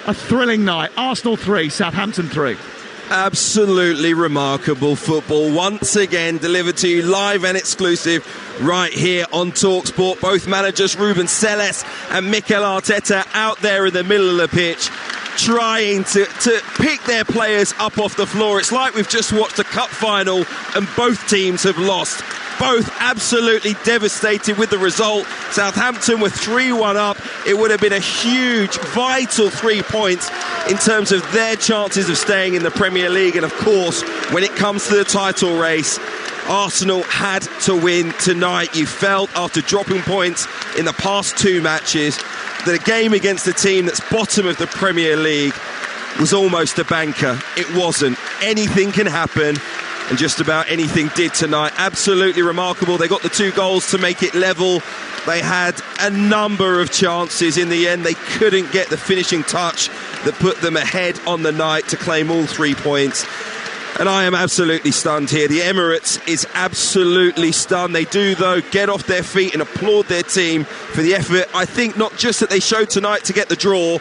A thrilling night. Arsenal 3, Southampton 3. Absolutely remarkable football once again delivered to you live and exclusive right here on Talksport. Both managers Ruben Selles and Mikel Arteta out there in the middle of the pitch trying to pick their players up off the floor. It's like we've just watched a cup final and both teams have lost. Both absolutely devastated with the result. Southampton were 3-1 up. It would have been a huge, vital 3 points in terms of their chances of staying in the Premier League. And of course, when it comes to the title race, Arsenal had to win tonight. You felt after dropping points in the past 2 matches that a game against a team that's bottom of the Premier League was almost a banker. It wasn't. Anything can happen. And just about anything did tonight. Absolutely remarkable. They got the 2 goals to make it level. They had a number of chances. In the end, they couldn't get the finishing touch that put them ahead on the night to claim all 3 points. And I am absolutely stunned here. The Emirates is absolutely stunned. They do, though, get off their feet and applaud their team for the effort. I think not just that they showed tonight to get the draw,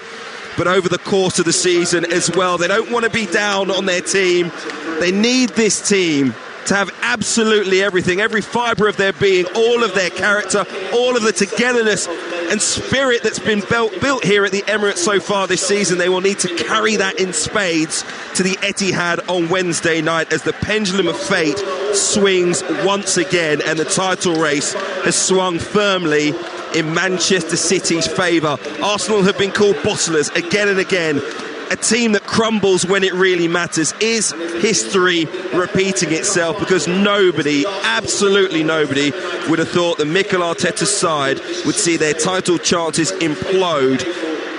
but over the course of the season as well. They don't want to be down on their team. They need this team to have absolutely everything, every fibre of their being, all of their character, all of the togetherness and spirit that's been built here at the Emirates so far this season. They will need to carry that in spades to the Etihad on Wednesday night as the pendulum of fate swings once again and the title race has swung firmly in Manchester City's favour. Arsenal have been called bottlers again and again. A team that crumbles when it really matters. Is history repeating itself? Because nobody, absolutely nobody, would have thought that Mikel Arteta's side would see their title chances implode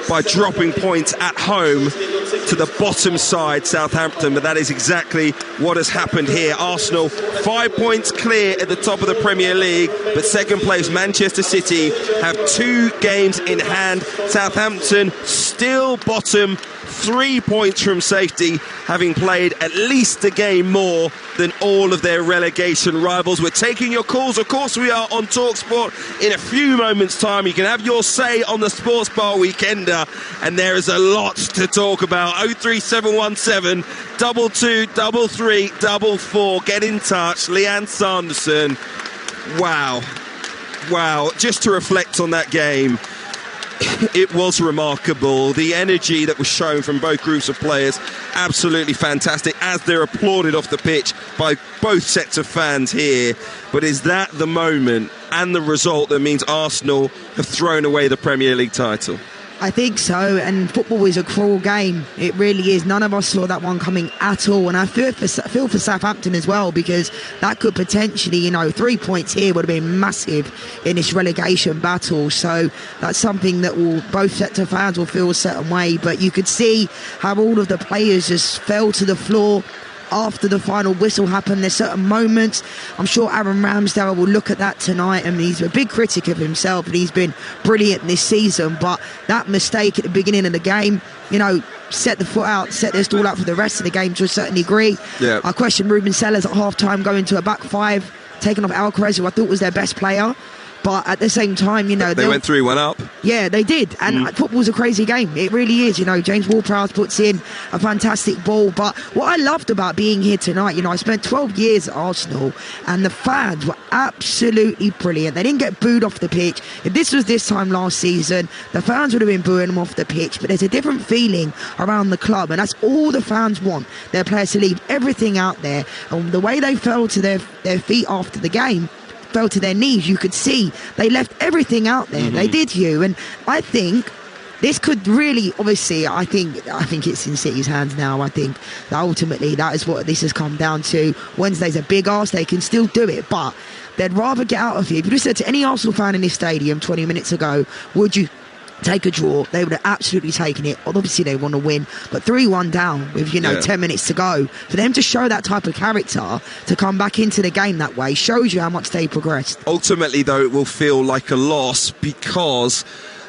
by dropping points at home to the bottom side, Southampton. But that is exactly what has happened here. Arsenal 5 points clear at the top of the Premier League, but second place Manchester City have 2 games in hand. Southampton still bottom, 3 points from safety, having played at least a game more than all of their relegation rivals. We're taking your calls, of course we are, on Talksport. In a few moments' time you can have your say on the Sports Bar Weekender, and there is a lot to talk about. 03717 22 33 44. Get in touch. Leanne Sanderson. Wow, just to reflect on that game, it was remarkable. The energy that was shown from both groups of players, absolutely fantastic, as they're applauded off the pitch by both sets of fans here. But is that the moment and the result that means Arsenal have thrown away the Premier League title? I think so, and football is a cruel game. It really is. None of us saw that one coming at all, and I feel for Southampton as well, because that could potentially, 3 points here would have been massive in this relegation battle. So that's something that both sets of fans will feel a certain way, but you could see how all of the players just fell to the floor after the final whistle happened. There's certain moments, I'm sure Aaron Ramsdale will look at that tonight, and he's a big critic of himself, and he's been brilliant this season, but that mistake at the beginning of the game, set the foot out, set their stall out for the rest of the game to a certain degree. I questioned Ruben Selles at half-time going to a back 5, taking off Alcaraz, who I thought was their best player. But at the same time, you know, they went 3-1 up. Yeah, they did. And football's a crazy game. It really is. You know, James Ward-Prowse puts in a fantastic ball. But what I loved about being here tonight, you know, I spent 12 years at Arsenal, and the fans were absolutely brilliant. They didn't get booed off the pitch. If this was this time last season, the fans would have been booing them off the pitch. But there's a different feeling around the club, and that's all the fans want. Their players to leave everything out there. And the way they fell to their feet after the game, fell to their knees, you could see they left everything out there. They did, Hugh. And I think this could really, obviously, I think it's in City's hands now. I think that ultimately that is what this has come down to. Wednesday's a big ask. They can still do it, but they'd rather get out of here. If you just said to any Arsenal fan in this stadium 20 minutes ago, would you take a draw, they would have absolutely taken it. Obviously they want to win, but 3-1 down with 10 minutes to go, for them to show that type of character, to come back into the game that way, shows you how much they progressed. Ultimately though, it will feel like a loss, because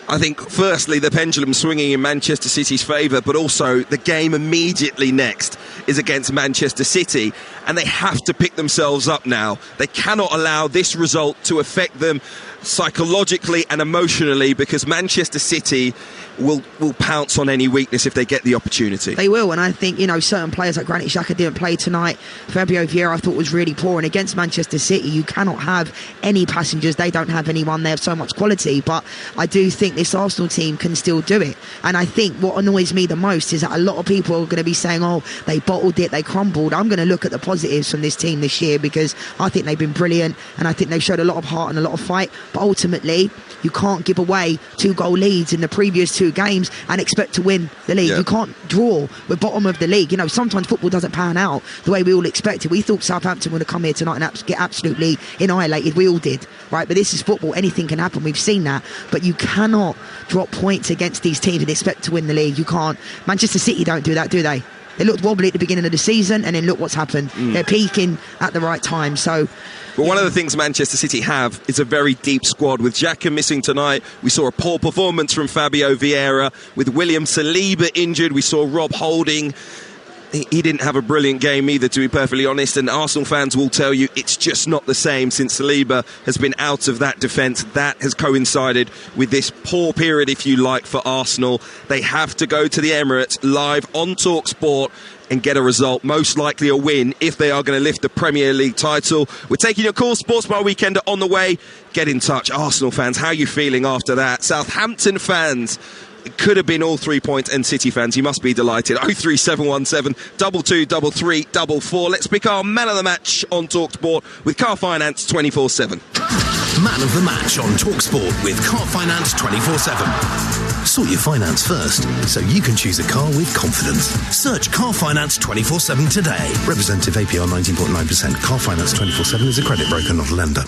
I think firstly the pendulum swinging in Manchester City's favour, but also the game immediately next is against Manchester City, and they have to pick themselves up now. They cannot allow this result to affect them psychologically and emotionally, because Manchester City will pounce on any weakness if they get the opportunity. They will, and I think, you know, certain players like Granit Xhaka didn't play tonight. Fabio Vieira I thought was really poor, and against Manchester City you cannot have any passengers. They don't have anyone. They have so much quality, but I do think this Arsenal team can still do it. And I think what annoys me the most is that a lot of people are going to be saying, oh, they bottled it, they crumbled. I'm going to look at the positives from this team this year, because I think they've been brilliant, and I think they've showed a lot of heart and a lot of fight. But ultimately you can't give away 2-goal leads in the previous 2 games and expect to win the league. You can't draw with bottom of the league. You know, sometimes football doesn't pan out the way we all expected. We thought Southampton would have come here tonight and get absolutely annihilated. We all did, right? But this is football. Anything can happen. We've seen that. But you cannot drop points against these teams and expect to win the league. You can't. Manchester City don't do that, do they? They looked wobbly at the beginning of the season, and then look what's happened. They're peaking at the right time. So, but one of the things Manchester City have is a very deep squad. With Xhaka missing tonight, we saw a poor performance from Fabio Vieira. With William Saliba injured, we saw Rob Holding. He didn't have a brilliant game either, to be perfectly honest, and Arsenal fans will tell you it's just not the same since Saliba has been out of that defence. That has coincided with this poor period, if you like, for Arsenal. They have to go to the Emirates live on Talksport and get a result, most likely a win, if they are going to lift the Premier League title. We're taking your call. Sports Bar Weekend on the way. Get in touch. Arsenal fans, how are you feeling after that? Southampton fans, it could have been all 3 points, and City fans, you must be delighted. 03717 223344. Let's pick our man of the match on Talksport with Car Finance 24/7. Man of the match on Talksport with Car Finance 24/7. Sort your finance first, so you can choose a car with confidence. Search Car Finance 24/7 today. Representative APR 19.9%. Car Finance 24/7 is a credit broker, not a lender.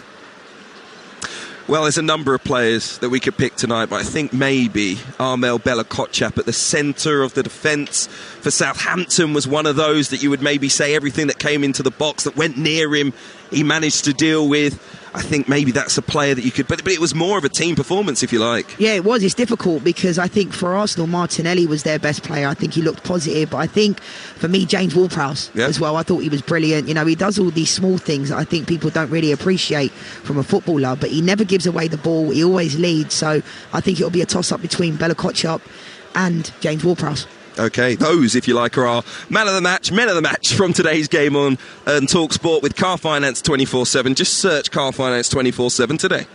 Well, there's a number of players that we could pick tonight, but I think maybe Armel Bella-Kotchap at the centre of the defence for Southampton was one of those that you would maybe say everything that came into the box that went near him, he managed to deal with. I think maybe that's a player that you could... But it was more of a team performance, if you like. Yeah, it was. It's difficult because I think for Arsenal, Martinelli was their best player. I think he looked positive. But I think, for me, James Ward-Prowse as well. I thought he was brilliant. You know, he does all these small things that I think people don't really appreciate from a footballer. But he never gives away the ball. He always leads. So I think it'll be a toss-up between Bella-Kotchap and James Ward-Prowse. OK, those, if you like, are our men of the match from today's game on Talksport with Car Finance 24/7. Just search Car Finance 24/7 today.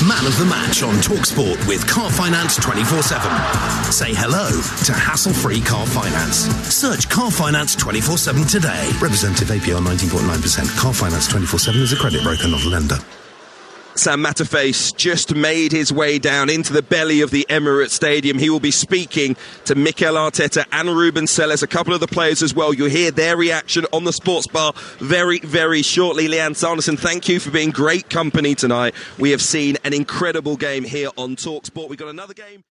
Man of the match on Talksport with Car Finance 24/7. Say hello to hassle-free car finance. Search Car Finance 24/7 today. Representative APR 19.9%. Car Finance 24/7 is a credit broker, not a lender. Sam Matterface just made his way down into the belly of the Emirates Stadium. He will be speaking to Mikel Arteta and Ruben Selles, a couple of the players as well. You'll hear their reaction on the Sports Bar very, very shortly. Leanne Sanderson, thank you for being great company tonight. We have seen an incredible game here on Talksport. We've got another game.